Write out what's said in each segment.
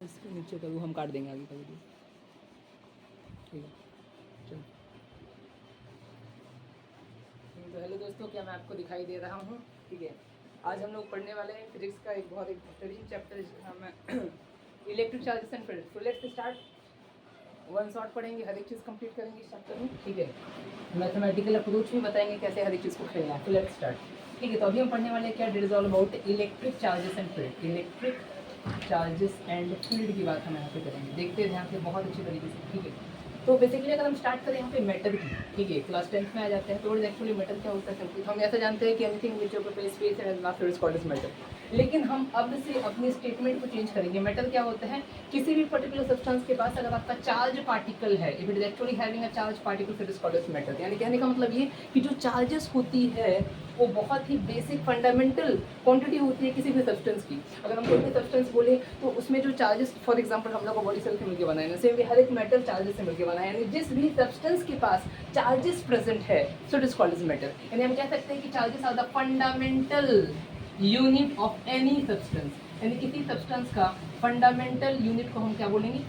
इसके नीचे का वो हम काट देंगे आगे का वीडियो। ठीक है, चलो। तो हेलो दोस्तों, क्या मैं आपको दिखाई दे रहा हूँ? ठीक है, आज हम लोग पढ़ने वाले हैं फिजिक्स का एक बहुत बेहतरीन चैप्टर जिसका नाम है इलेक्ट्रिक चार्जेस एंड फील्ड। तो लेट्स स्टार्ट। वन शॉट पढ़ेंगे, हर एक चीज़ कंप्लीट करेंगे इस चैप्टर में। ठीक है, मैथमेटिकल अप्रोच भी बताएंगे कैसे हर एक चीज़ को खेलना है। तो लेट्स स्टार्ट। ठीक है, तो अभी हम पढ़ने वाले हैं क्या, it is all about electric charges and field. Electric charges and field की बात हम यहाँ पे करेंगे। देखते हैं ध्यान से, बहुत अच्छी तरीके से। ठीक है, तो बेसिकली अगर हम स्टार्ट करें यहाँ पे मैटर की, ठीक है, क्लास 10th में आ जाते हैं। तो एक्चुअली मैटर क्या होता है सिंपली हम ऐसा जानते हैं कि anything which occupies space and mass is called as matter. लेकिन हम अब से अपनी स्टेटमेंट को चेंज करेंगे। मैटर क्या होता है, किसी भी पर्टिकुलर सब्सटेंस के पास अगर आपका चार्ज पार्टिकल है, if it is actually having a charge particle, फिर इज कॉल्ड एज मैटर। यानी कहने का मतलब ये कि जो चार्जेस होती है वो बहुत ही बेसिक फंडामेंटल क्वांटिटी होती है किसी भी सब्सटेंस की। अगर हम कोई भी सब्सटेंस बोले तो उसमें जो चार्जेस, फॉर एग्जांपल हम लोग को बॉडी सेल से मिलकर बना है, सेम भी हर एक मेटल चार्जेस से मिलकर बना है। यानी जिस भी सब्सटेंस के पास चार्जेस प्रेजेंट है, so it is called as matter. यानी हम कह सकते हैं कि charges are the fundamental unit of any substance. यानी किसी सब्सटेंस का फंडामेंटल यूनिट को हम क्या बोलेंगे,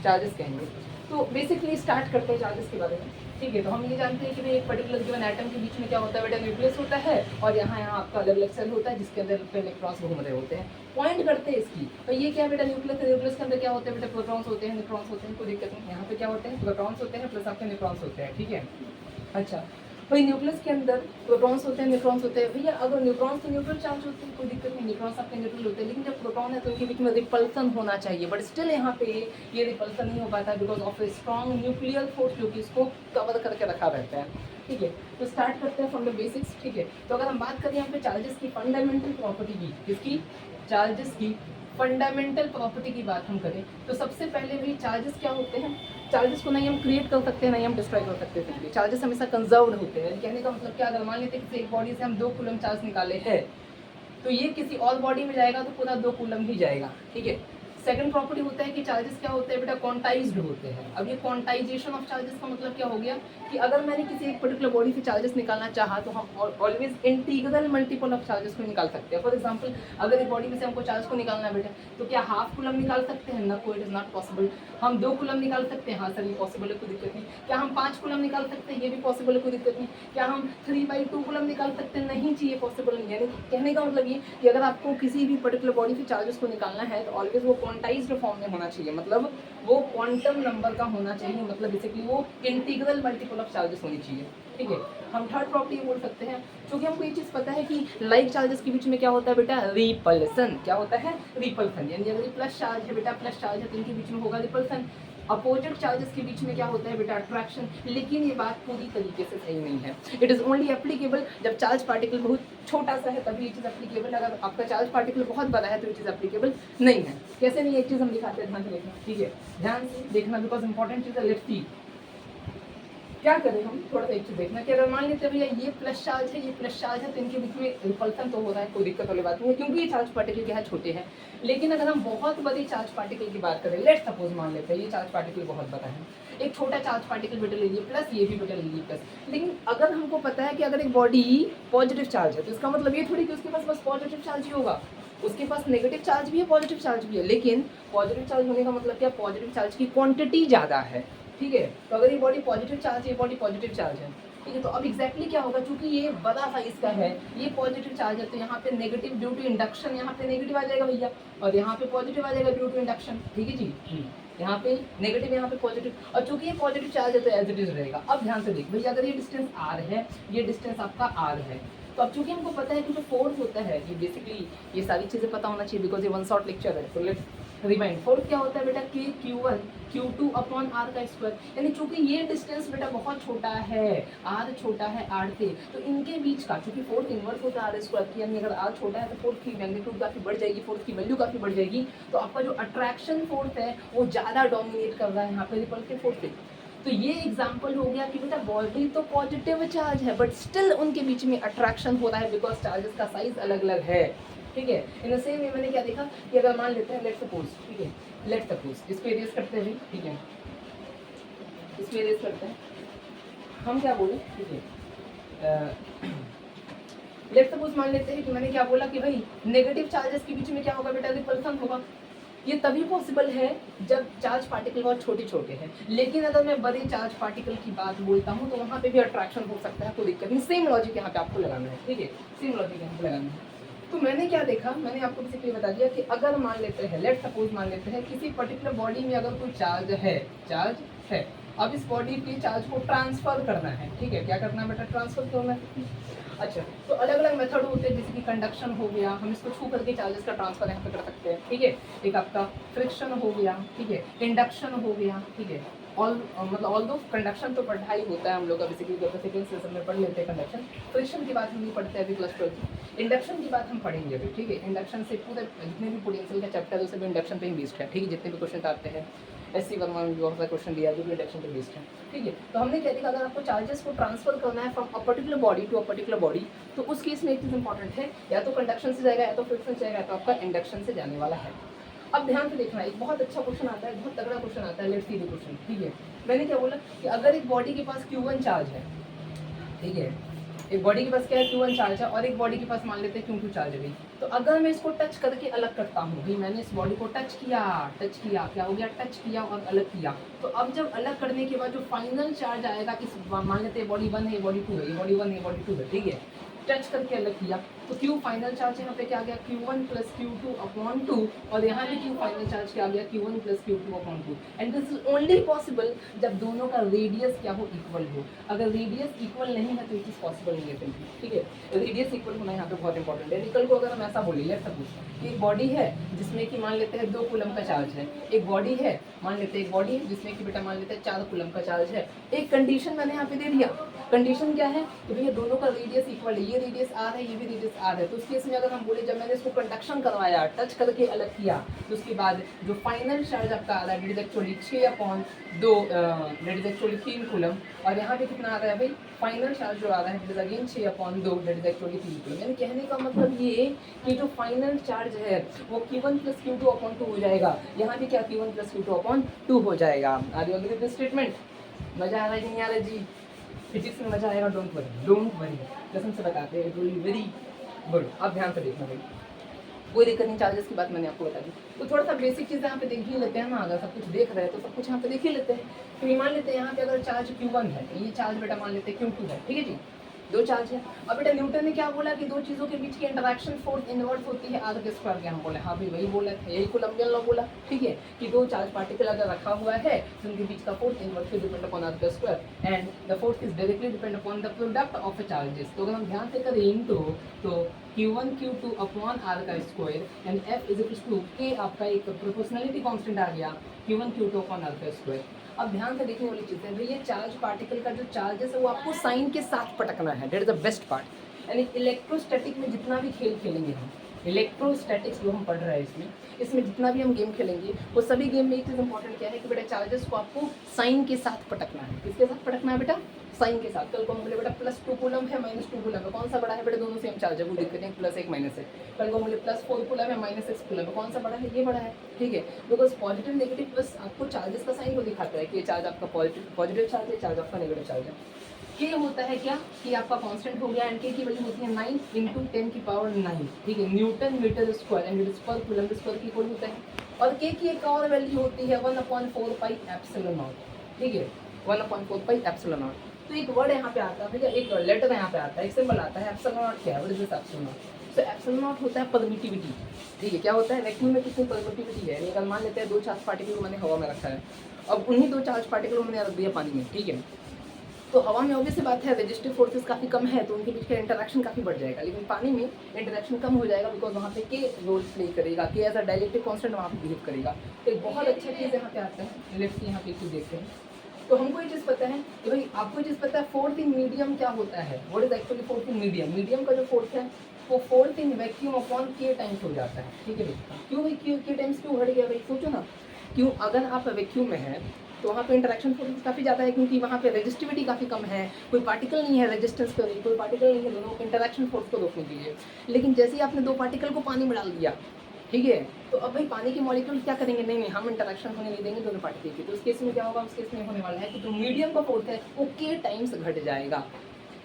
चार्जेस कहेंगे। तो बेसिकली स्टार्ट करते हैं चार्जेस के बारे में। ठीक है, तो हम ये जानते हैं कि भाई एक पर्टिकुलर गिवन एटम के बीच में क्या होता है बेटा, न्यूक्लियस होता है, और यहाँ आपका अलग अलग सेल होता है जिसके अंदर इलेक्ट्रॉन्स घूम रहे होते हैं। पॉइंट करते हैं इसकी, तो ये क्या बेटा, न्यूक्लियस है। न्यूक्लियस के अंदर क्या होते हैं बेटा, प्रोटॉन्स होते हैं, न्यूट्रॉन्स होते हैं। कोई दिक्कत नहीं, यहाँ पे क्या होते हैं, प्रोटॉन्स होते हैं प्लस आपके न्यूट्रॉन्स होते हैं। ठीक है, अच्छा, भाई न्यूक्लियस के अंदर प्रोटॉन्स होते हैं, न्यूट्रॉन्स होते हैं। भैया अगर न्यूट्रॉन्स तो न्यूट्रल चार्ज होते हैं, कोई दिक्कत नहीं, न्यूट्रॉन्स आपके न्यूट्रल होते हैं। लेकिन जब प्रोटॉन है तो उनके बीच में रिपल्सन होना चाहिए, बट स्टिल यहाँ पे ये रिपल्सन नहीं हो पाता because of a strong nuclear force जो कि इसको कवर करके रखा रहता है। ठीक है, तो स्टार्ट करते हैं फ्रॉम द बेसिक्स। ठीक है, तो अगर हम बात करें यहाँ पे चार्जेस की फंडामेंटल प्रॉपर्टी की, किसकी, चार्जेस की फंडामेंटल प्रॉपर्टी की बात हम करें तो सबसे पहले भी चार्जेस क्या होते हैं, चार्जेस को नहीं हम क्रिएट कर सकते हैं, नहीं हम डिस्ट्रॉय कर सकते हैं। चार्जेस हमेशा कंजर्व्ड होते हैं। कहने का मतलब क्या, अगर मान लेते हैं कि एक बॉडी से हम 2 कूलम चार्ज निकाले हैं तो ये किसी और बॉडी में जाएगा तो पूरा 2 कूलम ही जाएगा। ठीक है, सेकंड प्रॉपर्टी होता है कि चार्जेस क्या होते हैं बेटा, क्वांटाइज्ड होते हैं। अब ये क्वांटाइजेशन ऑफ चार्जेस का मतलब क्या हो गया कि अगर मैंने किसी एक पर्टिकुलर बॉडी से चार्जेस निकालना चाहा तो हम always integral multiple of charges को निकाल सकते हैं। फॉर एग्जांपल अगर एक बॉडी में से हमको चार्ज को निकालना है बेटा, तो क्या हाफ कूलम निकाल सकते हैं ना, कोई इट इज नॉट पॉसिबल। हम 2 कूलम निकाल सकते हैं, हाँ सर ये पॉसिबल है, कोई दिक्कत नहीं। क्या हम 5 कूलम निकाल सकते हैं, ये भी पॉसिबल है, कोई दिक्कत नहीं। क्या हम 3/2 कूलम निकाल सकते हैं, नहीं चाहिए, पॉसिबल नहीं। यानी कहने का मतलब ये कि अगर आपको किसी भी पर्टिकुलर बॉडी से चार्जेस को निकालना है तो ऑलवेज वो क्वांटाइज्ड फॉर्म में होना चाहिए, मतलब वो क्वांटम नंबर का होना चाहिए, मतलब बेसिकली वो इंटीग्रल मल्टीपल ऑफ चार्जेस होनी चाहिए। ठीक है, हम थर्ड प्रॉपर्टी बोल सकते हैं, क्योंकि हमको ये चीज़ पता है कि लाइक चार्जेस के बीच में क्या होता है बेटा, रिपल्सन। क्या होता है, रिपल्सन। यानी अगर प्लस चार्ज है बेटा, प्लस चार्ज है तो इनके बीच में होगा रिपल्सन। अपोजिट चार्जेस के बीच में क्या होता है बेटा, अट्रैक्शन। लेकिन ये बात पूरी तरीके से सही नहीं है। इट इज़ ओनली एप्लीकेबल जब चार्ज पार्टिकल बहुत छोटा सा है, तभी ये चीज़ एप्लीकेबल। अगर आपका चार्ज पार्टिकल बहुत बड़ा है तो ये चीज़ एप्लीकेबल नहीं है। कैसे नहीं, एक चीज़ हम दिखाते हैं, ध्यान से देखना। ठीक है, ध्यान से देखना बिकॉज इंपॉर्टेंट चीज़ है। लेट्स सी क्या करें हम, थोड़ा सा एक चीज़ देखना कि अगर मान लेते हैं भैया ये प्लस चार्ज है, ये प्लस चार्ज है, तो इनके बीच में रिपल्सन तो हो रहा है, कोई दिक्कत वाली बात नहीं है क्योंकि ये चार्ज पार्टिकल क्या है, छोटे हैं। लेकिन अगर हम बहुत बड़ी चार्ज पार्टिकल की बात करें, लेट्स सपोज मान लेते हैं ये चार्ज पार्टिकल बहुत बड़ा है, एक छोटा चार्ज पार्टिकल बेटा ले लीजिए प्लस, ये भी बेटा ले लीजिए प्लस। लेकिन अगर हमको पता है कि अगर एक बॉडी पॉजिटिव चार्ज है तो इसका मतलब ये थोड़ी कि उसके पास बस पॉजिटिव चार्ज ही होगा, उसके पास नेगेटिव चार्ज भी है, पॉजिटिव चार्ज भी है। लेकिन पॉजिटिव चार्ज होने का मतलब क्या, पॉजिटिव चार्ज की क्वांटिटी ज़्यादा है। ठीक है, तो अगर ये बॉडी पॉजिटिव चार्ज है, ये बॉडी पॉजिटिव चार्ज है, ठीक है, तो अब एग्जैक्टली क्या होगा, चूंकि ये बड़ा साइज का है, ये पॉजिटिव चार्ज है, तो यहाँ पे नेगेटिव ड्यू टू इंडक्शन, यहाँ पे नेगेटिव आ जाएगा भैया, और यहाँ पे पॉजिटिव आ जाएगा ड्यू टू इंडक्शन। ठीक है जी, यहाँ पे नेगेटिव, यहाँ पे पॉजिटिव, और चूंकि ये पॉजिटिव चार्ज है तो एज इट इज रहेगा। अब ध्यान से देख भैया, अगर ये डिस्टेंस आर है, ये डिस्टेंस आपका आर है, तो अब चूंकि हमको पता है कि जो फोर्स होता है, ये बेसिकली ये सारी चीज़ें पता होना चाहिए बिकॉज ये वन शॉट लेक्चर है। तो लेट्स रिमाइंड, फोर्स क्या होता है बेटा, K Q1 Q2 upon are का स्क्वायर। यानी चूंकि ये डिस्टेंस बेटा बहुत छोटा है, आर छोटा है आर से, तो इनके बीच का चूंकि फोर्स इन्वर्स होता है आर स्क्वायर की, यानी अगर आर छोटा है तो फोर्स की मैग्नीट्यूड काफी बढ़ जाएगी, फोर्स की वैल्यू काफी बढ़ जाएगी, तो आपका जो अट्रैक्शन फोर्स है वो ज़्यादा डोमिनेट कर रहा है यहाँ पे रिपल्सिव फोर्स से। तो ये एग्जाम्पल हो गया कि बेटा बॉडी तो पॉजिटिव चार्ज है बट स्टिल उनके बीच में अट्रैक्शन हो रहा है बिकॉज चार्जेस का साइज अलग अलग है। ठीक है, इन द सेम वे मैंने क्या देखा कि अगर मान लेते हैं, लेट्स सपोज, ठीक है, लेट्स सपोज इसको इरेज करते हैं। ठीक है, इसको इरेज करते हैं, हम क्या बोले, ठीक है, लेट्स सपोज मान लेते हैं कि मैंने क्या बोला कि भाई नेगेटिव चार्जेस के बीच में क्या होगा बेटा, रिपल्सन होगा। ये तभी पॉसिबल है जब चार्ज पार्टिकल बहुत छोटे छोटे हैं, लेकिन अगर मैं बड़े चार्ज पार्टिकल की बात बोलता हूँ तो वहाँ पे भी अट्रैक्शन हो सकता है, कोई दिक्कत नहीं। सेम लॉजिक यहाँ पे आपको लगाना है, ठीक है, सेम लॉजिक यहाँ पे लगाना है। तो मैंने क्या देखा, मैंने आपको बेसिकली बता दिया कि अगर मान लेते हैं, लेट सपोज मान लेते हैं किसी पर्टिकुलर बॉडी में अगर कोई चार्ज है, अब इस बॉडी पे चार्ज को ट्रांसफर करना है, ठीक है, क्या करना है बेटा, ट्रांसफर करना है। अच्छा, तो अलग अलग मेथड होते हैं, जैसे कि कंडक्शन हो गया, हम इसको छू करके चार्जेस का ट्रांसफर यहाँ पे कर सकते हैं, ठीक है। एक आपका फ्रिक्शन हो गया, ठीक है, इंडक्शन हो गया, ठीक है। ऑल दो कंडक्शन तो पढ़ा ही होता है हम लोग का, बेसिकली सेकंड सेशन में पढ़ लेते हैं कंडक्शन। फ्रिक्शन की बात हम नहीं पढ़ते अभी क्लास 12 की। इंडक्शन की बात हम पढ़ेंगे अभी, ठीक है। इंडक्शन से पूरे जितने भी पोटेंशियल का चैप्टर है सब इंडक्शन पे ही बेस्ड है, ठीक है। जितने भी क्वेश्चन आते हैं SC वर्मा में बहुत सारा क्वेश्चन दिया जो भी इंडक्शन पे बेस्ड है, ठीक है। तो हमने क्या देखा, अगर आपको चार्जेस को ट्रांसफर करना है from a particular body to a particular body, तो उस केस में एक चीज़ इंपॉर्टेंट है, या तो कंडक्शन से जाएगा, या तो फ्रिक्शन से जाएगा, या तो आपका इंडक्शन से जाने वाला है। अब ध्यान से देखना, एक बहुत अच्छा क्वेश्चन आता है, बहुत तगड़ा क्वेश्चन आता है, लेट्स सी द क्वेश्चन, ठीक है। मैंने क्या बोला कि अगर एक बॉडी के पास Q1 चार्ज है, ठीक है, एक बॉडी के पास क्या है, Q1 चार्ज है, और एक बॉडी के पास मान लेते हैं Q2 चार्ज है भाई। तो अगर मैं इसको टच करके अलग करता हूँ भाई, मैंने इस बॉडी को टच किया, क्या हो गया, टच किया और अलग किया, तो अब जब अलग करने के बाद जो फाइनल चार्ज आएगा, इस मान लेते हैं बॉडी 1 है, बॉडी 2 है, बॉडी 1 है, बॉडी 2 है, ठीक है, टच करके अलग किया, तो Q फाइनल चार्ज यहाँ पे क्या आ गया, Q1 प्लस Q2 अपॉन 2, और यहाँ पे Q फाइनल चार्ज क्या आ गया, Q1 plus Q2 upon 2। And this is only possible जब दोनों का रेडियस क्या हो, इक्वल हो। अगर रेडियस इक्वल नहीं है तो ये चीज़ पॉसिबल नहीं है सिंपली, ठीक है। रेडियस इक्वल होना यहाँ पे बहुत इंपॉर्टेंट है। निकल को अगर हम ऐसा बोले, लेट्स सपोज कि एक बॉडी है जिसमें कि मान लेते हैं 2 कूलम का चार्ज है, एक बॉडी है, मान लेते हैं एक बॉडी है जिसमें कि बेटा मान लेते हैं 4 कूलम का चार्ज है। एक कंडीशन मैंने यहाँ पे दे दिया, कंडीशन क्या है कि भैया दोनों का रेडियस इक्वल है, ये रेडियस आर है, ये भी रेडियस आर है। तो उस केस में अगर हम बोले जब मैंने इसको कंडक्शन करवाया, टच करके अलग किया, तो उसके बाद जो फाइनल चार्ज आपका आ रहा है that is actually 6/2, that is actually 3 coulomb, और यहाँ पे कितना आ रहा है भाई, फाइनल चार्ज जो आ रहा है that is again 6/2, that is actually 3 coulomb. यानी कहने का मतलब ये कि जो फाइनल चार्ज है वो Q1 प्लस Q2 अपॉन 2 हो जाएगा। यहाँ पे क्या Q1 प्लस Q2 अपॉन 2 हो जाएगा। Are you agree with this statement? मजा आ रहा है कि नहीं आ रहा जी? फिजिक्स में मजा आएगा, डोंट वरी, कसम से बताते हैं, it will be very good. आप ध्यान से देखना भाई, कोई दिक्कत नहीं। चार्जेस की बात मैंने आपको बता दी, तो थोड़ा सा बेसिक चीज़ यहाँ पे देख ही लेते हैं ना। अगर सब कुछ देख रहे हैं तो सब कुछ यहाँ पे देख ही लेते हैं। तो मान लेते हैं यहाँ पे अगर चार्ज Q1 है, ये चार्ज बेटा मान लेते हैं Q2 है, ठीक है जी, 2 चार्ज है। अब बेटा न्यूटन ने क्या बोला कि दो चीज़ों के बीच की इंटरेक्शन फोर्स इनवर्स होती है आर के स्क्वायर के। हम बोले हाँ भाई वही बोला था, यही कोलम्बियन लॉ बोला, ठीक है, कि 2 चार्ज पार्टिकल अगर रखा हुआ है तो उनके बीच का force inversely depend upon are का square, and the force is directly depend upon the product of the charges. तो अगर हम ध्यान से करें इनटू, तो Q1 Q2 अपॉन आर का square and F is equal to K, आपका एक प्रोपोर्शनलिटी कांस्टेंट आ गया, Q1 Q2 अपॉन आर का स्क्वायर। अब ध्यान से देखने वाली चीज़ है, ये चार्ज पार्टिकल का जो चार्जेस है वो आपको साइन के साथ पटकना है, that is the best part. यानी इलेक्ट्रोस्टैटिक में जितना भी खेल खेलेंगे हम, इलेक्ट्रोस्टैटिक्स जो हम पढ़ रहे हैं इसमें जितना भी हम गेम खेलेंगे वो सभी गेम में एक चीज़ इंपॉर्टेंट क्या है कि बेटा चार्जेस को आपको साइन के साथ पटकना है। किसके साथ पटकना है बेटा? साइन के साथ। कल को हम बोले बेटा +2 कूलम है -2 कूलम है, कौन सा बड़ा है बेटा? दोनों सेम चार्ज है, वो दिक्कत नहीं, +1 -1 है। कल को हम बोले +4 कूलम है -6 कूलम है, कौन सा बड़ा है? ये बड़ा है, ठीक है। बिकॉज पॉजिटिव नेगेटिव प्लस आपको चार्जेस का साइन को दिखाता है कि ये चार्ज आपका पॉजिटिव चार्ज है, चार्ज आपका नेगेटिव चार्ज है। के होता है क्या कि आपका कांस्टेंट हो गया, एंड के की वैल्यू होती है 9 × 10⁹, ठीक है, newton metre square, and it per coulomb square की इक्वल होता है। और के की एक और वैल्यू होती है 1/4 पाई एप्सिलॉन नॉट, ठीक है, 1/4 पाई एप्सिलॉन नॉट। तो एक वर्ड यहाँ पे आता है भैया, एक लेटर यहाँ पे आता है, एक सिंबल आता है, एप्सिलॉन नॉट क्या है? What is this epsilon not? तो एप्सिलॉन नॉट होता है परमिटिविटी, ठीक है। क्या होता है? वैक्यूम में कितनी परमिटिविटी है। अगर मान लेते हैं 2 चार्ज पार्टिकल को मैंने हवा में रखा है, अब उन्हीं 2 चार्ज पार्टिकल को मैंने रख दिया पानी में, ठीक है, तो हवा में ऑब्वियस बात है रेजिस्टिव फोर्सेस काफ़ी कम है, तो उनके बीच का इंटरेक्शन काफ़ी बढ़ जाएगा। लेकिन पानी में इंटरेक्शन कम हो जाएगा, बिकॉज वहाँ पे के रोल प्ले करेगा, के एज अ डायलेक्ट्रिक कांस्टेंट वहाँ पे बिहेव करेगा। तो एक बहुत अच्छा चीज़ यहाँ पे आता है, लेट्स सी यहाँ पे चीज़ देखते हैं। तो हमको ये चीज़ पता है कि भाई आपको ये चीज़ पता है फोर्थ इन मीडियम क्या होता है, what is actually fourth in medium. Medium का जो फोर्थ है वो फोर्थ इन वैक्यूम अपॉन के टाइम्स हो जाता है, ठीक है भाई। क्यों भाई के टाइम्स क्यों घट गया भाई? सोचो ना, क्यों? अगर आप वैक्यूम में हैं तो वहाँ पे इंटरेक्शन फोर्स काफ़ी ज़्यादा है, क्योंकि वहाँ पे रेजिस्टिविटी काफ़ी कम है, कोई पार्टिकल नहीं है रेजिस्टेंस कर रही, कोई पार्टिकल नहीं है दोनों इंटरेक्शन फोर्स को रोकने के लिए। लेकिन जैसे ही आपने 2 पार्टिकल को पानी में डाल दिया, ठीक है, तो अब भाई पानी के मॉलिक्यूल क्या करेंगे? नहीं हम इंटरेक्शन होने नहीं देंगे दोनों पार्टिकल की। तो उस केस में क्या होगा? उस केस में होने वाला है कि जो मीडियम का फोर्स है वो के टाइम्स घट जाएगा।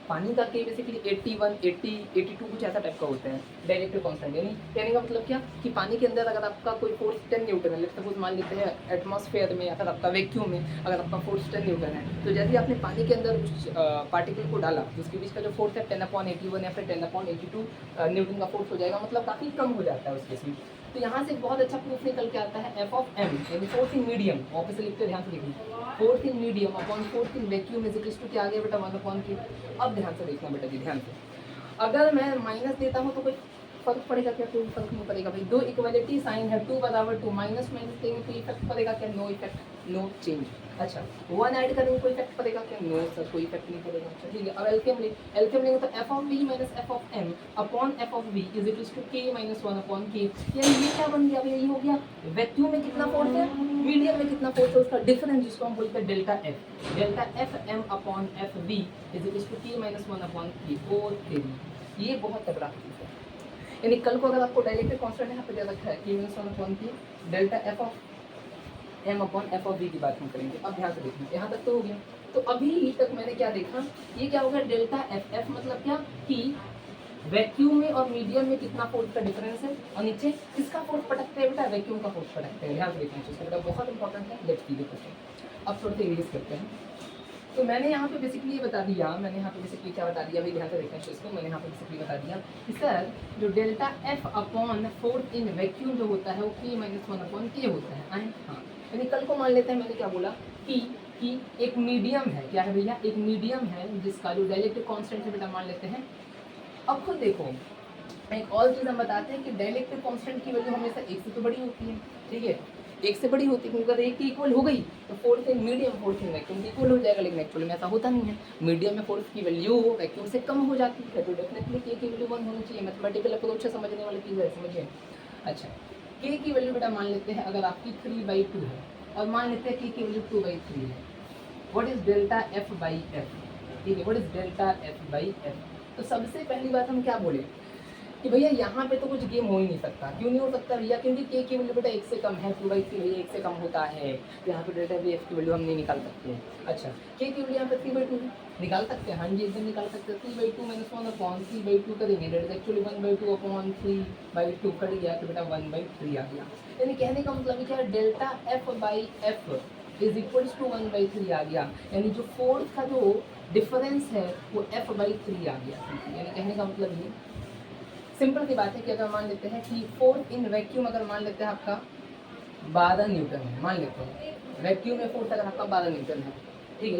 पानी का के बेसिकली 81, 80, 82 कुछ ऐसा टाइप का होता है डायरेक्ट कांस्टेंट। यानी कहने का मतलब क्या कि पानी के अंदर अगर आपका कोई फोर्स 10 न्यूटन है, लेट्स सपोज मान लेते हैं एटमॉस्फेयर में, अगर आपका वैक्यूम में अगर आपका फोर्स 10 न्यूटन है, तो जैसे आपने पानी के अंदर उस पार्टिकल को डाला तो उसके बीच का जो फोर्स है 10/81 या फिर 10/82 न्यूटन का फोर्स हो जाएगा, मतलब काफ़ी कम हो जाता है उस केस में। तो यहाँ से बहुत अच्छा प्रूफ निकल के आता है एफ ऑफ एम यानी फोर्स इन मीडियम, वापस से लिखते ध्यान से देखिए, force in medium upon force in vacuum is equal to क्या आ गया बेटा 1/Q। अब ध्यान से देखना बेटा जी, ध्यान से, अगर मैं माइनस देता हूँ तो कोई फर्क पड़ेगा क्या? कोई फर्क नहीं पड़ेगा भाई, दो इक्वलिटी साइन है, 2 बराबर 2, माइनस माइनस देंगे कोई इफेक्ट पड़ेगा क्या? No effect, no change. अच्छा 1 ऐड करेंगे कोई इफेक्ट पड़ेगा क्या? नो सर, कोई इफेक्ट नहीं पड़ेगा। अच्छा ठीक है, अब एलसीएम लेंगे तो F of V minus F of M upon F of V is equal to K minus 1/K। यानी ये क्या बन गया? यही हो गया, वैक्यूम में कितना फोर्स है, मीडियम में कितना फोर्स है, उसका डिफरेंस जिसको हम बोलते हैं delta F M upon F V is equal to K minus 1/K। ओ तेरी, ये बहुत तगड़ा चीज़ है। यानी कल को अगर आपको डायरेक्ट कांस्टेंट यहाँ पे दे रखा है कि -1/K delta F of M upon F of V की बात हम करेंगे। अब ध्यान से देखना, यहाँ तक तो हो गया। तो अभी तक मैंने क्या देखा, ये क्या होगा डेल्टा एफ, एफ मतलब क्या कि वैक्यूम में और मीडियम में कितना फोर्स का डिफरेंस है, और नीचे किसका फोर्स पटकते हैं बेटा, वैक्यूम का फोर्स पटकते हैं। ध्यान से देखना चाहिए बेटा, बहुत इंपॉर्टेंट है। Let's see the question. अब थोड़ा सा इंग्लिश करते हैं। तो मैंने यहाँ पे बेसिकली ये बता दिया, मैंने यहाँ पे बेसिकली क्या बता दिया भाई, ध्यान से देखना चाहिए इसको। मैंने यहाँ पे बेसिकली बता दिया कि सर जो delta F upon force in vacuum जो होता है वो K माइनस 1/K होता है। हाँ, यानी कल को मान लेते हैं, मैंने क्या बोला कि एक मीडियम है, क्या है भैया, एक मीडियम है जिसका जो डायरेक्ट कांस्टेंट है बेटा मान लेते हैं। अब खुद देखो, एक और चीज़ हम बताते हैं कि डायरेक्ट कांस्टेंट की वैल्यू हमेशा एक से तो बड़ी होती है, ठीक है, एक से बड़ी होती है, क्योंकि अगर एक की इक्वल हो गई तो force in medium force in vacuum equal हो जाएगा, लेकिन एक्चुअली में ऐसा होता नहीं है। मीडियम में फोर्स की वैल्यू वैक्यूम से कम हो जाती है, तो डेफिनेटली के की वैल्यू 1 होनी चाहिए। मैथमेटिकल अप्रोच से समझने वाली चीज़ है, समझिए। अच्छा, के की वैल्यू बेटा मान लेते हैं अगर आपकी 3/2 है, और मान लेते हैं के की वैल्यू 2/3 है। What is delta F by F, ठीक है, what is delta F by F. तो सबसे पहली बात हम क्या बोले कि भैया यहाँ पे तो कुछ गेम हो ही नहीं सकता। क्यों नहीं हो सकता भैया? क्योंकि के की वैल्यू बेटा 1 से कम है, 2/3 भैया 1 से कम होता है, तो यहाँ पे डेल्टा बी एफ की वैल्यू हम नहीं निकाल सकते। अच्छा, के की वैल्यू यहाँ पे 3/2 निकाल सकते हैं, हाँ जी एकदम निकाल सकते हैं। 3/2 माइनस 1/3/2 करेंगे, डेट इज एक्चुअली 1/2/3/2 कट गया, तो बेटा 1/3 आ गया। यानी कहने का मतलब क्या है, delta F by F is equals to 1/3 आ गया। यानी जो फोर्स का जो डिफरेंस है वो f/3 आ गया। यानी कहने का मतलब ये सिंपल सी बात है कि अगर मान लेते हैं कि फोर्स इन वैक्यूम अगर मान लेते हैं आपका 12 न्यूटन है, मान लेते हैं वैक्यूम में फोर्स अगर आपका 12 न्यूटन है, ठीक है,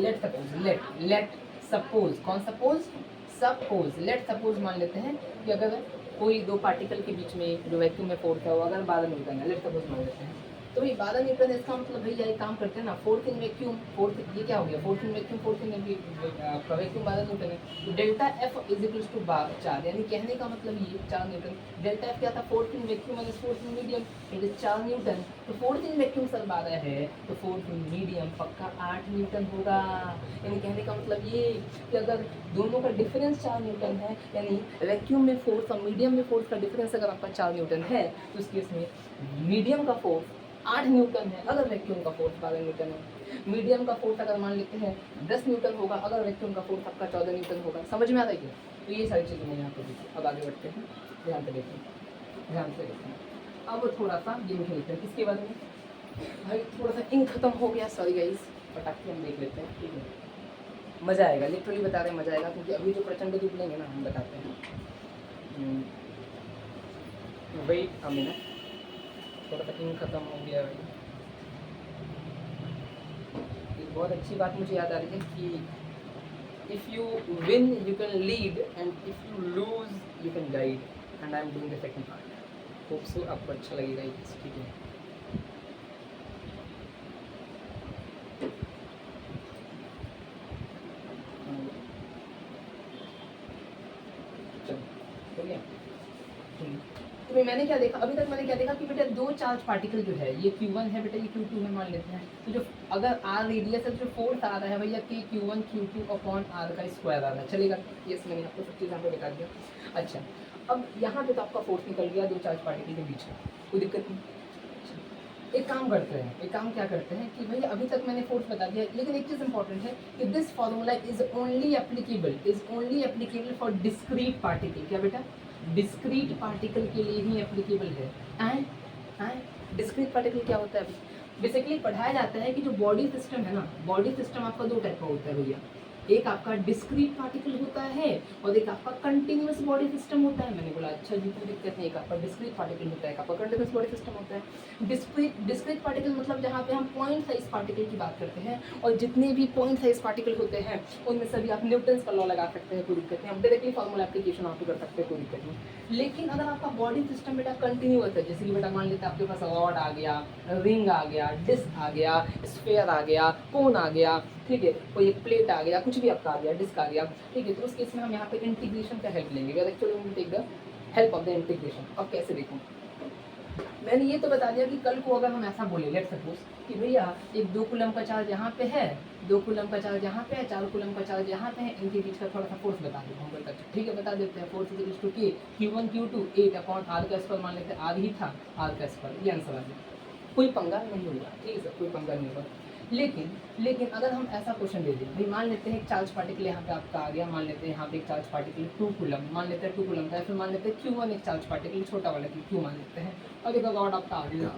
लेट सपोज कौन सपोज लेट सपोज मान लेते हैं कि अगर कोई दो पार्टिकल के बीच में जो वैक्यूम में फोर्स है वो अगर 12 न्यूटन है, लेट सपोज मान लेते हैं। तो भाई 12 न्यूटन इसका मतलब भैया एक काम करते हैं ना, फोर्स इन वैक्यूम, फोर्स ये क्या हो गया, force in vacuum, force in vacuum 12 newton है, तो delta F is equals to 4, यानी कहने का मतलब ये 4 न्यूटन। डेल्टा एफ क्या था, force in vacuum minus force in medium, it is 4 Newton. तो फोर्स इन वैक्यूम सर 12 है, तो फोर्स इन मीडियम पक्का 8 न्यूटन होगा। यानी कहने का मतलब ये कि अगर दोनों का डिफरेंस 4 न्यूटन है, यानी वैक्यूम में फोर्स और मीडियम में फोर्स का डिफरेंस अगर आपका 4 न्यूटन है, तो उस केस में मीडियम का फोर्स 8 न्यूटन है अगर वैक्यूम का फोर्स 12 न्यूटन है। मीडियम का फोर्स अगर मान लेते हैं 10 न्यूटन होगा अगर वैक्यूम का फोर्स आपका 14 न्यूटन होगा। समझ में आ रही है? तो ये सारी चीज़ें मैंने यहाँ पर देखी। अब आगे बढ़ते हैं, ध्यान से देखें। अब थोड़ा सा गेम खेलते हैं, किसके बारे में भाई, थोड़ा सा इंक खत्म हो गया, सॉरी गाइस, पटाखे हम देख लेते हैं, ठीक है, मज़ा आएगा, लिटरली बता रहे हैं मज़ा आएगा, क्योंकि अभी जो प्रचंड धूप लेंगे ना हम बताते हैं। वेट अ मिनट, थोड़ा सा इंक खत्म हो गया भाई। एक बहुत अच्छी बात मुझे याद आ रही है कि if you win you can lead and if you lose you can guide, and I am doing the second part. Hope so आपको अच्छा लगेगा ये, ठीक है। तो मैंने क्या देखा, अभी तक मैंने क्या देखा कि बेटा दो चार्ज पार्टिकल जो है, ये Q1 है बेटा, ये Q2 है मान लेते हैं। तो जो अगर R रेडियस है तो जो फोर्स आ रहा है भैया K Q1 Q2 upon R का स्क्वायर आ रहा है, चलेगा? यस, मैंने आपको सब चीज़ यहाँ पे बता दिया। अच्छा, अब यहाँ पे तो आपका फोर्स निकल गया दो चार्ज पार्टिकल के बीच में, कोई दिक्कत नहीं। एक काम करते हैं, एक काम क्या करते हैं कि भैया अभी तक मैंने फोर्स बता दिया, लेकिन एक चीज़ इंपॉर्टेंट है कि this formula is only applicable for discrete particle. क्या बेटा? डिस्क्रीट पार्टिकल के लिए ही एप्लीकेबल है। एंड डिस्क्रीट पार्टिकल क्या होता है? बेसिकली पढ़ाया जाता है कि जो बॉडी सिस्टम है ना, बॉडी सिस्टम आपका दो टाइप का होता है भैया। एक आपका डिस्क्रीट पार्टिकल होता है और एक आपका कंटिन्यूअस बॉडी सिस्टम होता है। मैंने बोला अच्छा जी, कोई दिक्कत नहीं, एक आपका डिस्क्रीट पार्टिकल होता है, एक आपका कंटिन्यूअस बॉडी सिस्टम होता है। डिस्क्रीट पार्टिकल मतलब जहाँ पे हम पॉइंट साइज पार्टिकल की बात करते हैं, और जितने भी पॉइंट साइज पार्टिकल होते हैं उनमें सभी आप न्यूटन्स का लॉ लगा सकते हैं, कोई दिक्कत नहीं। हम डायरेक्टली फॉर्मूला एप्लीकेशन आप कर सकते हैं, कोई दिक्कत नहीं। लेकिन अगर आपका बॉडी सिस्टम बेटा कंटिन्यूअस है, जैसे कि बेटा मान लेते हैं आपके पास रॉड आ गया, रिंग आ गया, डिस्क आ गया, स्फेयर आ गया, कोन आ गया, ठीक है, कोई एक प्लेट आ गया, कुछ भी आपका आ गया, डिस्क आ गया, ठीक है, तो उस केस में हम यहाँ पे इंटीग्रेशन का हेल्प लेंगे। Actually we take the help of the integration. अब कैसे देखो, मैंने ये तो बता दिया कि कल को अगर हम ऐसा बोले, लेट सपोज कि भैया एक 2 कूलम का चार्ज यहाँ पे है, 2 कूलम का चार्ज यहाँ पे है, 4 कूलम का चार्ज यहाँ पे है, इनके बीच का थोड़ा सा फोर्स बता देता हूँ। अच्छा ठीक है, बता देते हैं। फोर्स इज टू के Q1 Q2 8/r का स्क्वायर, मान लेते हैं आर ही था, r का स्क्वायर, ये आंसर आ गया। कोई पंगा नहीं होगा, ठीक है सर, कोई पंगा नहीं होगा। लेकिन अगर हम ऐसा क्वेश्चन दे दें, भाई मान लेते हैं एक चार्ज पार्टिकल यहाँ पे आपका आ गया, मान लेते हैं यहाँ पे एक चार्ज पार्टिकल 2 कूलम, मान लेते हैं 2 कूलम का, फिर मान लेते हैं Q1 एक चार्ज पार्टिकल छोटा वाला Q मान लेते हैं, और एक रॉड आपका आ गया,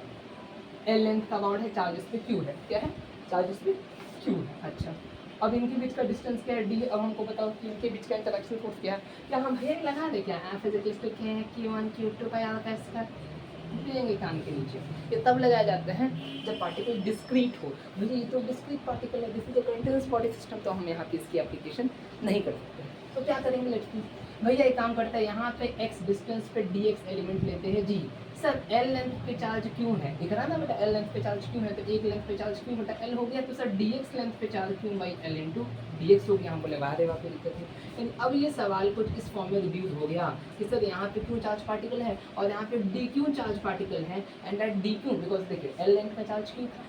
L लेंथ का रॉड है, चार्ज इस पर Q है, क्या है? चार्ज इस पर Q है। अच्छा, अब इनके बीच का डिस्टेंस क्या है? D। अब हमको बताओ कि इनके बीच का इंटरेक्शन फोर्स क्या है? क्या हम हेड लगा दें क्या? F इज इक्वल टू क्या है? Q1 Q2 का यार का देंगे कान के नीचे। ये तब लगाए जाते हैं जब पार्टिकल डिस्क्रीट हो। मुझे ये तो डिस्क्रीट पार्टिकल है, this is a continuous body system, तो हम यहाँ पे इसकी एप्लीकेशन नहीं कर सकते। तो क्या करेंगे लेट्स भैया, एक काम करता है, यहाँ पे x डिस्टेंस पे dx एलिमेंट लेते हैं जी। सर L लेंथ पे चार्ज क्यों है? दिख रहा ना बेटा, L लेंथ पे चार्ज क्यों है, तो एक लेंथ पे चार्ज क्यों बेटा L हो गया, तो सर dx लेंथ पे चार्ज क्यों बाई L इंटू dx हो गया। हम बोले वाह रे वाह, कोई दिक्कत नहीं। लेकिन अब ये सवाल कुछ इस फॉर्म में रिड्यूस हो गया कि सर यहाँ पे क्यों चार्ज पार्टिकल है और यहाँ पे डी क्यों चार्ज पार्टिकल है, एंड दैट डी क्यों, बिकॉज देखिए L लेंथ का चार्ज क्यों था,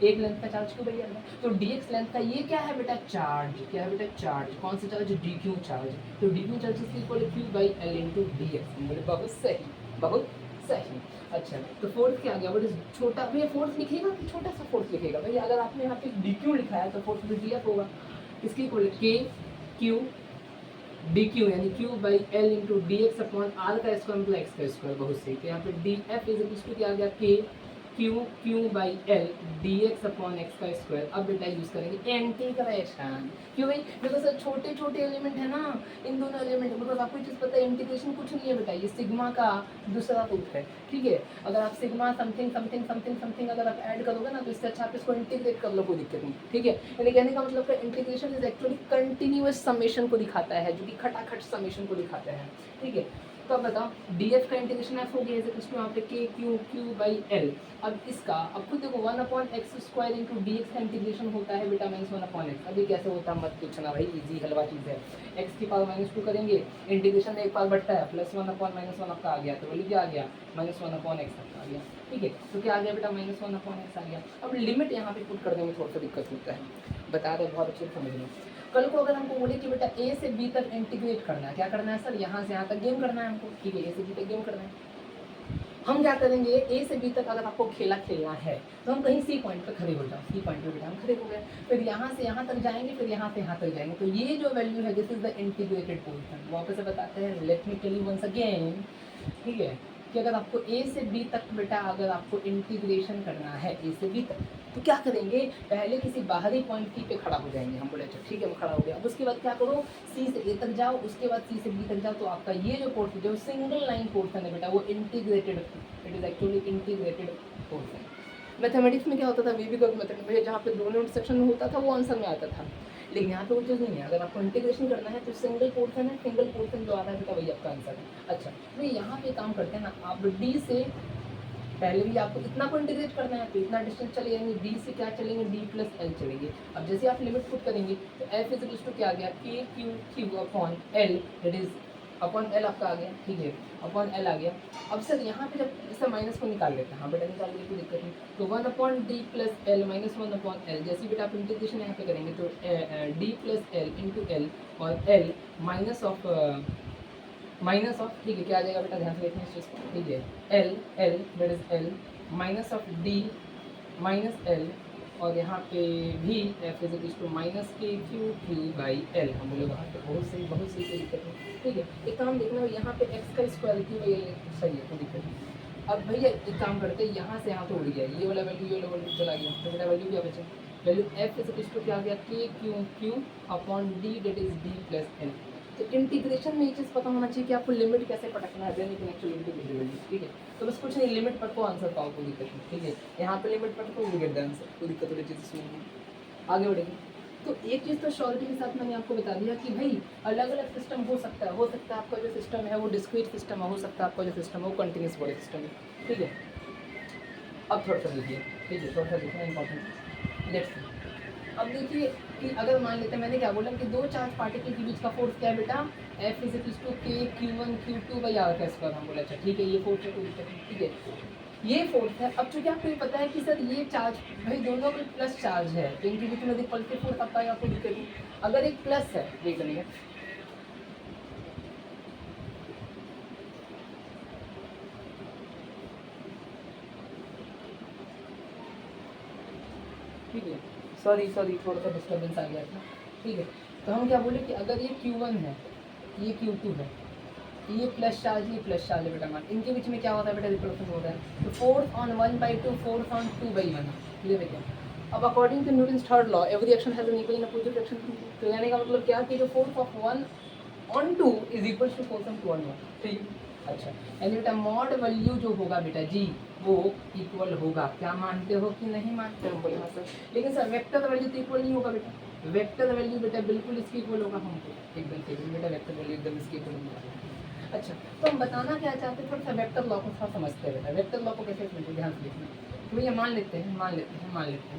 एक लेंथ का चार्ज क्यों भैया है, तो dx लेंथ का ये क्या है बेटा? चार्ज। क्या है बेटा? चार्ज। कौन सा चार्ज? dq charge. तो dq charge is equal to q by l into dx। बोले बहुत सही, बहुत सही। अच्छा, तो फोर्स क्या आ गया? बट छोटा भैया फोर्स लिखेगा कि छोटा सा फोर्स लिखेगा? भैया अगर आपने यहाँ पे dq लिखा है तो फोर्स भी df होगा। इसकी इक्वल k q dq यानी q by l into dx upon r का स्क्वायर मतलब x का स्क्वायर। बहुत सही। तो यहाँ पे df इज इक्वल टू क्या आ गया? k q by L D X upon X का स्क्वायर। अब बेटा यूज करेंगे इंटीग्रेशन। क्यों भाई? बिकॉज सर छोटे छोटे एलिमेंट है ना, इन दोनों एलिमेंट, बिकॉज आपको चीज़ पता है इंटीग्रेशन कुछ नहीं है बेटा, ये सिग्मा का दूसरा रूप है, ठीक है। अगर आप sigma something something something something अगर आप ऐड करोगे ना, तो इससे अच्छा आप इसको इंटीग्रेट कर लो, कोई दिक्कत नहीं, ठीक है। यानी कहने का मतलब integration is actually continuous summation को दिखाता है, जो कि खटाखट समेशन को दिखाता है, ठीक है। तो अब बताओ df का इंटीग्रेशन f हो गया इज इक्वल टू यहाँ पे k q बाई l। अब इसका अब खुद देखो 1/x स्क्वायर इंटू dx का इंटीग्रेशन होता है बेटा -1/x। अभी कैसे होता है मत पूछना भाई, इजी हलवा चीज़ है। x की पावर -2 करेंगे, इंटीग्रेशन में एक पावर बढ़ता है, +1/-1 आपका आ गया, तो बोलिए क्या आ गया? -1/x आपका आ गया, ठीक है। तो क्या आ गया बेटा? -1/x आ गया। अब लिमिट यहाँ पे पुट करने में थोड़ा सा दिक्कत होता है, बता रहे बहुत अच्छे समझ लो। कल को अगर हमको बोले कि बेटा a से b तक इंटीग्रेट करना है, क्या करना है सर? यहाँ से यहाँ तक गेम करना है हमको, ठीक है, a से b तक गेम करना है। हम क्या करेंगे, a से b तक अगर आपको खेलना है तो हम कहीं c पॉइंट पे खड़े हो जाओ, c पॉइंट पे बेटा हम खड़े हो गए, फिर यहाँ से यहाँ तक जाएंगे, फिर यहाँ से यहाँ तक जाएंगे, तो ये जो वैल्यू है this is the integrated portion. वापस से बताते हैं, let me tell you once again, ठीक है, कि अगर आपको a से b तक बेटा अगर आपको इंटीग्रेशन करना है a से b तक, तो क्या करेंगे? पहले किसी बाहरी पॉइंट P पे खड़ा हो जाएंगे। हम बोले अच्छा ठीक है, हम खड़ा हो गया। अब उसके बाद क्या करो? C से A तक जाओ, उसके बाद C से B तक जाओ, तो आपका ये जो पोर्शन जो सिंगल लाइन पोर्शन है बेटा, वो integrated, it is actually integrated portion. Mathematics में क्या होता था, वीबी कर्व मेथड में जहाँ पे दोनों इंटरसेक्शन में होता था वो आंसर में आता था, लेकिन यहाँ पे वो चीज़ नहीं है। अगर आपको इंटीग्रेशन करना है तो सिंगल पोर्शन है, सिंगल पोर्शन जो आ रहा है बेटा वही आपका आंसर है। अच्छा, तो यहाँ पे काम करते हैं ना, आप D से पहले भी आपको इतना को इंटीग्रेट करना है, तो इतना डिस्टेंस चले जाएंगे, D से क्या चलेंगे? D प्लस L चलेंगे। अब जैसे आप लिमिट पुट करेंगे तो F इज इक्वल टू क्या आ गया? Q upon L, that is upon L आपका आ गया, ठीक है, अपॉन L आ गया। अब सर यहाँ पे जब इसे माइनस को निकाल लेते हैं, हाँ बेटा निकाल लेते, कोई दिक्कत नहीं, तो 1/d प्लस L -1/L। जैसे बेटा आप इंटीग्रेशन यहाँ पे करेंगे तो D plus L into L और L माइनस ऑफ, ठीक है, क्या आ जाएगा बेटा? ध्यान से देखना इस चीज़ को, ठीक है, L that is L minus of D minus L, और यहाँ पे भी F is equal to minus K Q Q by L. हम बोले वहाँ पे बहुत सही कोई दिक्कत नहीं। ठीक है, एक काम देखना, यहाँ पे एक्स का स्क्वायर क्यू बाई एल सही है, कोई दिक्कत नहीं। अब भैया एक काम करते हैं, यहाँ से यहाँ तो उड़ गया, ये वाला वैल्यू ये वाला वैल्यू चला गया, तो मेरा वैल्यू क्या बचा, value F is equal to क्या आ गया, K Q Q upon D that is D plus L. तो इंटीग्रेशन में ये चीज़ पता होना चाहिए कि आपको लिमिट कैसे पटकना है, then you can actually integrate value. ठीक है, तो बस कुछ नहीं, लिमिट पटको आंसर पाओ, कोई दिक्कत नहीं। ठीक है, यहाँ पे लिमिट पटको यू गेट द आंसर, कोई दिक्कत वाली चीज़ सुनिए, आगे बढ़ेंगे। तो एक चीज़ तो श्योरिटी के साथ मैंने आपको बता दिया कि भाई अलग अलग सिस्टम हो सकता है, आपका जो सिस्टम है वो डिस्क्रीट सिस्टम हो सकता है, आपका जो सिस्टम है वो कंटिन्यूस बॉडी सिस्टम है। ठीक है, अब थोड़ा सा देखिए, ठीक है, थोड़ा सा देखना इंपॉर्टेंट। लेट्स अब देखिए कि अगर मान लेते हैं, मैंने क्या बोला कि दो चार्ज पार्टिकल के बीच का फोर्स क्या है बेटा, एफ इज इक्वल टू के Q1 Q2 बाई आर का स्क्वायर। हम बोला अच्छा ठीक है, ये फोर्स है, कोई दिक्कत नहीं। ठीक है, ये फोर्स है। अब चूंकि आपको ये पता है कि सर ये चार्ज भाई दोनों में प्लस चार्ज है, तो इनके बीच में यदि पॉजिटिव फोर्स आता है, आपको दिक्कत नहीं। अगर एक प्लस है, देख लेंगे, ठीक है, सॉरी थोड़ा सा डिस्टर्बेंस आ गया था। ठीक है, तो हम क्या बोले कि अगर ये Q1 है, ये Q2 है, ये प्लस चार्ज, ये प्लस चार्ज है बेटा, मान इनके बीच में क्या होता है बेटा, रिपल्सन होता है। तो फोर्स ऑन 1/2, फोर्स ऑन 2/1, ये देखिए। अब according to Newton's third law, every action has an equal and opposite reaction. तो यानी का मतलब क्या कि जो force of 1 on 2 is equal to force on 2 on 1। ठीक, अच्छा, यानी बेटा मॉड वैल्यू जो होगा बेटा जी वो इक्वल होगा। क्या मानते हो कि नहीं मानते हो, बोले हाँ सर। लेकिन सर वेक्टर वैल्यू तो इक्वल नहीं होगा बेटा, वेक्टर वैल्यू बेटा बिल्कुल इसकी इक्वल होगा। हमको एकदम ठीक है बेटा, वेक्टर वैल्यू एकदम इसकी इक्वल होगा। अच्छा, तो हम बताना क्या चाहते हैं, थोड़ा सा वेक्टर लॉ को थोड़ा समझते हैं बेटा। वेक्टर लॉ को कैसे समझते हैं, ध्यान से देखना। तो भैया मान लेते हैं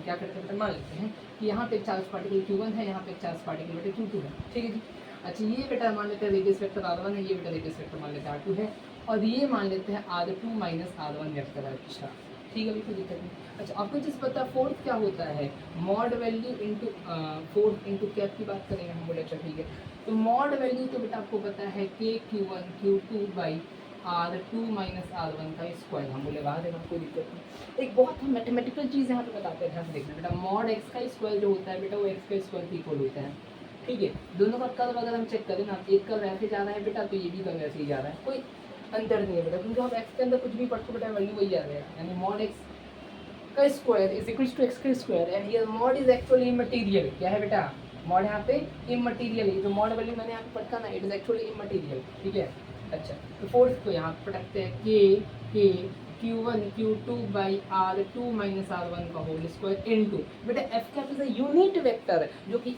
क्या करते हैं बेटा, मान लेते हैं कि यहाँ पे एक चार्ज पार्टिकल Q1 है, यहाँ पे एक चार्ज पार्टिकल बेटा Q2 है। ठीक है जी, अच्छा ये बेटा मान लेते हैं रेडियस वेक्टर R1 है, ये बेटा रेडियस वेक्टर मान लेते हैं R2 है, और ये मान लेते हैं R2 माइनस R1 वेक्टर है। अच्छा ठीक है, अभी कोई दिक्कत नहीं। अच्छा, आपको चीज़ पता है फोर्स क्या होता है, mod value into force into cap की बात करेंगे हम, बोले अच्छा ठीक है। तो मॉड वैल्यू तो बेटा आपको पता है के Q1 Q2 by R2 minus R1 का स्क्वायर। हम बोले बाहर है, कोई दिक्कत नहीं। एक बहुत हम मैथमेटिकल चीज़ यहाँ पे बताते हैं, ध्यान से देखना बेटा। मॉड एक्स का स्क्वायर जो होता है बेटा वो एक्स का स्क्वायर इक्वल होता है। ठीक है, दोनों का कर्व अगर हम चेक करें ना, एक कर्व ऐसे जा रहा है बेटा, तो ये भी कर्व ऐसे ही जा रहा है, कोई अंतर नहीं है बेटा, क्योंकि आप एक्स के अंदर कुछ भी पढ़ते बेटा वैल्यू वही आ रहा है। यानी मॉड एक्स का square is equal to x का square, and here mod is actually immaterial. क्या है बेटा, मॉड यहाँ पे इमटेरियल है, जो मॉड वैल्यू मैंने यहाँ पे पढ़ा ना, इट इज एक्चुअली इमटेरियल। ठीक है, अच्छा तो फोर्स को यहाँ पटकते हैं के Q1 Q2 by R2 minus R1 का होल स्क्वायर इनटू बेटा F cap is a unit vector जो कि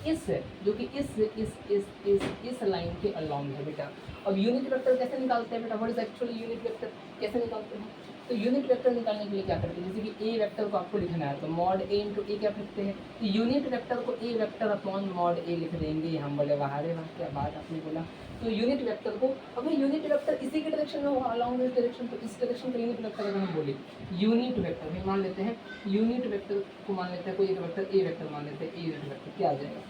इस लाइन के अलोंग है बेटा। अब यूनिट वेक्टर कैसे निकालते हैं बेटा, what is actually unit vector कैसे निकालते हैं, तो यूनिट वेक्टर निकालने के लिए क्या करते हैं, जैसे कि ए वेक्टर को आपको लिखना है तो मॉड ए इंटू ए क्या लिखते हैं, तो यूनिट वेक्टर को ए वेक्टर अपॉन मॉड ए लिख देंगे। हम बोले बाहर है, क्या बात आपने बोला। तो यूनिट वेक्टर को, अगर यूनिट वेक्टर इसी के डायरेक्शन में होगा अलॉन्ग दिस डायरेक्शन, तो इस डायरेक्शन का यूनिट वेक्टर अगर हम बोले यूनिट वेक्टर में मान लेते हैं, यूनिट वेक्टर को मान लेते हैं कोई एक वेक्टर ए वेक्टर मान लेते हैं, ए यूनिट वेक्टर क्या आ जाएगा,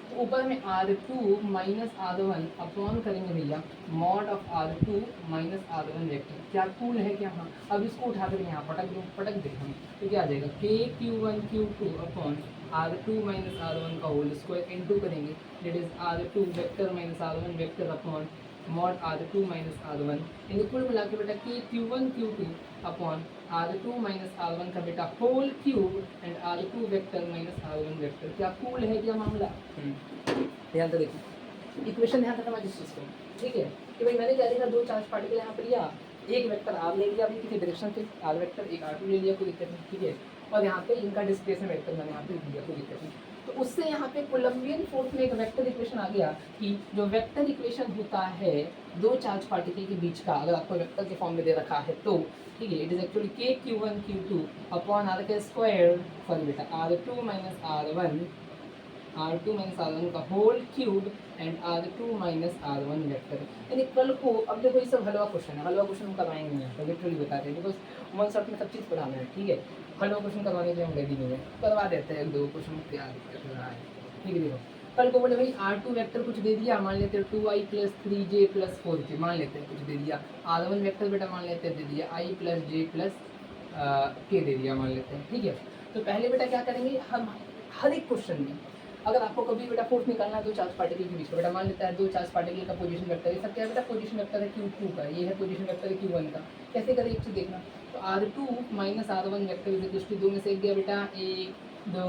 तो ऊपर में R2 माइनस R1 अपॉन करेंगे भैया mod of R2 minus R1 vector. क्या कूल है क्या, हाँ। अब इसको उठा कर यहाँ पटक दे हम, तो क्या आ जाएगा के Q1 Q2 upon R2 minus R1 का होल स्क्वायर इनटू करेंगे, that is R2 vector minus R1 vector upon mod R2 minus R1, इन कुल मिला के बेटा K Q1 Q2 upon R2 minus R1 का बेटा whole cube and R2 vector minus R1 vector. क्या cool है क्या मामला, ध्यान से देखिए इक्वेशन ध्यान रखना जिस चीज़ को। ठीक है, कि भाई मैंने क्या देखा, दो चार्ज पार्टिकल यहाँ पर लिया, एक वेक्टर R ले लिया अभी किसी डायरेक्शन से R वेक्टर, एक R2 ले लिया, कोई दिक्कत नहीं। ठीक है, और यहाँ पे इनका डिस्प्लेसमेंट वेक्टर मैंने यहाँ पे दिया, कोई दिक्कत नहीं। तो उससे यहाँ पे कोलम्बियन फोर्स में एक वेक्टर इक्वेशन आ गया कि जो वेक्टर इक्वेशन होता है दो चार्ज पार्टिकल के बीच का, अगर आपको वेक्टर के फॉर्म में दे रखा है तो ठीक है, it is actually K Q1 Q2 upon are का स्क्वायर, सॉरी बेटा R2 माइनस R1 का whole cube and R2 minus R1 vector. यानी कल को, अब देखो ये सब हलवा क्वेश्चन है, हलवा क्वेश्चन हम करवाएंगे नहीं, तो लिटरली बताते हैं, बिकॉज वन शॉट में सब चीज़ पढ़ाना है। ठीक है, हलवा क्वेश्चन करवाने के लिए हम रेडी नहीं है, करवा देते हैं, दो क्वेश्चन क्या दिक्कत हो रहा है। ठीक है, देखो कल को बोले भाई R2 वेक्टर कुछ दे दिया, मान लेते हैं 2i plus 3j plus 4k, मान लेते हैं कुछ दे दिया। R1 वेक्टर बेटा मान लेते हैं दे दिया i प्लस j प्लस के दे दिया मान लेते हैं। ठीक है, तो पहले बेटा क्या करेंगे, हम हर एक क्वेश्चन में अगर आपको कभी बेटा फोर्स निकालना है दो चार्ज पार्टिकल के बीच में, बेटा मान लेता है दो चार्ज पार्टिकल का पोजीशन वेक्टर, ये सब क्या है बेटा, पोजीशन वेक्टर है Q2 का, ये है पोजीशन वेक्टर है Q1 का। कैसे करें एक चीज़ देखना, तो R2 minus R1 vector is equal to, दो में से एक गया बेटा 1 2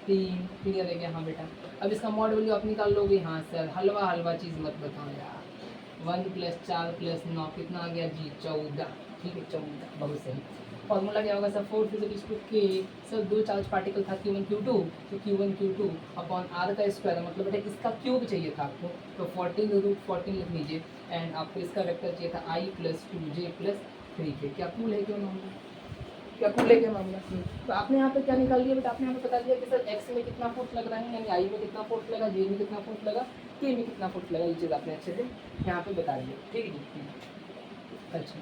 3, क्लियर है क्या? हाँ बेटा। अब इसका मॉड वैल्यू आप निकाल लोगे। हाँ सर, हलवा चीज़ मत बताओ यार। 1 + 4 + 9 कितना आ गया जी? 14। ठीक है 14, बहुत सही। फॉर्मूला क्या होगा सर, 4 × के। सर दो चार्ज पार्टिकल था Q1 Q2, तो Q1 Q2 अपॉन R का स्क्वायर, मतलब बेटा इसका क्यूब चाहिए था आपको, तो 14√14 लिख लीजिए। एंड आपको इसका वेक्टर चाहिए था I + 2j + 3k। क्या कूल है क्या मामला? क्या कूल है क्या मामला? तो आपने यहाँ पे क्या निकाल लिया बेटा, आपने यहाँ पे बता दिया कि सर x में कितना फोर्स लग रहा है, यानी I में कितना फोर्स लगा, j में कितना फोर्स लगा, k में कितना फोर्स लगा, ये चीज़ आपने अच्छे से यहाँ पे बता दिया। ठीक है जी। अच्छा,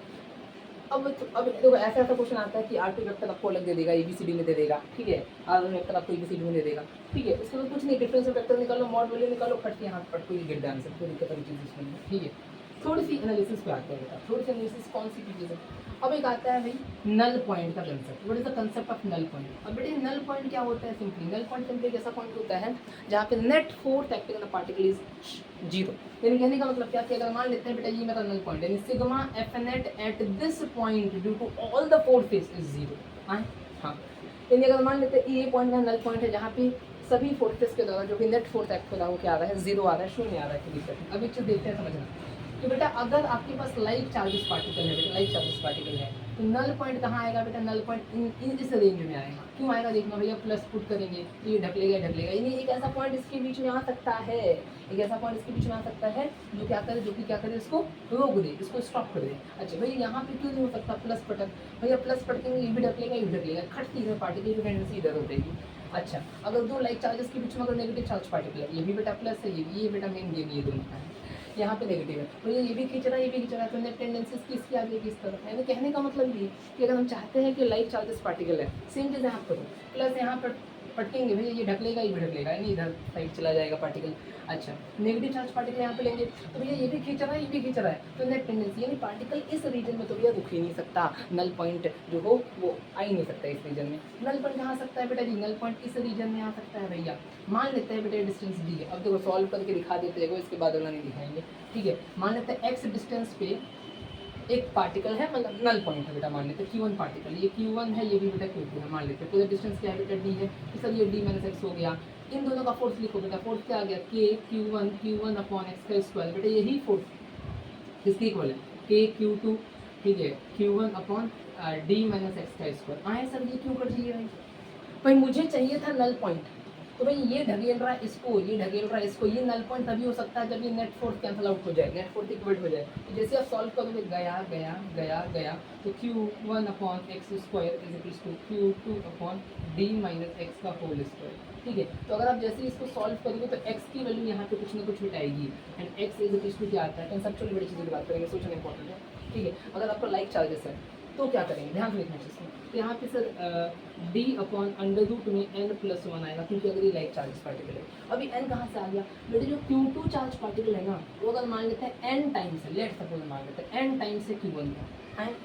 अब देखो ऐसा क्वेश्चन आता है कि R2 वेक्टर आपको अलग दे देगा, ABCD में दे देगा, ठीक है, R1 वेक्टर आपको ABCD में दे देगा, ठीक है। इसको तो कुछ नहीं, डिफरेंशियल वेक्टर निकालो, मॉड वैल्यू निकालो, फट के हाथ पट, कोई गेट आंसर, कोई दिक्कत वाली चीज़ इसमें नहीं, ठीक है। थोड़ी सी एनालिसिस पे आते हैं बेटा, थोड़ी सी एनालिसिस कौन सी चीज़ है। अब एक आता है भाई नल पॉइंट का concept. What is the concept of null point? अब बेटे नल पॉइंट क्या होता है? सिंपली नल पॉइंट सिंपली एक ऐसा पॉइंट होता है जहाँ पे net force acting on the particle is 0। यानी कहने का मतलब क्या कि अगर मान लेते हैं बेटा ये मेरा नल पॉइंट, यानी sigma F net at this point due to all the forces is 0। हाँ, यानी अगर मान लेते हैं ये पॉइंट में नल पॉइंट है जहाँ पे सभी फोर्सेस के द्वारा जो कि नेट फोर्स एक्ट हो रहा है वो क्या आ रहा है? 0 आ रहा है, 0 आ रहा है, कोई दिक्कत नहीं। अब एक चीज़ देखते हैं, समझना कि बेटा अगर आपके पास लाइक चार्जेस पार्टिकल है, बेटा लाइक चार्जेस पार्टिकल है, तो नल पॉइंट कहाँ आएगा बेटा? नल पॉइंट इन इस रेंज में आएगा। क्यों आएगा देखना भैया, प्लस पुट करेंगे तो ये ढकलेगा यानी एक ऐसा पॉइंट इसके बीच में आ सकता है, एक ऐसा पॉइंट इसके बीच में आ सकता है जो क्या करे, इसको रोक दे, इसको स्टॉप कर दे। अच्छा भैया यहाँ पे क्यों नहीं हो सकता प्लस पटक? भैया प्लस पटकेंगे ये भी ढकलेगा, खट इधर पार्टिकल की टेंडेंसी इधर हो जाएगी। अच्छा, अगर दो लाइक चार्जेस के बीच में अगर नेगेटिव चार्ज पार्टिकल है, ये भी बेटा प्लस है, ये बेटा मेन ये दोनों का है, यहाँ पे नेगेटिव है, तो ये भी खींच रहा है, ये भी खींच रहा है, तो नेट टेंडेंसी किसकी आ गई, किस तरफ? यानी कहने का मतलब ये कि अगर हम चाहते हैं कि लाइक चार्जेस पार्टिकल है, सेम चीज़ यहाँ करो, प्लस यहाँ पर पटकेंगे भैया ये ढकलेगा, ये भी ढकलेगा, यानी इधर साइड चला जाएगा पार्टिकल। अच्छा, नेगेटिव चार्ज पार्टिकल यहाँ पे लेंगे तो भैया ये भी खींच रहा है, ये भी खींच रहा है, तो नेट टेंडेंसी यानी पार्टिकल इस रीजन में तो भैया रुक ही नहीं सकता, नल पॉइंट जो हो वो आ ही नहीं सकता इस रीजन में। नल पॉइंट कहाँ आ सकता है बेटा जी? नल पॉइंट इस रीजन में आ सकता है भैया। मान लेते हैं बेटा डिस्टेंस डी है, अब देखो सॉल्व करके दिखा देते हैं, इसके बाद वाला नहीं दिखाएंगे, ठीक है। मान लेते हैं एक्स डिस्टेंस पे एक पार्टिकल है, मतलब नल पॉइंट है बेटा, मान लेते हैं Q1 पार्टिकल, ये Q1 है, ये भी बेटा Q2 है, मान लेते हैं पूरा डिस्टेंस क्या है बेटा D है, तो सर ये D - x हो गया। इन दोनों का फोर्स लिखो बेटा, फोर्स क्या आ गया? K Q1 अपॉन x का स्क्वायर, बेटा यही फोर्स किसकी इक्वल है? K Q2, ठीक है, Q1 अपॉन D - x का स्क्वायर। आए सर ये क्यों कर दिए भाई मुझे चाहिए था नल पॉइंट, तो भाई ये ढकेल रहा है इसको, ये ढकेल रहा है इसको, ये नल पॉइंट तभी हो सकता है जब ये नेट फोर्स कैंसिल आउट हो जाए, नेट फोर्स इक्वल हो जाए। तो जैसे आप सॉल्व करोगे गया तो Q1 upon x square is equal to Q2 upon D - x का होल स्क्वायर, ठीक है। तो अगर आप जैसे इसको सॉल्व करोगे तो x की वैल्यू यहाँ पे कुछ ना कुछ मिटाएगी, and x is equal to क्या आता है? कंसेप्चुअल बड़ी चीज़ों की बात करेंगे, सोचना इंपॉर्टेंट है, ठीक है। अगर आपका लाइक चार्जेस है तो क्या करेंगे, ध्यान से देखना चाहिए। तो यहाँ पे सर D अपॉन √ में n+1 आएगा, क्योंकि अगर ये लाइक चार्जेस पार्टिकल है। अभी n कहाँ से आ गया बेटे? जो Q2 चार्ज पार्टिकल है ना, वो अगर मान लेते हैं n टाइम्स है, लेट सपोज मान लेते हैं n टाइम्स से Q1 का है।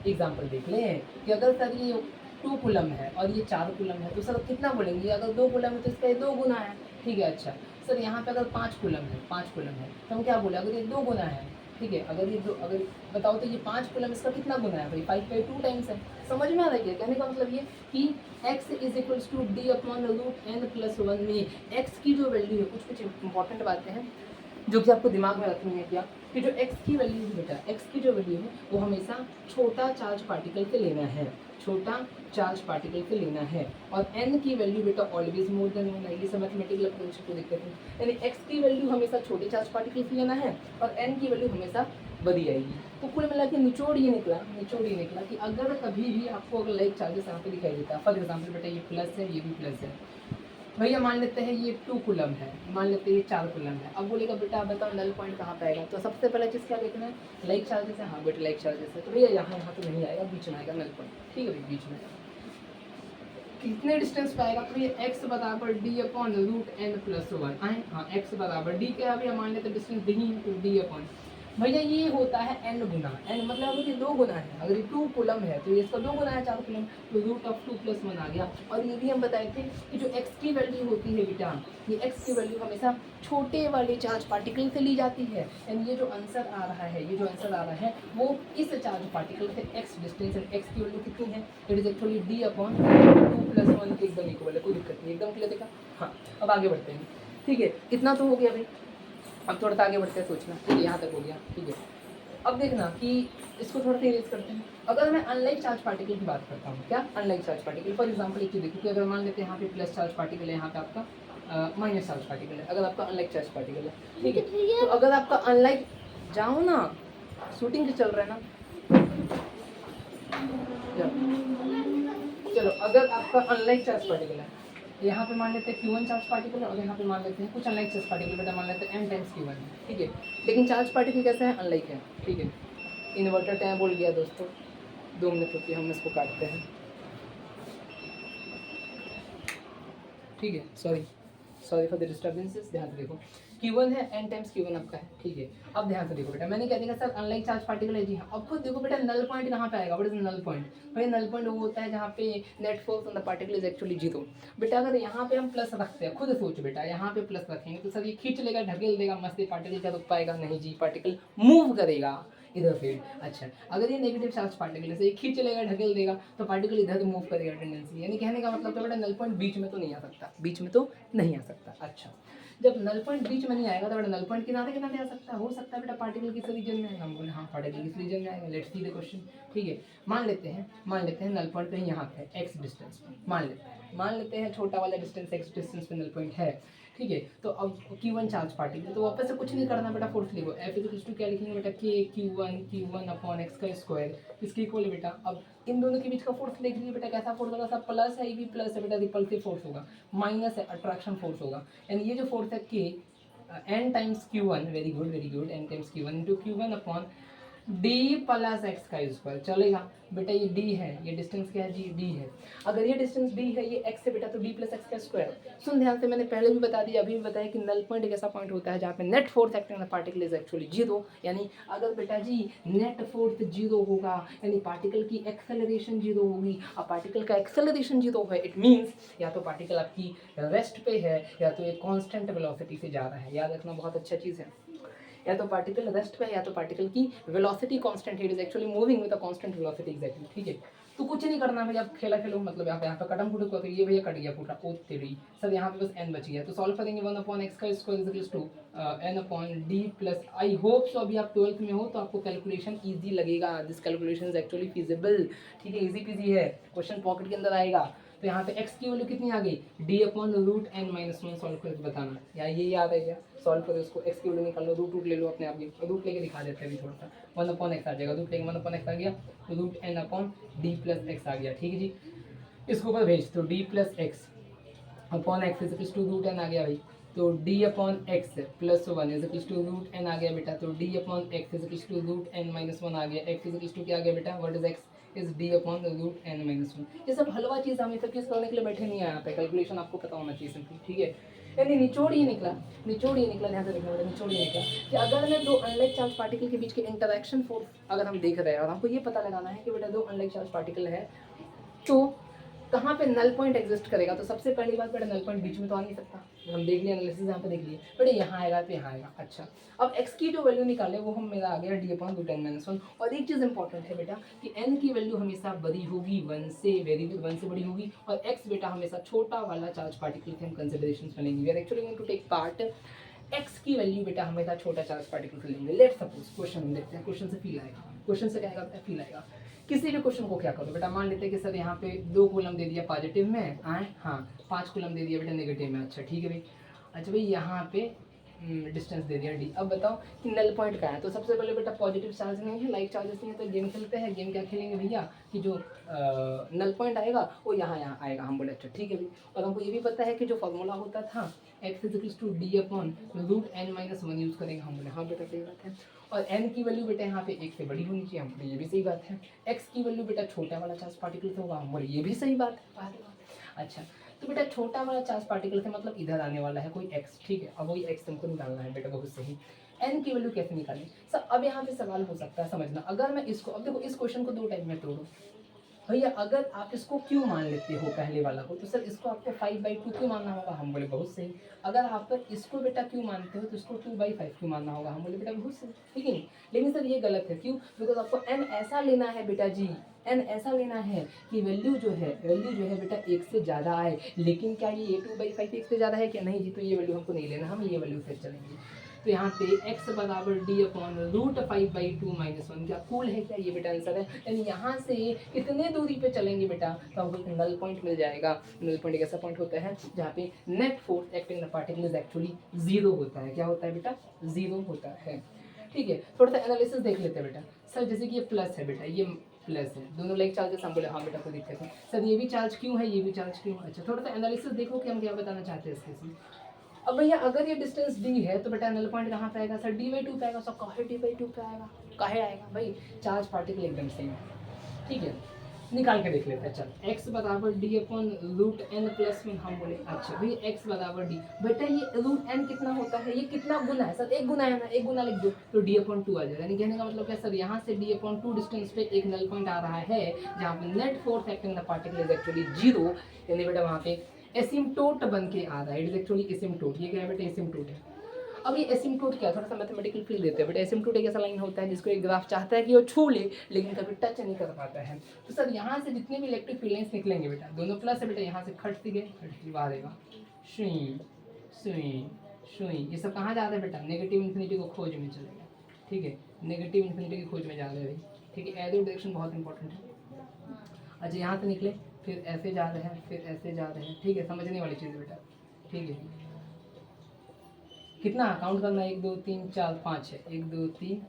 एग्जाम्पल देख लें कि अगर सर ये 2 कूलम है और ये 4 कूलम है, तो सर कितना बोलेंगे? अगर 2 कूलम है तो इसका ये 2 गुना है, ठीक है। अच्छा सर यहाँ पे अगर 5 कूलम है तो हम क्या बोले? अगर ये 2 गुना है, ठीक है, अगर बताओ तो ये 5 कूलम इसका कितना गुना है भाई? 5/2 टाइम्स है। समझ में आ रहा है? कहने का मतलब ये कि x is equals to D upon √n+1 में x की जो वैल्यू है, कुछ इंपॉर्टेंट बातें हैं जो कि आपको दिमाग में रखनी है क्या, कि जो x की वैल्यू है बेटा, x की जो वैल्यू है वो हमेशा छोटा चार्ज पार्टिकल के लेना है, छोटा चार्ज पार्टिकल के लेना है, और n की वैल्यू बेटा ऑलवेज मोर देन 1 है। ये सब मैथमेटिकल अप्रोच को दिक्कत है, यानी x की वैल्यू हमेशा छोटे चार्ज पार्टिकल के लेना है और n की वैल्यू हमेशा बड़ी आएगी। तो कुल मिला के निचोड़ ये निकला कि अगर कभी भी आपको अगर लाइक चार्जेस यहाँ पे दिखाई देता है, फॉर एग्जाम्पल बेटा ये प्लस है, ये भी प्लस है, भैया मान लेते हैं ये 2 कूलम है, मान लेते हैं ये 4 कूलम है। अब बोलेगा बेटा बताओ नल पॉइंट कहाँ पे आएगा? तो सबसे पहले चीज़ क्या देखना है? लाइक चार्जेस है, हाँ बेटा लाइक चार्जेस है, तो भैया यहाँ तो नहीं आएगा, बीच में आएगा नल पॉइंट, ठीक है भाई, बीच में। कितने डिस्टेंस पे आएगा? तो ये x बराबर D अपॉन √n+1 आए, हाँ x बराबर D क्या है भैया? मान लेते हैं distance D into D upon भैया ये होता है n गुना, n मतलब अगर ये 2 गुना है, अगर ये 2 कूलम है तो ये इसका 2 गुना है 4 कूलम, तो रूट ऑफ 2 + 1 आ गया। और ये भी हम बताए थे कि जो x की वैल्यू होती है बेटा, ये x की वैल्यू हमेशा छोटे वाले चार्ज पार्टिकल से ली जाती है। एंड ये जो आंसर आ रहा है, ये जो आंसर आ रहा है वो इस चार्ज पार्टिकल से x डिस्टेंस है। x की वैल्यू कितनी है? इट इज एक्चुअली d/2 + 1 के एकदम इक्वल है, कोई दिक्कत नहीं, एकदम क्लियर देखा। हाँ, अब आगे बढ़ते हैं। ठीक है, इतना तो हो गया भाई। अब थोड़ा सा आगे बढ़ते हैं, सोचना। ठीक है, यहाँ तक हो गया। ठीक है, अब देखना कि इसको थोड़ा सा इरेज करते हैं। अगर मैं अनलाइक चार्ज पार्टिकल की बात करता हूँ, क्या unlike charge particle, for example एक चीज़ देखो कि अगर मान लेते हैं यहाँ पे प्लस चार्ज पार्टिकल है, यहाँ पे आपका माइनस चार्ज पार्टिकल है, अगर आपका अनलाइक चार्ज पार्टिकल है। ठीक है, तो अगर आपका अनलाइक, जाओ ना, शूटिंग जो चल रहा है ना, चलो अगर आपका अनलाइक चार्ज पार्टिकल है, यहाँ पे मान लेते हैं Q1 चार्ज पार्टिकल है, और यहाँ पे मान लेते हैं कुछ अनलाइक चार्ज पार्टिकल, बेटा मान लेते हैं n टाइम्स Q1 है। ठीक है, लेकिन चार्ज पार्टिकल कैसा है? अनलाइक है। ठीक है, इन्वर्टर टाइम बोल गया दोस्तों, 2 मिनट रुकिए, हम इसको काटते हैं। ठीक है, सॉरी फॉर द डिस्टर्बेंसेस। ध्यान से देखो, Q1 है, n टाइम्स Q1 आपका है। ठीक है, अब ध्यान से देखो बेटा, मैंने क्या देखा सर अनलाइक चार्ज पार्टिकल है, जी हाँ। अब खुद देखो बेटा, नल पॉइंट कहाँ पे आएगा? What is null point? भाई नल पॉइंट वो होता है जहाँ पे net force on the particle is actually 0। बेटा अगर यहाँ पे हम प्लस रखते हैं, खुद सोच बेटा, यहाँ पे प्लस रखेंगे तो सर ये खींच लेगा, ढकेल देगा, मस्ती पार्टिकल क्या रुक पाएगा? नहीं जी, पार्टिकल मूव करेगा इधर से। अच्छा, अगर ये नेगेटिव चार्ज पार्टिकल है, ये खींच लेगा, ढकेल देगा, तो पार्टिकल इधर मूव करेगा टेंडेंसी। यानी कहने का मतलब तो बेटा नल पॉइंट बीच में तो नहीं आ सकता, बीच में तो नहीं आ सकता। अच्छा, जब नल पॉइंट बीच में नहीं आएगा तो बेटा नल पॉइंट किनारे किनारे आ सकता है, हो सकता है बेटा पार्टिकल किस रीजन में आएगा? हम बोले हाँ, पार्टिकल किस रीजन में आएगा। Let's see the question. ठीक है, मान लेते हैं नल पॉइंट कहीं यहाँ पे x डिस्टेंस पे, मान लेते हैं छोटा वाला डिस्टेंस x डिस्टेंस पे नल पॉइंट है। ठीक है, तो अब Q1 चार्ज पार्टिकल, तो वापस से कुछ नहीं करना बेटा, फोर्स लिखो। F इक्वल्स टू क्या लिखेंगे बेटा? Q1 अपॉन x का स्क्वायर, किसकी इक्वल है बेटा? अब इन दोनों के बीच का फोर्स लिख लीजिए बेटा, कैसा फोर्स होगा? सब प्लस है, ये भी प्लस है बेटा, रिपल्सिव फोर्स होगा, माइनस है, अट्रैक्शन फोर्स होगा। एंड ये जो फोर्स है K n times Q1, very good, n times Q1 into Q1 upon d plus x का स्क्वायर। चलेगा बेटा, ये d है, ये डिस्टेंस क्या है जी? d है। अगर ये डिस्टेंस d है, ये x है बेटा, तो d प्लस एक्स का स्क्वायर। सुन ध्यान से, मैंने पहले भी बता दिया, अभी भी बताया कि नल पॉइंट एक ऐसा पॉइंट होता है जहाँ पे net force acting on the particle is actually 0। यानी अगर बेटा जी नेट फोर्स 0 होगा, यानी पार्टिकल की एक्सेलरेशन 0 होगी। अब पार्टिकल का एक्सेलरेशन 0 है, इट मीन्स या तो पार्टिकल आपकी रेस्ट पे है, या तो एक कांस्टेंट वेलोसिटी से जा रहा है। याद रखना, बहुत अच्छा चीज़ है, या तो पार्टिकल रेस्ट पे है, या तो पार्टिकल की वेलोसिटी कांस्टेंट है, it is actually moving with a constant velocity exactly. ठीक है, तो कुछ नहीं करना है, आप खेला खेलो, मतलब यहाँ पे कटम फुट को, तो ये भैया कट गया पूरा, ओ तेरी सर, यहाँ पे बस n बच गया, तो सॉल्व करेंगे 1 अपॉन एक्स का square is equals to n upon D plus. I hope so अभी आप 12th में हो तो आपको कैलकुलेशन ईजी लगेगा, this calculation is actually feasible. ठीक है, ईजी पीजी है, क्वेश्चन पॉकेट के अंदर आएगा। तो यहाँ पे x की वैल्यू कितनी आ गई? d upon root n minus 1, solve करके बताना, या ये याद है क्या? सॉल्व करो इसको, x की वैल्यू निकाल लो, रूट ले लो अपने आप, ये रूट लेके दिखा देते हैं अभी थोड़ा सा। 1 अपॉन x आ जाएगा, रूट लेके 1 अपॉन x आ गया, तो root n upon d plus x आ गया। ठीक है जी, इसको ऊपर भेज, तो d plus x upon x is equals to root n आ गया भाई, तो d upon x plus 1 is equals to root n आ गया बेटा, तो d upon x is equals to root n minus 1 आ गया। x इज इक्वल्स टू क्या आ गया बेटा? What is x? Is d upon root n minus 1। ये सब हलवा चीज़, हम ये सब चीज़ करने के लिए बैठे नहीं है यहाँ पे, कैलकुलेशन आपको पता होना चाहिए सिंपली। ठीक है, यानी निचोड़ ये निकला, ध्यान से देखना बेटा, निचोड़ ये निकला कि अगर मैं दो अनलाइक चार्ज पार्टिकल के बीच के इंटरेक्शन फोर्स अगर हम देख रहे हैं, और हमको ये पता लगाना है कि बेटा दो अनलाइक चार्ज पार्टिकल है तो कहाँ पे नल पॉइंट एग्जिस्ट करेगा, तो सबसे पहली बात बेटा, नल पॉइंट बीच में तो आ नहीं सकता, हम देख लिए एनालिसिस यहाँ पे देख लिए बेटा, यहाँ आएगा तो यहाँ आएगा। अच्छा, अब x की जो वैल्यू निकाले वो हम मेरा आ गया d upon root n minus 1। और एक चीज़ इंपॉर्टेंट है बेटा कि n की वैल्यू हमेशा बड़ी होगी 1 से, वेरी गुड, 1 से बड़ी होगी, और x बेटा हमेशा छोटा वाला चार्ज पार्टिकल के हम कंसिडरेशन में लेंगे। We are actually going to take part x की वैल्यू बेटा हमेशा छोटा चार्ज पार्टिकल से लेंगे। लेट्स सपोज क्वेश्चन देखते हैं, क्वेश्चन से फील आएगा, क्वेश्चन से क्या आएगा? फील आएगा। किसी भी क्वेश्चन को क्या करो बेटा, मान लेते हैं कि सर यहाँ पे 2 कॉलम दे दिया पॉजिटिव में, आए हाँ 5 कॉलम दे दिया बेटा नेगेटिव में। अच्छा ठीक है भाई, अच्छा भाई यहाँ पे डिस्टेंस दे दिया d। अब बताओ कि नल पॉइंट क्या है, तो सबसे पहले बेटा पॉजिटिव चार्ज नहीं है, लाइक चार्जेस नहीं है, तो गेम खेलते हैं। गेम क्या खेलेंगे भैया कि जो नल पॉइंट आएगा वो यहाँ आएगा। हम बोले अच्छा ठीक है भाई, और हमको ये भी पता है कि जो फॉर्मूला होता था x is equals to d upon root n minus 1 use करेंगे। हम बोले हाँ बेटा सही बात है, और n की वैल्यू बेटा यहाँ पे 1 से बड़ी होनी चाहिए। हम बोले ये भी सही बात है। x की वैल्यू बेटा छोटा वाला चार्ज पार्टिकल से होगा। हम बोले ये भी सही बात है। अच्छा, तो बेटा छोटा वाला चार्ज पार्टिकल से मतलब इधर आने वाला है कोई x। ठीक है, अब वही x तुमको निकालना है बेटा, बहुत सही। n की वैल्यू कैसे निकालें सर। अब यहाँ पे सवाल हो सकता है समझना, अगर मैं इसको, अब देखो इस क्वेश्चन को दो टाइप में तोड़ो भैया, अगर आप इसको क्यों मान लेते हो पहले वाला को, तो सर इसको आपको 5/2 क्यों मानना होगा, हम बोले बहुत सही। अगर आप इसको बेटा क्यों मानते हो तो इसको 2/5 क्यों मानना होगा, हम बोले बेटा बहुत सही, ठीक है नहीं। लेकिन सर ये गलत है, क्यों, बिकॉज आपको n ऐसा लेना है बेटा जी, n ऐसा लेना है कि वैल्यू जो है बेटा 1 से ज़्यादा आए। लेकिन क्या ये 2/5 1 से ज़्यादा है क्या, नहीं जी, तो ये वैल्यू हमको नहीं लेना, हम ये वैल्यू से चलेंगे। तो यहाँ पे x बराबर d/√5/2 - 1 क्या कूल है क्या, ये बेटा आंसर है। यानी यहाँ से कितने दूरी पे चलेंगे बेटा तो हमको एक नल पॉइंट मिल जाएगा। नल पॉइंट एक ऐसा पॉइंट होता है जहाँ पे net force acting the particle is actually 0 होता है। क्या होता है बेटा, 0 होता है। ठीक है, थोड़ा सा एनालिसिस देख लेते हैं बेटा। सर जैसे कि ये प्लस है बेटा, ये प्लस है, दोनों लाइक चार्जेस, हम बोले हाँ बेटा कोई दिक्कत नहीं। सर ये भी चार्ज क्यों है, ये भी चार्ज क्यों है। अच्छा थोड़ा सा एनालिसिस देखो कि हम क्या बताना चाहते हैं इसके से। अब भैया अगर ये डिस्टेंस d है तो बेटा नल पॉइंट कहाँ पे आएगा सर, d/2 पे आएगा। सर काहे d/2 पे आएगा, काहे आएगा भाई, चार्ज पार्टिकल एकदम सेम है। ठीक है, निकाल के देख लेते हैं। चल x बराबर d/√n+1, हम बोले अच्छा भाई x बराबर d, बेटा ये √n कितना होता है, ये कितना गुना है सर, एक गुना है ना, एक गुना लिख दो तो d/2 आ जाएगा। यानी कहने का मतलब क्या सर, यहाँ से d/2 डिस्टेंस पे एक नल पॉइंट आ रहा है जहाँ पे net force acting the particle is actually 0। यानी बेटा वहाँ पे एसिम्टोट बन के आ रहा है, इट इज एक्चुअली एसिम्टोट। ये क्या है बेटा, एसिम्टोट है। अब ये एसिम्टोट क्या, थोड़ा सा मैथमेटिकल फील देते हैं बेटा। एसिम्टोट एक ऐसा लाइन होता है जिसको एक ग्राफ चाहता है कि वो छू ले लेकिन कभी टच नहीं कर पाता है। तो सर यहाँ से जितने भी इलेक्ट्रिक फील्ड लाइंस निकलेंगे बेटा, दोनों प्लस है बेटा, यहाँ से खट सी गए, खट सी बाहर आएगा, सुई सुई सुई, ये सब कहाँ जा रहा है बेटा, नेगेटिव इन्फिनिटी को खोज में चलेगा। ठीक है, नेगेटिव इन्फिनिटी की खोज में जा रहे हैं। ठीक है, एरो डायरेक्शन बहुत इंपॉर्टेंट है। अच्छा यहाँ से निकले, फिर ऐसे जा रहे हैं, फिर ऐसे जा रहे हैं। ठीक है, समझने वाली चीज़ बेटा। ठीक है, कितना काउंट करना है, 1 2 3 4 5 है, 1 2 3।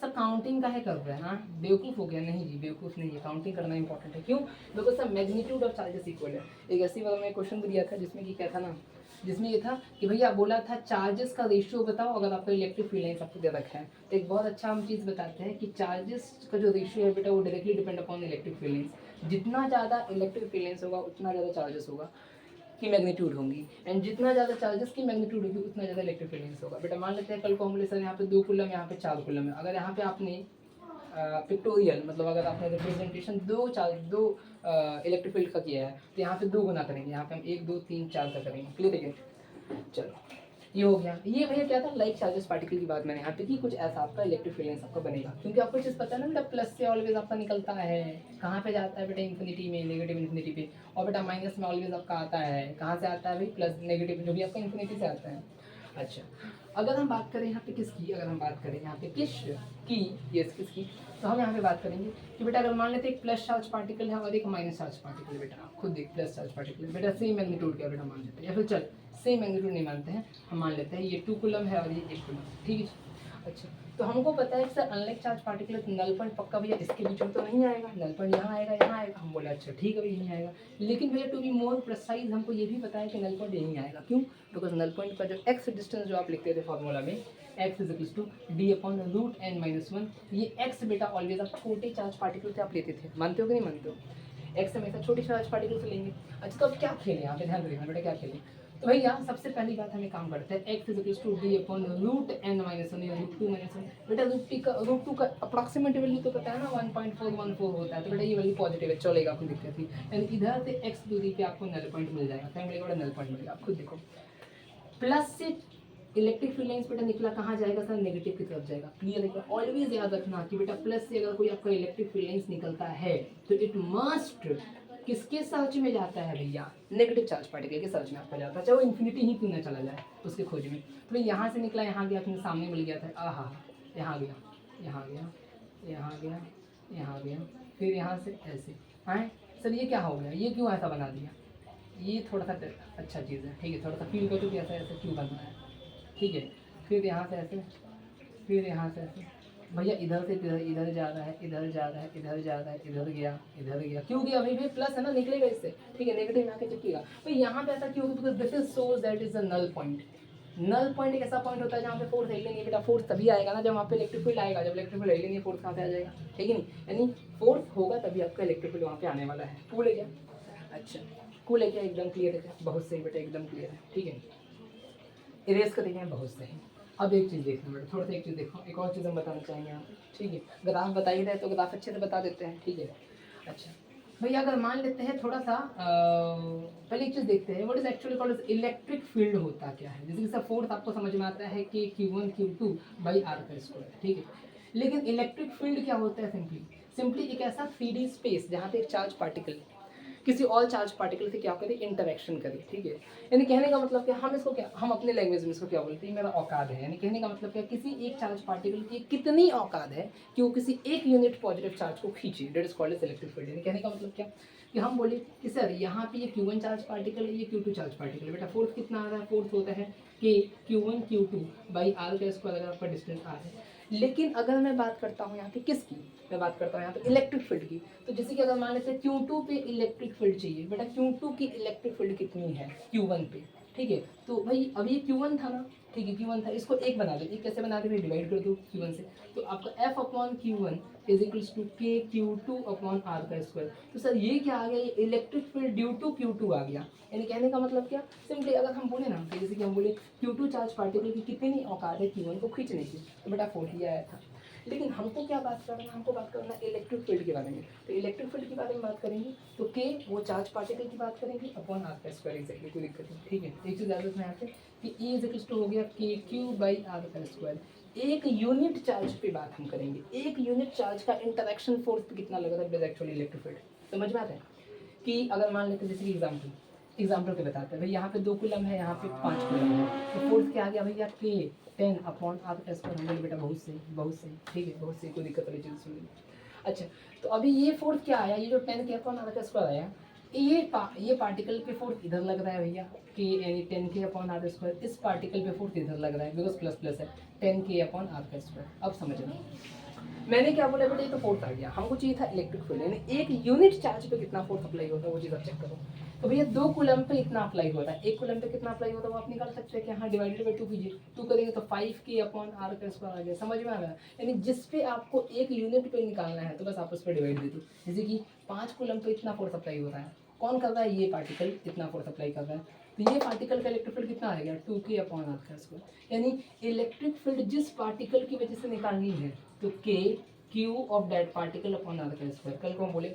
सर काउंटिंग काहे कर रहे हैं, हाँ बेवकूफ़ हो गया, नहीं जी बेवकूफ़ नहीं है, काउंटिंग करना इंपॉर्टेंट है। क्यों, because sir magnitude of charges equal है। एक ऐसी बार मैं क्वेश्चन दिया था जिसमें कि क्या था ना, जिसमें ये था कि भैया बोला था चार्जेस का रेशियो बताओ अगर आपका इलेक्ट्रिक फील्ड लाइन आपको दे रखा है। तो एक बहुत अच्छा हम चीज़ बताते हैं कि चार्जेस का जो रेशियो है बेटा वो directly depend upon electric field lines. जितना ज़्यादा इलेक्ट्रिक फील्ड लाइंस होगा उतना ज़्यादा चार्जेस होगा की मैग्नीट्यूड होंगी, एंड जितना ज़्यादा चार्जेस की मैग्नीट्यूड होगी उतना ज़्यादा इलेक्ट्रिक फील्ड लाइंस होगा। बेटा मान लेते हैं कल को हम बोले सर यहाँ पे 2 कूलम, यहाँ पे 4 कूलम है। अगर यहाँ पे आपने पिक्टोरियल मतलब अगर आपने रिप्रेजेंटेशन दो इलेक्ट्रिक फील्ड का किया है तो यहाँ पे 2 गुना करेंगे, यहाँ पे हम 1 2 3 4 का करेंगे। क्लियर है, चलो ये हो गया। ये भैया क्या था, लाइक चार्जेस पार्टिकल की बात मैंने यहाँ पे की, कुछ ऐसा आपका इलेक्ट्रिक फील्ड लाइंस आपका बनेगा। क्योंकि आपको चीज़ पता है ना बेटा, प्लस से ऑलवेज आपका निकलता है, कहाँ पे जाता है बेटा, इन्फिनिटी में, नेगेटिव इन्फिनिटी पे। और बेटा माइनस में ऑलवेज आपका आता है, कहाँ से आता है भाई, प्लस नेगेटिव जो भी आपका इन्फिनिटी से आता है। अच्छा अगर हम बात करें यहाँ पे किसकी, अगर हम बात करें यहाँ पे किसकी, किसकी, तो हम यहाँ पे बात करेंगे कि बेटा अगर मान लेते हैं एक प्लस चार्ज पार्टिकल है और एक माइनस चार्ज पार्टिकल, बेटा खुद देख, प्लस चार्ज पार्टिकल बेटा सेम मैग्नीट्यूड का बेटा मान लेते हैं, या फिर चल सेम मैग्नीट्यूड नहीं मानते हैं, हम मान लेते हैं ये 2 कूलम है और ये 1 कूलम। ठीक है, अच्छा तो हमको पता है कि sir unlike charge particle null point पक्का भैया इसके बीच में तो नहीं आएगा, नल पॉइंट यहाँ आएगा, यहाँ आएगा। हम बोले अच्छा ठीक है भैया यहीं आएगा। लेकिन भैया टू बी मोर प्रिसाइज हमको ये भी पता है कि नल पॉइंट यहीं आएगा। क्यों, बिकॉज नल पॉइंट का जो एक्स डिस्टेंस जो आप लिखते थे फॉर्मूला में, x = d/√n-1, ये x बेटा ऑलवेज आप छोटे चार्ज पार्टिकल से आप लेते थे, मानते हो कि नहीं मानते हो, x हमेशा छोटे चार्ज पार्टिकल से लेंगे। अच्छा तो अब क्या खेलें, यहाँ पे ध्यान रखना बेटा, क्या खेलें, तो भैया सबसे पहली बात हमें काम करते हैं, x = d/√n-1 या √2 - 1। बेटा √2 का अप्रॉक्सीमेट वैल्यू तो पता है ना 1.414 होता है, तो बेटा ये वैल्यू पॉजिटिव है, चलेगा, कोई दिक्कत नहीं। एंड इधर से x दूरी पे आपको नल पॉइंट मिल जाएगा, क्या मिलेगा बेटा, नल पॉइंट मिलेगा। आप खुद देखो, प्लस से इलेक्ट्रिक फील्ड लाइंस बेटा निकला कहाँ जाएगा सर, नेगेटिव की तरफ जाएगा। क्लियर है, ऑलवेज याद रखना कि बेटा प्लस से अगर कोई आपका इलेक्ट्रिक फील्ड लाइंस निकलता है तो इट मस्ट किसके सर्च में जाता है भैया, नेगेटिव चार्ज पार्टिकल के सर्च में आपका जाता है, चाहे वो इन्फिनिटी ही क्यों ना चला जाए उसके खोज में। तो भाई यहाँ से निकला, यहाँ गया, अपने सामने मिल गया था, आहा यहाँ गया, यहाँ गया, यहाँ गया, यहाँ गया, फिर यहाँ से ऐसे आए। सर ये क्या हो गया, ये क्यों ऐसा बना दिया, ये थोड़ा सा अच्छा चीज़ है। ठीक है, थोड़ा सा फील करो कि ऐसा ऐसा क्यों बन रहा है। ठीक है, फिर यहाँ से ऐसे, फिर यहाँ से ऐसे, भैया इधर से इधर, इधर जा रहा है, इधर जा रहा है, इधर जा रहा है, इधर गया, इधर गया, क्यों गया भाई, प्लस है ना, निकलेगा इससे। ठीक है, नेगेटिव यहाँ के चिपकेगा। भाई यहाँ पे ऐसा क्यों होगा, because this is source that is a null point. Null point एक ऐसा पॉइंट होता है जहाँ पे फोर्स है ही नहीं बेटा, फोर्स तभी आएगा ना जब वहाँ पे इलेक्ट्रिक फील्ड आएगा, जब इलेक्ट्रिक फील्ड है ही नहीं फोर्स कहाँ से आ जाएगा, ठीक है नहीं, यानी फोर्स होगा तभी आपका इलेक्ट्रिक फील्ड वहाँ पे आने वाला है। कूल है क्या, अच्छा कूल है क्या, एकदम क्लियर है क्या, बहुत सही बेटा एकदम क्लियर है। ठीक है, इरेज कर देंगे, बहुत सही। अब एक चीज़ देखना बेटा, थोड़ा सा एक चीज़ देखो, एक और चीज़ हम बताना चाहेंगे यहाँ पे, ठीक है। ग्राफ बता ही रहे तो ग्राफ अच्छे से बता देते हैं, ठीक है। अच्छा भैया अगर मान लेते हैं थोड़ा सा पहले एक चीज़ देखते हैं, what is actually called electric field होता क्या है। जैसे कि सर फोर्थ आपको समझ में आता है कि Q1 Q2 बाई आर का स्क्वायर, ठीक है। लेकिन इलेक्ट्रिक फील्ड क्या होता है, सिंपली एक ऐसा 3D स्पेस जहाँ पे एक चार्ज पार्टिकल किसी और चार्ज पार्टिकल से क्या करे, इंटरेक्शन करे, ठीक है। यानी कहने का मतलब क्या, हम इसको क्या, हम अपने लैंग्वेज में इसको क्या बोलते हैं, मेरा औकात है। यानी कहने का मतलब क्या, किसी एक चार्ज पार्टिकल की कितनी औकात है कि वो किसी एक यूनिट पॉजिटिव चार्ज को खींचे, that is called as electric field. यानी कहने का मतलब क्या कि हम बोले कि सर यहाँ पे ये Q1 चार्ज पार्टिकल है, ये Q2 चार्ज पार्टिकल है। बेटा फोर्थ कितना आ रहा है, फोर्थ होता है कि Q1 Q2 बाई आर का स्क्वायर, अगर आपका डिस्टेंस आर है। लेकिन अगर मैं बात करता हूँ यहाँ पे किसकी, मैं बात करता हूँ यहाँ पे इलेक्ट्रिक फील्ड की। तो जैसे कि अगर मान लेते हैं Q2 पे इलेक्ट्रिक फील्ड चाहिए, बेटा Q2 की इलेक्ट्रिक फील्ड कितनी है Q1 पे, ठीक है। तो भाई अब ये Q1 था ना, ठीक है, Q1 था, इसको एक बना दो। एक कैसे बना दे भाई, डिवाइड कर दो Q1 से, तो आपका F upon Q1 is equals to K Q2 upon are का स्क्वायर। तो सर ये क्या आ गया, ये electric field due to Q2 आ गया। यानी कहने का मतलब क्या, सिंपली अगर हम बोले ना कि जैसे कि हम बोले Q2 चार्ज पार्टिकल की कितनी औकात है Q1 को खींचने की, तो बेटा 40 आया था। लेकिन हमको क्या बात करना है, हमको बात करना है इलेक्ट्रिक फील्ड के बारे में। तो इलेक्ट्रिक फील्ड के बारे में बात करेंगे तो के वो चार्ज पार्टिकल की बात करेंगे अपॉन आर का स्क्वायर, एग्जैक्टली, कोई दिक्कत नहीं, ठीक है। एक चीज़ याद रखना यहाँ पे कि E इज इक्वल टू हो गया के क्यू बाई आर का स्क्वायर। एक यूनिट चार्ज पे बात हम करेंगे, एक यूनिट चार्ज का इंटरेक्शन फोर्स पे कितना लग रहा है एक्चुअली इलेक्ट्रिक फील्ड, समझ में आता है। कि अगर मान लेते हैं जैसे कि एग्जाम्पल के बताते हैं भाई, यहाँ पे 2 कूलम है, यहाँ पे 5 कूलम है, तो फोर्स क्या आ गया भैया के 10 अपॉन आर का स्क्वायर। हम बोले बेटा बहुत सही, बहुत सही, ठीक है, बहुत सही, कोई दिक्कत वाली चीज़ सुन ली। अच्छा तो अभी ये फोर्स क्या आया, ये जो 10 के अपॉन आर का स्क्वायर आया, ये पार्टिकल पे फोर्स इधर लग रहा है भैया, कि यानी 10 के अपॉन आर स्क्वायर, इस पार्टिकल पे फोर्स इधर लग रहा है बिकॉज प्लस प्लस है, 10 के अपॉन आर का स्क्वायर। अब समझना मैंने क्या बोला बेटा, ये तो फोर्स आ गया, हमको चाहिए था इलेक्ट्रिक फील्ड, यानी एक यूनिट चार्ज पे कितना फोर्स अप्लाई होता है वो चीज़ आप चेक करो। तो भैया 2 कूलम पे इतना अप्लाई होता है, 1 कूलम पे कितना अप्लाई होता है वो आप निकाल सकते हैं कि हाँ डिवाइडेड बाई 2 कीजिए, 2 करेंगे तो 5 के अपॉन आर का स्क्वायर आ गया, समझ में आ गया। यानी जिस पे आपको एक यूनिट पे निकालना है तो बस आप उस पर डिवाइड दे दो। जैसे कि 5 कूलम पे इतना फोर्स अप्लाई हो रहा है, कौन कर रहा है, ये पार्टिकल इतना फोर्स अप्लाई कर रहा है, तो ये पार्टिकल का इलेक्ट्रिक फील्ड कितना आएगा 2 के अपॉन आर का स्क्वायर। यानी इलेक्ट्रिक फील्ड जिस पार्टिकल की वजह से निकालनी है तो K Q of that particle upon are का स्क्वायर। कल को हम बोले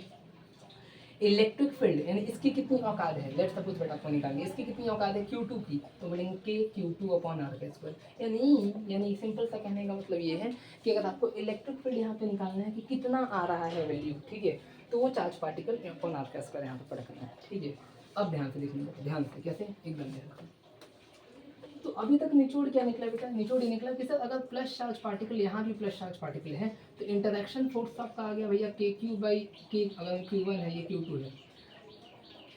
इलेक्ट्रिक फील्ड यानी इसकी कितनी औकात है, लेट्स सपोज बेटा आपको निकालनी है इसकी कितनी औकात है Q2 की, तो बोलेंगे के Q2 अपॉन आर का स्क्वायर। यानी सिंपल सा कहने का मतलब ये है कि अगर आपको इलेक्ट्रिक फील्ड यहाँ पे निकालना है कि कितना आ रहा है वैल्यू, ठीक है, तो वो चार्ज पार्टिकल अपॉन आर का स्क्वायर यहाँ पे पढ़ करना है, ठीक है। अब ध्यान से देखिए, ध्यान से कैसे, एकदम ध्यान से। तो अभी तक निचोड़ क्या निकला बेटा, निचोड़ ये निकला कि सर अगर प्लस चार्ज पार्टिकल यहाँ भी प्लस चार्ज पार्टिकल है तो इंटरेक्शन फोर्स आपका आ गया भैया के क्यू बाई के, अगर Q1 है ये Q2 है,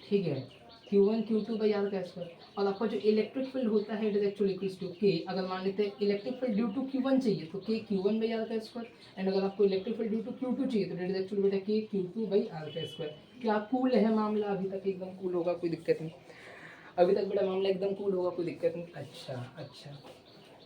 ठीक है, Q1 Q2 बाई आर का स्क्वायर। और आपका जो इलेक्ट्रिक फील्ड होता है it is actually equals to K, अगर मान लेते हैं electric field due to Q1 चाहिए तो के Q1 बाई आर का स्क्वायर, एंड अगर आपको electric field due to Q2 चाहिए तो इट इज एक्चुअली बेटा के Q2 बाई आर का स्क्वायर। क्या कूल है मामला, अभी तक एकदम कूल होगा, कोई दिक्कत नहीं, अभी तक बेटा मामला एकदम कूल होगा, कोई दिक्कत नहीं। अच्छा अच्छा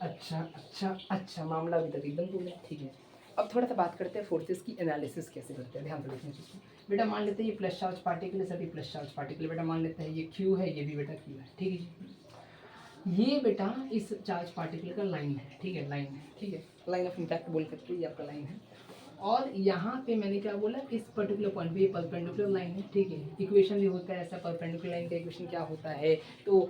अच्छा अच्छा अच्छा, मामला अभी तक एकदम कूल है, ठीक है। अब थोड़ा सा बात करते हैं फोर्सेस की एनालिसिस कैसे करते हैं, ध्यान से देखना चीज़ को। बेटा मान लेते हैं ये प्लस चार्ज पार्टिकल है, सभी प्लस चार्ज पार्टिकल, बेटा मान लेते हैं ये Q है, ये भी बेटा Q है, ठीक है जी। ये बेटा इस चार्ज पार्टिकल का लाइन है, ठीक है, लाइन है, ठीक है, लाइन ऑफ इम्पैक्ट बोल सकते हैं, ये आपका लाइन है। और यहाँ पे मैंने क्या बोला, इस पर्टिकुलर पॉइंट पे ये परपेंडिकुलर लाइन है, ठीक है। इक्वेशन भी होता है ऐसा, परपेंडिकुलर लाइन का इक्वेशन क्या होता है, तो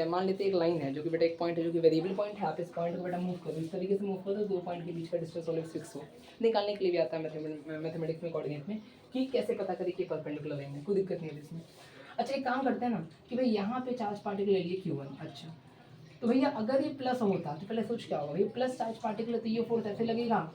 मान लेते हैं एक लाइन है जो कि बेटा एक पॉइंट है जो कि वेरिएबल पॉइंट है, आप इस पॉइंट को बेटा मूव करो, इस तरीके से मूव करो, 2 पॉइंट के बीच का डिस्टेंस ऑलवेज फिक्स हो। निकालने के लिए भी आता है मैथमेटिक्स में, कोऑर्डिनेट में, कि कैसे पता करें कि परपेंडिकुलर लाइन है, कोई दिक्कत नहीं है इसमें। अच्छा एक काम करते हैं ना कि भाई यहाँ पे चार्ज पार्टिकल ले लिए Q1, अच्छा तो भैया अगर ये प्लस होता तो पहले सोच क्या होगा, भैया प्लस चार्ज पार्टिकल तो ये फोर्स ऐसे लगेगा,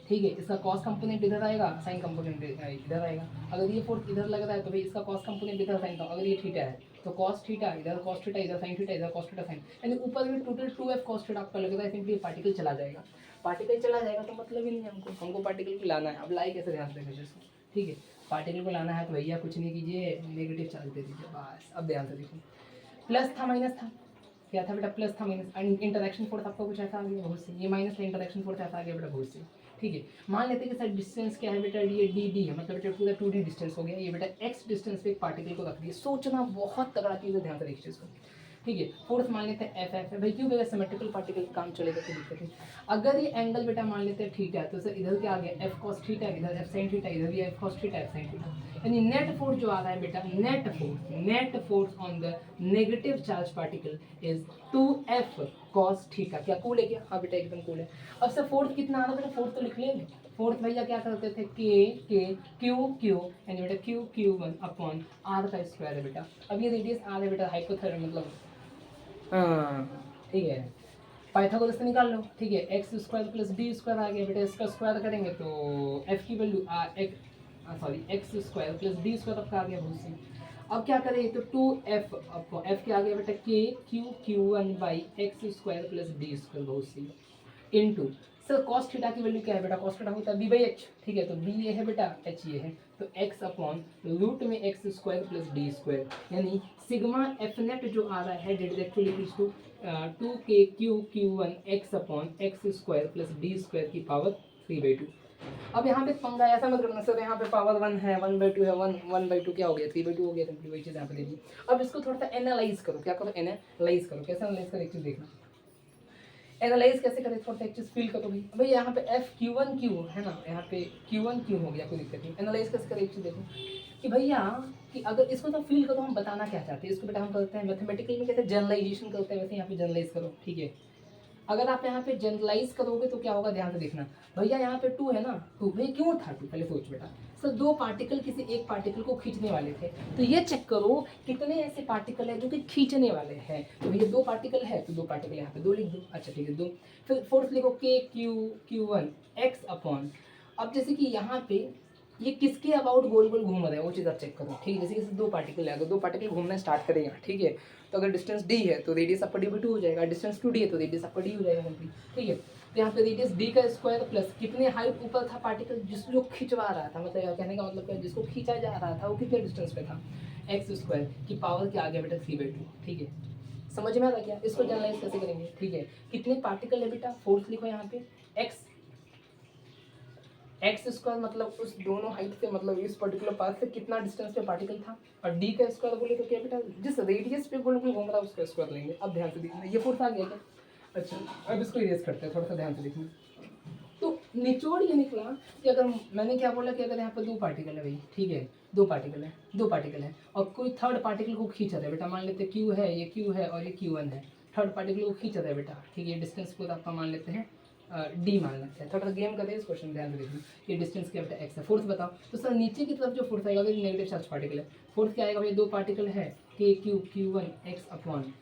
ठीक है, इसका कॉस कंपोनेंट इधर आएगा, साइन कंपोनेंट इधर आएगा। अगर ये फोर्स इधर लग रहा है तो भाई इसका कॉस कंपोनेंट इधर, साइन का, अगर ये थीटा है तो कॉस थीटा इधर, कॉस थीटा इधर, साइन थीटा इधर, कॉस थीटा साइन, यानी ऊपर में टोटल 2f कॉस थीटा आपका लग रहा है, सिंपली पार्टिकल चला जाएगा। पार्टिकल चला जाएगा तो मतलब ही नहीं है हमको पार्टिकल को लाना है। अब लाई कैसे, ध्यान से देखिए इसको, ठीक है, पार्टिकल को लाना है तो भैया कुछ नहीं कीजिए, नेगेटिव चार्ज दे दीजिए बस। अब ध्यान से देखिए, प्लस था माइनस था, क्या था बेटा, प्लस था माइनस, इंटरेक्शन फोर्स आपका कुछ ऐसा आ गया बहुत से, ये माइनस का इंटरेक्शन फोर्स ऐसा आ गया बेटा बहुत से, ठीक है। मान लेते हैं कि सर डिस्टेंस क्या है बेटा, ये डी है, मतलब बेटा पूरा 2D डिस्टेंस हो गया, ये बेटा x डिस्टेंस पे एक पार्टिकल को रख दिया। सोचना बहुत तगड़ा चीज़ है, ध्यान से देखिए इसको। ठीक है। फोर्थ मान लेते हैं एफ एफ है भाई, क्यों भैया सिमेट्रिकल पार्टिकल काम चलेगा कोई दिक्कत नहीं। अगर ये एंगल बेटा मान लेते हैं थीटा तो सर इधर क्या आ गया एफ कॉस थीटा, इधर एफ साइन थीटा, इधर भी F cos theta F sine theta, यानी नेट फोर्स जो आ रहा है बेटा, net force on the negative charge particle is 2f cos theta. क्या कूल है क्या? हाँ बेटा एकदम कूल है। अब सर फोर्थ कितना आ रहा है बेटा, फोर्थ तो लिख लेंगे। फोर्थ भैया क्या करते थे, के क्यू यानी बेटा Q1 अपॉन आर का स्क्वायर है बेटा। अब ये रेडियस आर है बेटा, हाइपोथेलस मतलब ठीक है, पाइथागोरस से निकाल लो। ठीक है, x square plus B square आ गया बेटा, इसका स्क्वायर करेंगे तो एफ की value x square plus B square आपका आ गया बहुत सी। अब क्या करें तो 2f एफ के आ गया बेटा K Q1 by X square plus B square बहुत सी इनटू सर कॉस थीटा की वैल्यू क्या है बेटा, कॉस थीटा होता है बी बाई एच। ठीक है, तो बी ये है बेटा, एच ये है, तो एक्स अपॉन रूट में X square plus D square, यानी सिग्मा एफ नेट जो आ रहा है that is actually equals to 2k Q1 X upon X square plus D square की पावर 3/2। अब यहाँ पे पंगा ऐसा मत करना सर, यहाँ पे पावर 1 है, 1/2 है, 1/2 क्या हो गया 3/2 हो गया, सिंपली वही चीज़ यहाँ पे दे दी। अब इसको थोड़ा सा एनालाइज करो, क्या करो एनालाइज करो, कैसे एनालाइज करो एक चीज़ देखना, एनालाइज कैसे करें थोड़ा सा एक चीज़ फील करो भाई यहाँ पे एफ Q1 Q है ना, यहाँ पे Q1 Q हो गया, कोई दिक्कत नहीं। एनालाइज कैसे करें एक चीज़ देखो कि भैया कि अगर इसको तो फील करो, हम बताना क्या चाहते हैं इसको बेटा, हम करते हैं मैथमेटिकल में कहते हैं जनरलाइजेशन करते हैं, वैसे यहाँ पे जनरलाइज करो। ठीक है, अगर आप यहाँ पे जनरलाइज करोगे तो क्या होगा, ध्यान से देखना भैया, यहाँ पे 2 है ना, 2 भैया क्यों था 2, पहले सोच बेटा। सर 2 पार्टिकल किसी एक पार्टिकल को खींचने वाले थे, तो ये चेक करो कितने ऐसे पार्टिकल है जो कि खींचने वाले हैं। तो भैया 2 पार्टिकल है, तो 2 पार्टिकल यहाँ पे 2 लिख दो। अच्छा ठीक है 2, फिर फोर्थ लिखो के Q1 एक्स अपॉन, अब जैसे कि यहाँ पे ये किसके अबाउट गोल गोल घूम रहा है वो चीज़ आप चेक करो। ठीक है, जैसे कि 2 पार्टिकल है, अगर 2 पार्टिकल घूमना स्टार्ट करेगा, ठीक है, तो अगर डिस्टेंस d है तो रेडियस आपका d/2 हो जाएगा, डिस्टेंस 2d है तो रेडियस आपका d हो जाएगा कंप्लीट। ठीक है, तो यहाँ पे रेडियस d का स्क्वायर प्लस कितने हाइट ऊपर था पार्टिकल जिसको खिंचवा रहा था, मतलब कहने का मतलब क्या, जिसको खींचा जा रहा था वो कितने डिस्टेंस पे था, एक्स स्क्वायर की पावर क्या आ गया बेटा 3/2। ठीक है, समझ में आ रहा क्या, इसको जनरलाइज कैसे करेंगे। ठीक है, कितने पार्टिकल है बेटा, फोर्थ लिखो यहाँ पे एक्स स्क्वायर मतलब उस दोनों हाइट से, मतलब इस पर्टिकुलर पाथ से कितना डिस्टेंस पे पार्टिकल था, और डी का स्क्वायर बोले तो क्या बेटा, जिस रेडियस पे गोल गोल घूम रहा है उसका स्क्वायर लेंगे। अब ध्यान से देखना, ये फोर्थ आ गया क्या। अच्छा अब इसको इरेज करते हैं, थोड़ा सा ध्यान से देखना। तो निचोड़ ये निकला कि अगर मैंने क्या बोला कि अगर यहाँ पर 2 पार्टिकल है भाई, ठीक है 2 पार्टिकल है और कोई थर्ड पार्टिकल को खींच रहा है बेटा, मान लेते Q है, ये Q है और ये Q1 है, थर्ड पार्टिकल को खींच रहा है बेटा। ठीक है, डिस्टेंस को आपका मान लेते हैं डी मान लेते हैं, थोड़ा सा गेम करते हैं इस क्वेश्चन ध्यान से देखिए। ये डिस्टेंस क्या बेटा एक्स है। फोर्थ बताओ, तो सर नीचे की तरफ जो फोर्थ आएगा वो नेगेटिव चार्ज पार्टिकल है। फोर्थ क्या आएगा भैया, 2 पार्टिकल है के Q1 एक्स अपॉन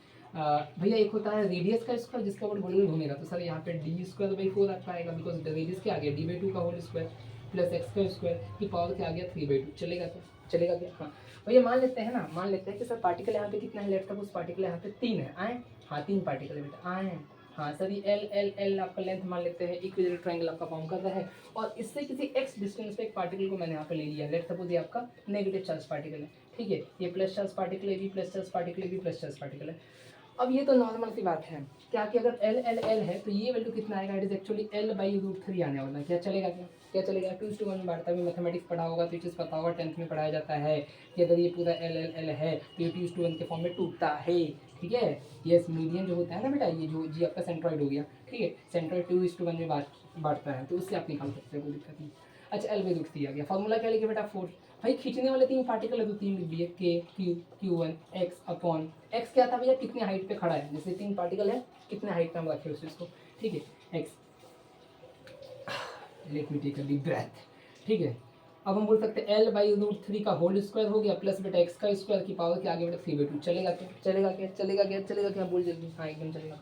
भैया एक होता है रेडियस का स्क्वायर जिसका ऊपर गोल गोल घूमेगा, तो सर यहाँ पे डी स्क्वायर बाई 4 आपका आएगा, बिकॉज रेडियस क्या आ गया d/2 का होल स्क्वायर प्लस एक्स का स्क्वायर की पावर क्या आ गया 3/2। चलेगा क्या, चलेगा क्या। हाँ भैया मान लेते हैं ना, मान लेते हैं कि सर पार्टिकल यहाँ पे कितना है, लेफ्ट तक उस पार्टिकल यहाँ पे 3 है, आए हाँ 3 पार्टिकल है बेटा, आए हाँ सर ये एल आपका लेंथ मान लेते हैं, इक्विलेटरल ट्रायंगल आपका फॉर्म कर रहा है, और इससे किसी एक्स डिस्टेंस पे एक पार्टिकल को मैंने यहाँ पे ले लिया, लेट सपोज ये आपका नेगेटिव चार्ज पार्टिकल है। ठीक है, ये प्लस चार्ज पार्टिकल है, भी प्लस चार्ज पार्टिकल है, भी प्लस चार्ज पार्टिकल है। अब ये तो नॉर्मल सी बात है क्या कि अगर एल है तो ये वैल्यू कितना आएगा, इट इज एक्चुअली L/√3 आने वाला है। क्या चलेगा क्या चलेगा, 2:1 में बांटता है, मैथमेटिक्स पढ़ा होगा तो ये चीज़ पता होगा, 10th में पढ़ाया जाता है कि अगर ये पूरा L है तो ये 2:1 के फॉर्म में टूटता है। ठीक है, ये मीडियन जो होता है ना बेटा, ये जो जी आपका सेंट्रॉइड हो गया, ठीक है, सेंट्रॉइड 2:1 में बांटता है, तो उससे आप निकाल सकते हैं, कोई दिक्कत नहीं। अच्छा L/√3 आ गया, फॉर्मूला क्या लिखे बेटा 4 भाई, खींचने वाले 3 पार्टिकल है तो 3 लिख दिए, के Q1 एक्स अपॉन एक्स क्या था भैया, कितने हाइट पे खड़ा है, जैसे 3 पार्टिकल है कितने हाइट पे हम रखे उस चीज़ को। ठीक है, X, let me take a deep breath. ठीक है, अब हम बोल सकते हैं L/√3 का होल स्क्वायर हो गया प्लस बेटा एक्स का स्क्वायर की पावर के आगे बेटा 3/2। चलेगा क्या, चलेगा क्या, चलेगा क्या, चलेगा क्या, बोल जल्दी। हाँ एकदम चलेगा।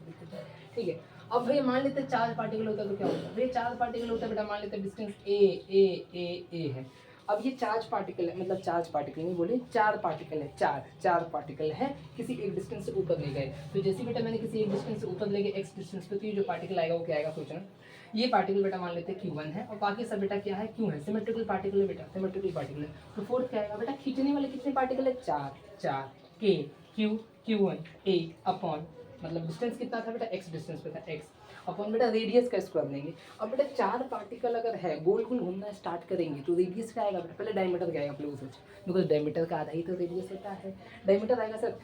ठीक है, अब भैया मान लेते हैं 4 पार्टिकल होता है तो क्या होता है भैया, 4 पार्टिकल होता है बेटा, मान लेते हैं डिस्टेंस ए है। अब ये चार्ज पार्टिकल है, मतलब चार्ज पार्टिकल नहीं बोले, 4 पार्टिकल है, 4 पार्टिकल है किसी एक डिस्टेंस से ऊपर ले गए, तो जैसे बेटा मैंने किसी एक डिस्टेंस से ऊपर ले गए एक्स डिस्टेंस पे, तो ये जो पार्टिकल आएगा वो क्या आएगा सोचना, ये पार्टिकल बेटा मान लेते हैं Q1 है और बाकी सब बेटा क्या है, क्यों है, सिमेट्रिकल पार्टिकल है बेटा, सिमेट्रिकल पार्टिकल है। तो फोर्थ क्या आएगा बेटा, खींचने वाले कितने पार्टिकल है, 4 के Q1 ए अपॉन, मतलब डिस्टेंस कितना था बेटा, एक्स डिस्टेंस पे था एक्स, अपॉन बेटा रेडियस का स्क्वायर लेंगे। अब बेटा 4 पार्टिकल अगर है, गोल गोल घूमना स्टार्ट करेंगे तो रेडियस क्या आएगा बेटा, पहले डायमीटर क्या आएगा आप लोग सोच, बिकॉज डायमीटर का आधा ही तो रेडियस होता है। डायमीटर आएगा सर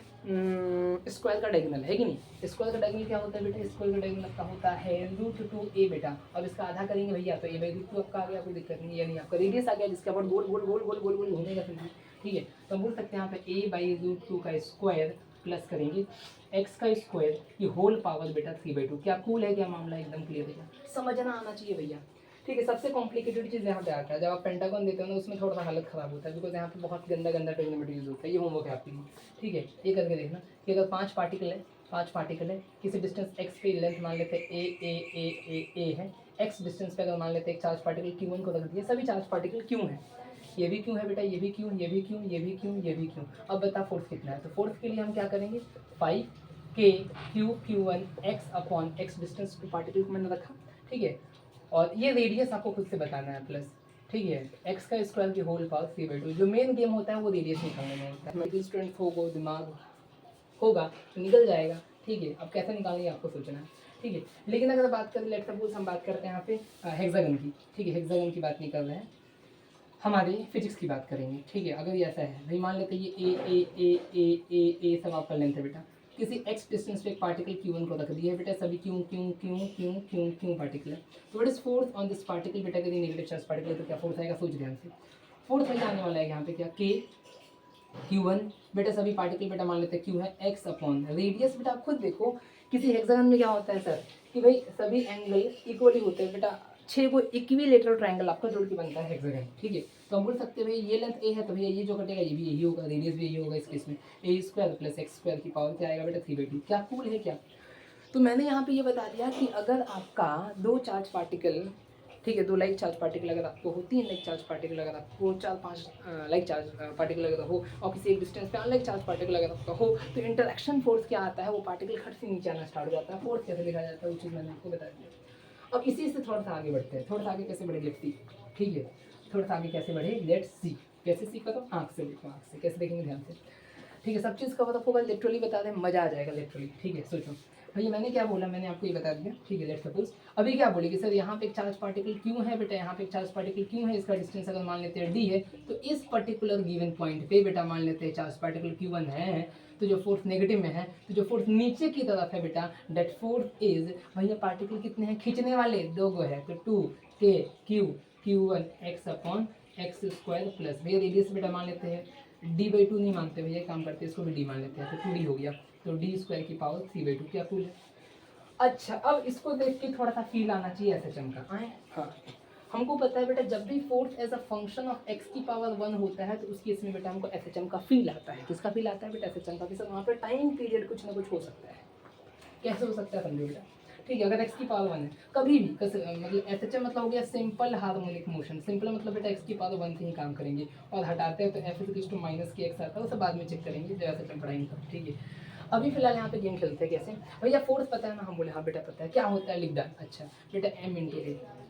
स्क्वायर का डायगोनल है कि नहीं, स्क्वायर का डायगोनल क्या होता है बेटा, स्क्वायर का डायगोनल आपका होता है √2a बेटा। अब इसका आधा करेंगे भैया तो a/√2 आपका आ गया, कोई दिक्कत नहीं, यानी आपका रेडियस आ गया जिसके ऊपर गोल गोल गोल गोल गोल गोल घूमेगा फिर, ठीक है। तो हम बोल सकते हैं यहाँ पे a/√2 का स्क्वायर प्लस करेंगे x का स्क्वायर, ये होल पावर बेटा 3/2। क्या कूल है, क्या मामला एकदम क्लियर है, समझना आना चाहिए भैया, ठीक है। सबसे कॉम्प्लिकेटेड चीज़ यहाँ पे आता है, जब आप पेंटागन देते हो ना उसमें थोड़ा सा हालत ख़राब होता है, बिकॉज यहाँ पे बहुत गंदा गंदा ट्रिग्नोमेट्री यूज होता है। ये होमवर्क है आपके लिए, ठीक है। ये करके देखना कि अगर 5 पार्टिकल है, किसी डिस्टेंस x पे लेंथ मान लेते हैं a है, x डिस्टेंस पे अगर मान लेते हैं एक चार्ज पार्टिकल Q1 को रख दिया, सभी चार्ज पार्टिकल क्यों है, ये भी क्यों है बेटा, ये भी क्यों, ये भी क्यों, ये भी क्यों, ये भी क्यों। अब बता फोर्स कितना है, तो फोर्स के लिए हम क्या करेंगे 5K Q1 x upon x distance को पार्टिकल को मैंने रखा, ठीक है। और ये रेडियस आपको खुद से बताना है प्लस, ठीक है, x का स्क्वायर की होल पावर 3/2। जो मेन गेम होता है वो रेडियस निकालने में होता है। मेडिकल स्टूडेंट होगा, दिमाग होगा तो निकल जाएगा, ठीक है। अब कैसे निकालेंगे आपको सोचना है, ठीक है। लेकिन अगर बात करें, लेट्स सपोज हम बात करते हैं यहाँ पे हेक्सागन की, ठीक है, हेक्सागन की बात नहीं कर रहे हैं, हमारे फिजिक्स की बात करेंगे, ठीक है। अगर ये ऐसा है भाई, मान लेते हैं ये ए सब आपका लेंथ है बेटा, किसी x डिस्टेंस पे एक पार्टिकल Q1 को रख दिया है बेटा, सभी क्यों पार्टिकल है। तो what is force on this particle बेटा, यदि नेगेटिव चार्ज पार्टिकल है तो क्या फोर्स आएगा, सोच ध्यान से। फोर्स में आने वाला है यहाँ पे क्या, K Q1 बेटा, सभी पार्टिकल बेटा मान लेते हैं Q है, x अपॉन रेडियस बेटा। आप खुद देखो किसी हेक्सागन में क्या होता है सर कि भाई सभी एंगल इक्वली होते हैं बेटा, 6 को इक्विलेटरल ट्रायंगल आपका जोड़ के बनता है हेक्सागन, ठीक है। तो हम बोल सकते हैं भाई ये लेंथ a है तो भैया ये जो कटेगा ये भी यही होगा, रेडियस भी यही होगा इस केस में, a² प्लस x² की पावर क्या आएगा बेटा 3/2। क्या कूल है क्या। तो मैंने यहाँ पे ये बता दिया कि अगर आपका 2 चार्ज पार्टिकल, ठीक है, 2 लाइक चार्ज पार्टिकल अगर आपको हो, 3 लाइक चार्ज पार्टिकल अगर आपको, 4-5 लाइक चार्ज पार्टिकल अगर हो, और किसी एक डिस्टेंस पे अनलाइक चार्ज पार्टिकल अगर आपका हो, तो इंटरेक्शन फोर्स क्या आता है, वो पार्टिकल खट से नीचे आना स्टार्ट हो जाता है। फोर्स कैसे लिखा जाता है वो चीज़ मैंने आपको बता दिया। अब इसी से थोड़ा सा आगे बढ़ते हैं, थोड़ा सा आगे कैसे बढ़े लेट्स सी, ठीक है, थोड़ा सा आगे कैसे बढ़े लेट्स सी। कैसे सीखा तो आँख से देखो, आँख से कैसे देखेंगे ध्यान से, ठीक है। सब चीज़ का मतलब होगा, लिटरली बता दें मज़ा आ जाएगा लिटरली, ठीक है। सोचो भैया मैंने क्या बोला, मैंने आपको ये बता दिया, ठीक है। लेट्स सपोज अभी क्या बोलेगी सर, यहाँ पे एक चार्ज पार्टिकल क्यों है बेटा, यहाँ पे एक चार्ज पार्टिकल क्यों है, इसका डिस्टेंस अगर मान लेते हैं d है, तो इस पर्टिकुलर गिवन पॉइंट पे बेटा मान लेते हैं चार्ज पार्टिकल Q1 है, तो जो फोर्स नेगेटिव में है, तो जो फोर्स नीचे की तरफ है बेटा, डेट फोर्स इज, भैया पार्टिकल कितने हैं खींचने वाले, 2 गो है, तो 2K Q1 x upon x² plus, भैया रेडियस बेटा मान लेते हैं d/2 नहीं मानते भैया, काम करते हैं इसको भी d मान लेते हैं, तो 2d हो गया, तो d² की पावर 3/2। क्या कूल है। अच्छा अब इसको देख के थोड़ा सा फील आना चाहिए SHM का, आए हाँ। हमको पता है बेटा जब भी force as a function of x की पावर 1 होता है तो उस केस में बेटा हमको SHM का फील आता है। किसका फील आता है बेटा, SHM का। सर वहाँ पर टाइम पीरियड कुछ ना कुछ हो सकता है, कैसे हो सकता है समझो बेटा, ठीक है। अगर x की पावर 1 है कभी भी मतलब SHM मतलब हो गया सिंपल हार्मोनिक मोशन। सिंपल मतलब बेटा x की पावर 1 से ही काम करेंगे, और हटाते हैं तो f=-kx आता है, उसे बाद में चेक करेंगे जब SHM पढ़ाएंगे तब, ठीक है। अभी फिलहाल यहाँ पे गेम खेलते हैं कैसे भैया, फोर्स पता है ना, हम बोले हाँ बेटा पता है, क्या होता है लिख डाल। अच्छा बेटा m/a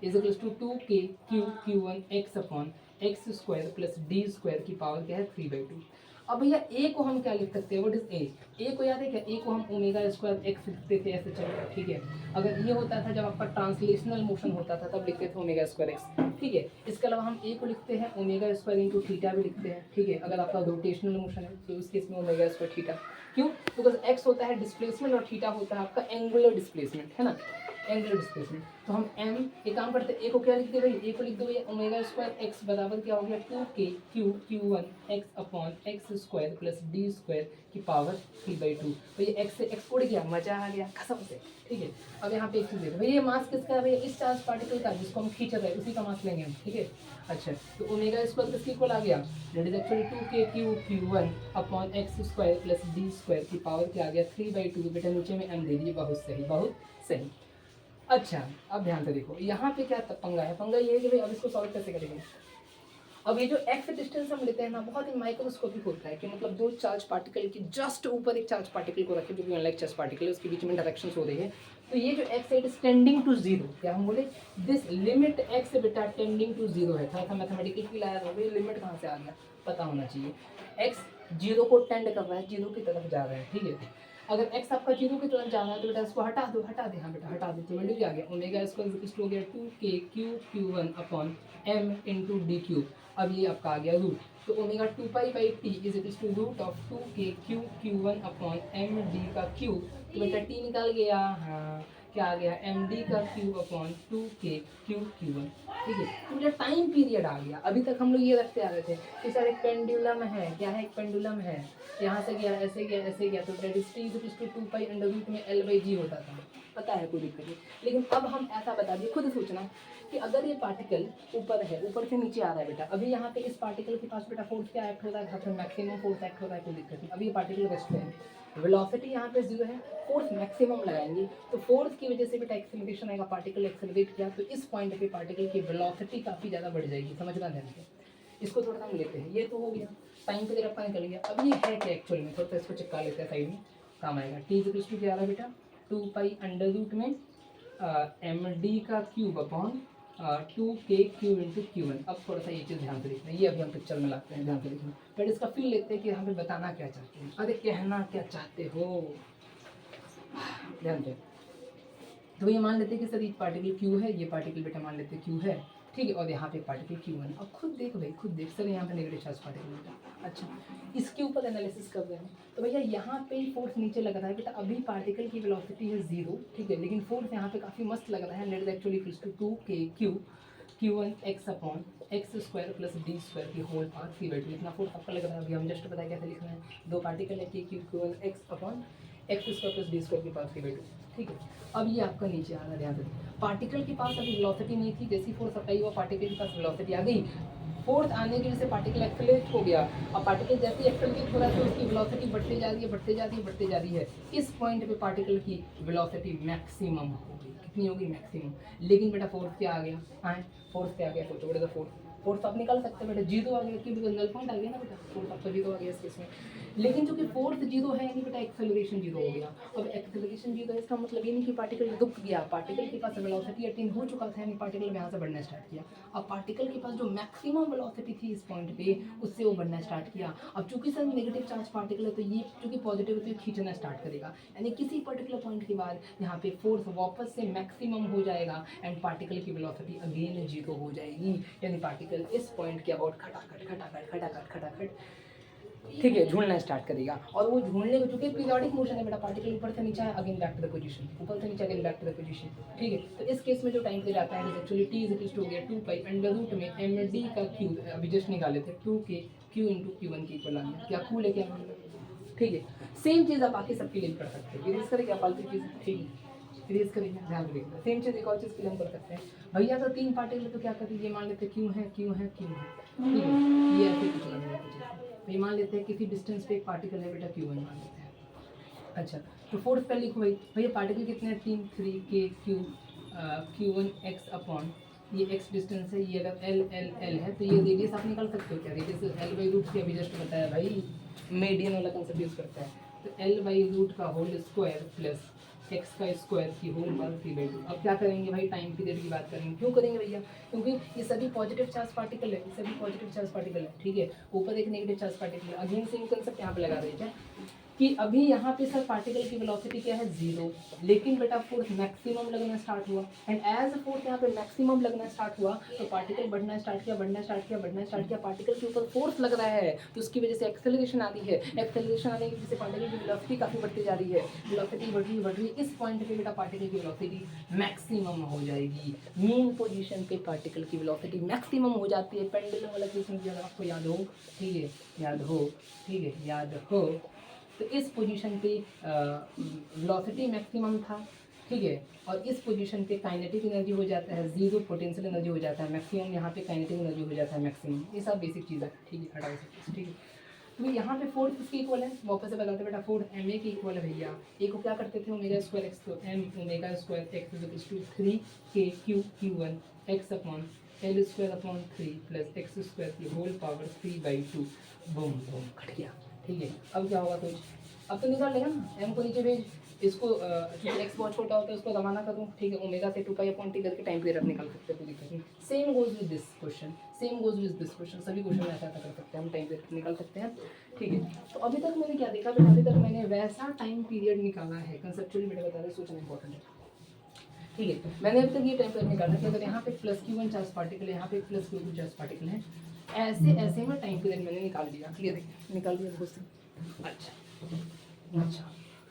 = 2K Q1 x upon x² plus d² की पावर क्या है 3/2। अब भैया a को हम क्या लिख सकते हैं, व्हाट इज a को याद है क्या, a को हम ω² x लिखते थे ऐसे चलो, ठीक है। अगर ये होता था जब आपका ट्रांसलेशनल मोशन होता था तब लिखते थे ω² x, ठीक है। इसके अलावा हम a को लिखते हैं ω² थीटा भी लिखते हैं, ठीक है। अगर आपका रोटेशनल मोशन है तो उस केस में ω² थीटा, क्यों, बिकॉज x होता है डिस्प्लेसमेंट और थीटा होता है आपका एंगुलर डिस्प्लेसमेंट, है ना, एंगुलर डिस्प्लेसमेंट। तो हम m एक काम करते हैं, a को क्या लिख दे भाई, a को लिख दो भैया ω² x बराबर क्या हो गया 2K Q1 x upon x² plus d² की पावर 3/2। तो ये x से x उड़ गया, मजा आ गया कसम से, ठीक है। अब यहाँ पे एक चीज़ देखो भैया, ये मास किसका है भैया, इस चार्ज पार्टिकल का जिसको हम खींच रहे हैं उसी का मास लेंगे हम, ठीक है। अच्छा तो ω² किसके इक्वल आ गया, that is actually 2K Q1 upon x² plus d² की पावर क्या आ गया 3/2। बेटा नीचे में m दे दिए, बहुत सही बहुत सही। अच्छा अब ध्यान से देखो यहाँ पे क्या पंगा है, पंगा ये है कि भाई अब इसको सॉल्व कैसे करेंगे। अब ये जो x डिस्टेंस हम लेते हैं ना, बहुत ही माइक्रोस्कोपिक होता है कि मतलब 2 चार्ज पार्टिकल की जस्ट ऊपर एक चार्ज पार्टिकल को रखें जो कि अनलाइक चार्ज पार्टिकल है, उसके बीच में डायरेक्शंस हो रही है। तो ये जो x है इट इज टेंडिंग टू 0, क्या हम बोले दिस लिमिट x बेटा टेंडिंग टू 0 है। थोड़ा सा मैथमेटिकल फील आया था भाई, लिमिट कहाँ से आ गया पता होना चाहिए। x 0 को टेंड कर रहा है, 0 की तरफ जा रहा है, ठीक है। अगर x आपका 0 की तरफ जाना है तो बेटा इसको हटा दो, हटा दे, हाँ बेटा हटा दे, तो वैल्यू क्या आ गया, ओमेगा स्क्वायर हो गया 2k q1 upon m into D cube. अब ये आपका आ गया रूट, तो omega 2π/t is equal to root of 2k q1 upon M D का क्यूब। तो बेटा t निकाल गया, हाँ क्या आ गया, एम डी का क्यूब अपॉन 2k q1। ठीक है, तो बेटा टाइम पीरियड आ गया। अभी तक हम लोग ये रखते आ रहे थे कि सर एक पेंडुलम है, क्या है, एक पेंडुलम है, यहाँ से गया ऐसे गया ऐसे गया, तो बेटा डिस्टेंस 2π अंडर रूट में l/g होता था, पता है, कोई दिक्कत नहीं। लेकिन अब हम ऐसा बता दिए, खुद सोचना कि अगर ये पार्टिकल ऊपर है, ऊपर से नीचे आ रहा है बेटा, अभी यहाँ पे इस पार्टिकल के पास बेटा फोर्स क्या एक्ट होता है, यहाँ पे मैक्सिमम फोर्स एक्ट होता है, कोई दिक्कत नहीं। अभी ये पार्टिकल रेस्ट पे है, वेलोसिटी यहाँ पे 0 है, फोर्स मैक्सिमम लगाएंगे, तो फोर्स की वजह से बेटा एक्सेलरेशन आएगा, पार्टिकल एक्सेलरेट किया, तो इस पॉइंट पे पार्टिकल की वेलोसिटी काफ़ी ज़्यादा बढ़ जाएगी, समझना ध्यान से। इसको थोड़ा हम लेते हैं, ये तो हो गया, टाइम पीरियड अपना निकल गया। अब ये है क्या एक्चुअल में, थोड़ा सा इसको चिपका लेते हैं साइड में, काम आएगा। टी इक्वल टू क्या आ रहा है बेटा, 2π अंडर रूट में एम डी का cube upon 2k cube into Q1। अब थोड़ा सा ये चीज़ ध्यान से देखना, ये अभी हम पिक्चर में लाते हैं, ध्यान से देखना। बट इसका फील लेते हैं कि हमें बताना क्या चाहते हैं, अरे कहना क्या चाहते हो, ध्यान से। तो ये मान लेते हैं कि सर ये पार्टिकल Q है, ये पार्टिकल बेटा मान लेते हैं Q है, ठीक है, और यहाँ पे पार्टिकल Q1। अब खुद देख भाई, खुद देख, सर यहाँ पे नेगेटिव चार्ज पार्टिकल बेटा, अच्छा इसके ऊपर एनालिसिस कर रहे हैं, तो भैया यहाँ पे फोर्स नीचे लग रहा है बेटा, अभी पार्टिकल की वेलोसिटी है 0, ठीक है, लेकिन फोर्स यहाँ पे काफ़ी मस्त लग रहा है, let actually equals to 2k q1 x upon X square plus D square की होल पावर 3/2। इतना फोर्स आपका लग रहा है, अभी हम जस्ट बताया कैसे लिखना है, दो पार्टिकल है कि q1 x upon X square plus D square की पावर 3/2, ठीक है। अब ये आपका नीचे आ रहा है, ध्यान से, पार्टिकल के पास अभी वेलोसिटी नहीं थी, जैसी फोर्स अप्लाई हुआ पार्टिकल के पास वेलोसिटी आ गई, फोर्स आने की वजह से पार्टिकल एक्सेलरेट हो गया, और पार्टिकल जैसे ही एक्सेलरेट हो रहा है तो उसकी वेलोसिटी बढ़ते जा रही है, बढ़ते जा रही है, बढ़ते जा रही है। इस पॉइंट पे पार्टिकल की वेलोसिटी मैक्सिमम हो गई, कितनी होगी, मैक्सिमम। लेकिन बेटा फोर्स क्या आ गया, हाँ फोर्स क्या आ गया, सोचो बेटा, फोर्स आप निकाल सकते हैं बेटा, 0 आ गया, क्योंकि नल पॉइंट आ गया ना बेटा, फोर्स आपका 0 आ गया इस केस में। लेकिन चूंकि फोर्स 0 है नहीं बेटा, एक्सेलरेशन 0 हो गया। अब एक्सेलरेशन 0 है, इसका मतलब ये नहीं कि पार्टिकल रुक गया, पार्टिकल के पास वेलोसिटी अटेन हो चुका था, यानी पार्टिकल यहाँ से बढ़ना स्टार्ट किया। अब पार्टिकल के पास जो मैक्सिमम वेलोसिटी थी इस पॉइंट पे, उससे वो बढ़ना स्टार्ट किया। अब चूंकि सर नेगेटिव चार्ज पार्टिकल है, तो ये चूंकि पॉजिटिव है तो खींचना स्टार्ट करेगा, यानी किसी पर्टिकुलर पॉइंट के बाद यहाँ पे फोर्स वापस से मैक्सिमम हो जाएगा, एंड पार्टिकल की वेलोसिटी अगेन 0 हो जाएगी, यानी पार्टिकल इस पॉइंट के अबाउट खटाखट खटाखट खटाखट खटाखट, ठीक है, झूलना स्टार्ट करेगा। और वो झूलने को, चूंकि पीरियोडिक मोशन है बेटा, पार्टिकल ऊपर से नीचे है, again back to the position, ऊपर से नीचे again back to the position, ठीक है। तो इस केस में जो टाइम पे जाता है actually T is equal to हो गया 2π अंडर रूट में एम डी का क्यूब, अभी जस्ट निकाले थे 2k q इंटू Q1 के इक्वल आ गया, क्या कूल है क्या, ठीक है। सेम चीज़ आप बाकी सबके लिए कर सकते हैं, इरेज करें क्या फालतू चीज़, ठीक है, इरेज करेंगे, ध्यान रखिएगा। सेम चीज़ एक और चीज़ के लिए हम कर सकते हैं भैया, तो 3 पार्टिकल तो क्या करते हैं, ये मान लेते हैं क्यों है, क्यों है, क्यों है, ठीक है, ये ऐसे कुछ लग रहा है, तो ये मान लेते हैं किसी डिस्टेंस पे एक पार्टिकल है बेटा Q1 मान लेते हैं। अच्छा, तो फोर्स पहले लिखो भाई, भैया पार्टिकल कितने हैं, 3k Q1 x अपॉन ये x डिस्टेंस है, ये अगर l है तो ये रेडियस आप निकाल सकते हो क्या, रेडियस l/रूट की अभी जस्ट बताया भाई, मीडियन वाला कंसेप्ट यूज करता है, तो l/रूट का होल स्क्वायर प्लस एक्स का स्क्वायर की होल पावर 3/2। अब क्या करेंगे भाई, टाइम पीरियड की बात करेंगे, क्यों करेंगे भैया, क्योंकि ये सभी पॉजिटिव चार्ज पार्टिकल है, ये सभी पॉजिटिव चार्ज पार्टिकल है, ठीक है, ऊपर एक नेगेटिव चार्ज पार्टिकल है। अगेन सेम कंसेप्ट यहाँ पे लगा रहे हैं कि अभी यहाँ पे सर पार्टिकल की वेलोसिटी क्या है 0, लेकिन बेटा फोर्स मैक्सिमम लगना स्टार्ट हुआ, एंड एज फोर्स यहाँ पे मैक्सिमम लगना स्टार्ट हुआ तो पार्टिकल बढ़ना स्टार्ट किया, बढ़ना स्टार्ट किया, बढ़ना स्टार्ट किया, पार्टिकल के ऊपर फोर्स लग रहा है, तो उसकी वजह से एक्सेलरेशन आती है, एक्सेलरेशन आने की वजह से पार्टिकल की वेलोसिटी काफ़ी बढ़ती जा रही है, वेलोसिटी बढ़ रही, इस पॉइंट पे बेटा पार्टिकल की वेलोसिटी मैक्सिमम हो जाएगी, मेन पोजीशन पे पार्टिकल की वेलोसिटी मैक्सिमम हो जाती है। पेंडुलम वाला केस में अगर आपको याद हो, ठीक है, याद हो, ठीक है, याद हो, तो इस पोजीशन पे वेलोसिटी मैक्सिमम था, ठीक है, और इस पोजीशन पे काइनेटिक एनर्जी हो जाता है 0, पोटेंशियल एनर्जी हो जाता है मैक्सिमम, यहाँ पे काइनेटिक एनर्जी हो जाता है मैक्सिमम। ये सब बेसिक चीज़ है, ठीक है, हटाओ सब, ठीक है। तो यहाँ पे फोर्स किसके इक्वल है, वापस से बताते बेटा, फोर्स एम ए के इक्वल है भैया। ए को क्या करते थे, ओमेगा स्क्वायर एक्स, तो m omega square x is equal to 3k Q1 x upon l square upon 3 plus x square की whole power 3/2, boom boom cut गया, ठीक है। अब क्या होगा कुछ, अब तो निकाल लेगा ना, एम को नीचे भेज, इसको क्योंकि एक्स बहुत छोटा होता है उसको रवाना कर दूँ, ठीक है, ओमेगा से 2π/t करके टाइम पीरियड निकाल सकते हैं, कोई दिक्कत नहीं। Same goes with this question, same goes with this question, सभी क्वेश्चन में ऐसा कर सकते हैं हम, टाइम पीरियड निकाल सकते हैं, ठीक है। तो अभी तक मैंने क्या देखा बेटा, अभी तक मैंने वैसा टाइम पीरियड निकाला है, कंसेप्चुअली बेटा बता रहे सोचना इंपॉर्टेंट है, ठीक है। मैंने अभी तक ये टाइम पीरियड निकाला कि अगर यहाँ पे +q1 चार्ज पार्टिकल है, यहाँ पे +q2 चार्ज पार्टिकल है, ऐसे ऐसे में टाइम पीरियड मैंने निकाल दिया, क्लियर है, निकाल दिया क्वेश्चन। अच्छा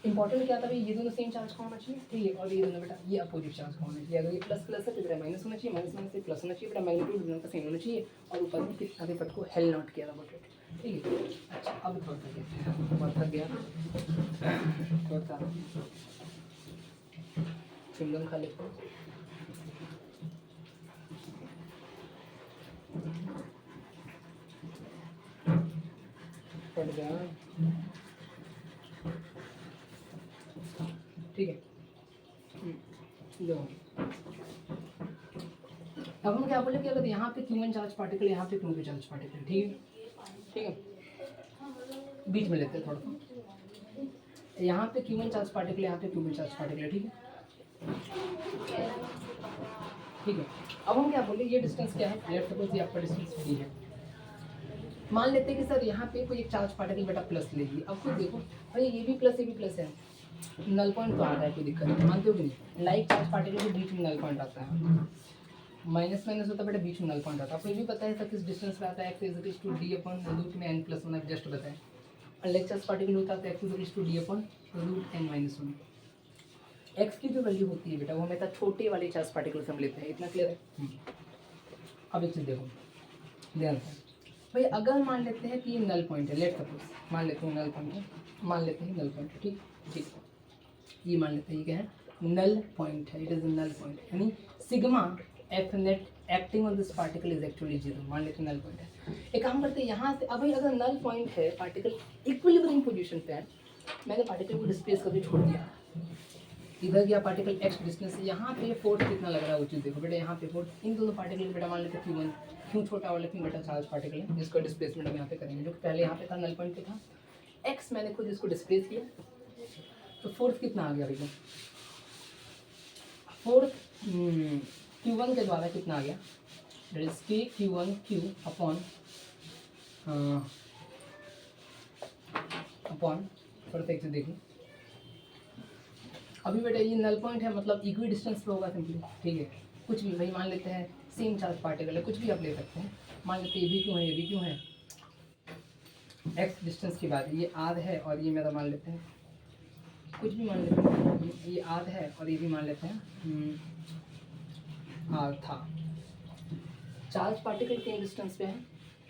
इंपॉर्टेंट क्या था भाई, ये दोनों सेम चार्ज का होना चाहिए, ठीक है, और ये दोनों बेटा ये अपोजिट चार्ज का होना चाहिए, अगर ये प्लस प्लस है तो बेटा माइनस होना चाहिए, माइनस माइनस से प्लस होना चाहिए, बेटा मैग्नीट्यूड दोनों का सेम होना चाहिए, और ऊपर में किस आगे पट को हेल नॉट किया था, ठीक है। अच्छा अब थोड़ा सा कहते हैं, बहुत थक गया, थोड़ा सा चिंगम खा लेते हैं। पड़ गया, ठीक है। लो अब हम क्या बोले कि अगर यहाँ पे q1 चार्ज पार्टिकल, यहाँ पे q2 चार्ज पार्टिकल, ठीक है, ठीक है, बीच में लेते हैं थोड़ा सा, यहाँ पे q1 चार्ज पार्टिकल, यहाँ पे q2 चार्ज पार्टिकल, ठीक है, ठीक है। अब हम क्या बोले, ये डिस्टेंस क्या है, लेट्स सपोज ये आपका डिस्टेंस d है, मान लेते हैं कि सर यहाँ पे कोई एक चार्ज पार्टिकल बेटा प्लस ले लीजिए, अब खुद देखो भाई ये भी प्लस है, नल पॉइंट तो आ रहा है, कोई दिक्कत नहीं, मानते हो कि नहीं, लाइक चार्ज पार्टिकल के बीच में नल पॉइंट आता है, माइनस माइनस होता है बेटा बीच में नल पॉइंट आता है, आपको ये भी पता है सर किस डिस्टेंस पे आता है, x=d/√में n+1 जस्ट बताएं, और लाइक चार्ज पार्टिकल होता है तो x=d/√n-1, x की जो वैल्यू होती है बेटा वो हमेशा छोटे वाले चार्ज पार्टिकल से हम लेते हैं, इतना क्लियर है। अब एक चीज़ देखो ध्यान से भाई, अगर मान लेते हैं कि ये नल पॉइंट है, लेट सपोज मान लेते हैं नल पॉइंट है, मान लेते हैं नल पॉइंट है, ठीक ठीक, ये मान लेते हैं क्या है, नल पॉइंट है, इट इज नल पॉइंट, यानी sigma F net acting on this particle is actually 0, मान लेते हैं नल पॉइंट है। एक काम करते हैं यहाँ से, अभी अगर नल पॉइंट है, पार्टिकल इक्विलिब्रियम पोजीशन पे है, मैंने पार्टिकल को डिस्प्लेस करके छोड़ दिया, इधर गया पार्टिकल x डिस्टेंस से, यहाँ पे फोर्स कितना लग रहा है वो चीज़ देखो बेटा, यहाँ पे फोर्स, इन दोनों पार्टिकल बेटा मान लेते हैं q1, क्यों छोटा वाला क्यों बेटा चार्ज पार्टिकल है, जिसका डिस्प्लेसमेंट हम यहाँ पे करेंगे, जो पहले यहाँ पे था नल पॉइंट पे था, x मैंने खुद इसको डिस्प्लेस किया, तो फोर्स कितना आ गया भैया, फोर्स q1 के द्वारा कितना आ गया, that is k q1q upon थोड़ा सा एक चीज़ देखिए, अभी बेटा ये नल पॉइंट है, मतलब इक्वी डिस्टेंस पे होगा सिंपली, ठीक है, कुछ भी भाई मान लेते हैं सेम चार्ज पार्टिकल है, कुछ भी आप ले सकते हैं, मान लेते हैं ये भी क्यों है, ये भी क्यों है, x डिस्टेंस की बात है, ये आध है और ये मेरा मान लेते हैं, कुछ भी मान लेते हैं, ये आध है और ये भी मान लेते हैं आध था, चार्ज पार्टिकल के डिस्टेंस पे है,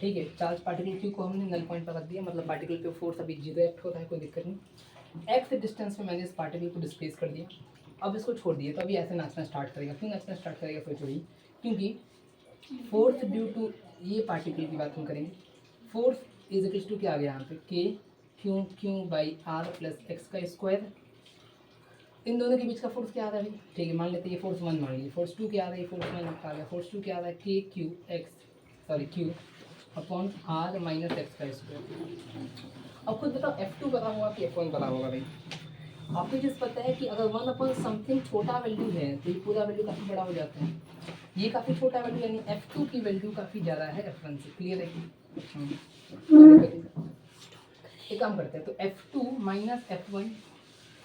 ठीक है, चार्ज पार्टिकल क्यू को हमने नल पॉइंट पर रख दिया, मतलब पार्टिकल पे फोर्स अभी 0 एक्ट होता है, कोई दिक्कत नहीं, एक्स डिस्टेंस पे मैंने इस पार्टिकल को डिस्प्लेस कर दिया, अब इसको छोड़ दिया, तो अभी ऐसे नाचना स्टार्ट करेगा, क्यों नाचना स्टार्ट करेगा सोचो ही, क्योंकि फोर्स ड्यू टू ये पार्टिकल की बात हम करेंगे, फोर्स इज इक्वल टू क्या आ गया यहाँ पे k q/r + x का स्क्वायर, इन दोनों के बीच का फोर्स क्या आ रहा है भाई, ठीक है, मान लेते हैं ये फोर्स 1 मान लीजिए, फोर्स 2 क्या आ रहा है, फोर्स 1 आ गया, फोर्स 2 क्या आ रहा है, q अपॉन r - x का स्क्वायर। अब खुद बताओ F2 पता होगा कि F1 पता होगा भाई, आपको जिस पता है कि अगर 1 अपॉन समथिंग छोटा वैल्यू है तो ये पूरा वैल्यू काफ़ी बड़ा हो जाता है, ये काफ़ी छोटा वैल्यू यानी F2 की वैल्यू काफ़ी ज़्यादा है F1 से, क्लियर है। एक काम करते हैं, तो F2 - F1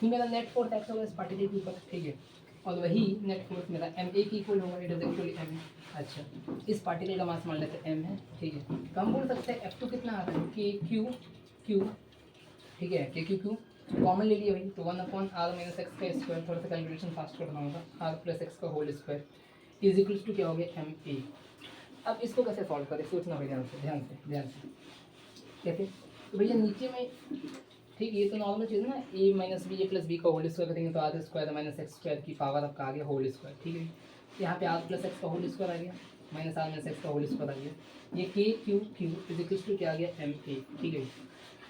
ही मेरा नेट फोर्स एक्ट होगा इस पार्टिकल के ऊपर, ठीक है, और वही नेट फोर्स मेरा ma की इक्वल होगा, इट इज एक्चुअली m। अच्छा इस पार्टिकल का मास मान लेते हैं m है, ठीक है, तो हम बोल सकते हैं F2 कितना आता है kq, ठीक है, kq कॉमन ले लिया भाई, तो 1 अपॉन r - x का स्क्वायर, थोड़ा सा कैलकुलेशन फास्ट करना होगा, r + x का whole square is equal to क्या हो गया ma। अब इसको कैसे सॉल्व करें, सोचना भाई ध्यान से कैसे, तो भैया नीचे में ठीक, ये तो नॉर्मल चीज़ है ना, a - b + b का होल स्क्वायर करेंगे तो r स्क्वायर - x² की पावर आपका आ गया होल स्क्वायर, ठीक है, यहाँ पे r + x का होल स्क्वायर आ गया, -r - x का होल स्क्वायर आ गया, ये kq इज इक्वल टू क्या आ गया ma, ठीक है।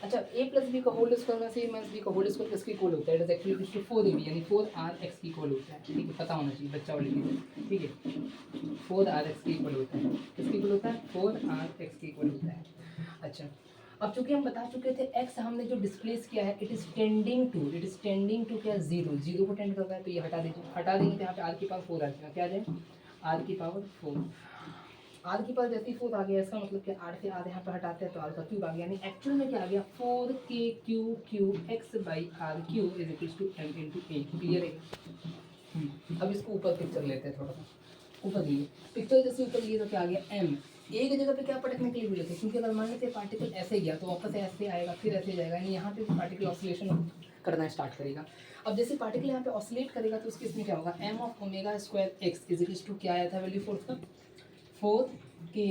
अच्छा a + b का होल स्क्वायर में से a - b का होल स्क्वायर किसके इक्वल होता है, it is actually equal to 4ab यानी 4rx की इक्वल होता है, ठीक है, पता होना चाहिए बच्चा वाली चीज़, ठीक है, 4rx की इक्वल होता है, किसके इक्वल होता है, 4rx की इक्वल होता है। अच्छा अब चूंकि हम बता चुके थे x हमने जो डिस्प्लेस किया है इट इज टेंडिंग टू क्या जीरो, जीरो को टेंड कर रहा है, तो ये हटा दीजिए, हटा देंगे तो यहाँ पे r की पावर 4 आ जाएगा, क्या आ जाएगा r की पावर 4, r की पावर जैसे ही 4 आ गया इसका मतलब क्या r से r यहाँ पे हटाते हैं तो r का क्यूब आ गया, यानी एक्चुअल में क्या आ गया 4k cube x by R cube is equal to m into A, clear है। अब इसको ऊपर पिक्चर लेते हैं, थोड़ा सा ऊपर लिए पिक्चर जैसे ऊपर लिए तो क्या आ गया m, एक जगह पे क्या पटकने के लिए बोले थे, क्योंकि अगर मान लेते पार्टिकल ऐसे गया तो वापस ऐसे आएगा फिर ऐसे जाएगा, यानी यहाँ पे पार्टिकल ऑसिलेशन करना स्टार्ट करेगा। अब जैसे पार्टिकल यहाँ पे ऑसिलेट करेगा तो उसके इसमें क्या होगा m of omega square x is equal to क्या आया था वैल्यू फोर्थ का 4k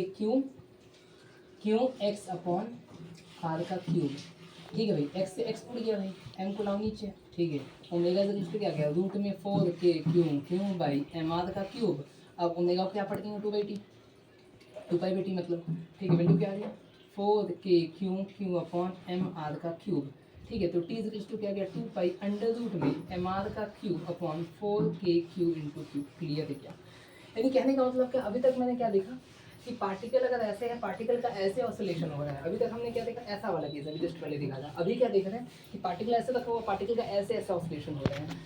cube X upon are का क्यूब, ठीक है भाई, x से x उड़ गया भाई, m को लाओ नीचे, ठीक है, ओमेगा से क्या गया रूट में 4k cube by M R का क्यूब, अब ओमेगा क्या पढ़ देंगे 2/t, 2π/t मतलब, ठीक है, वैल्यू क्या आ गया 4k cube upon M R का क्यूब, ठीक है, तो t इज टू क्या गया 2π अंडर रूट में एम आर का cube upon 4k cube into cube, clear है क्या। यानी कहने का मतलब क्या, अभी तक मैंने क्या देखा कि पार्टिकल अगर ऐसे है, पार्टिकल का ऐसे ऑसिलेशन हो रहा है, अभी तक हमने क्या देखा ऐसा वाला केस अभी जस्ट पहले देखा था, अभी क्या देख रहे हैं कि पार्टिकल ऐसे रखा हुआ, पार्टिकल का ऐसे ऐसा ऑसिलेशन हो रहा है।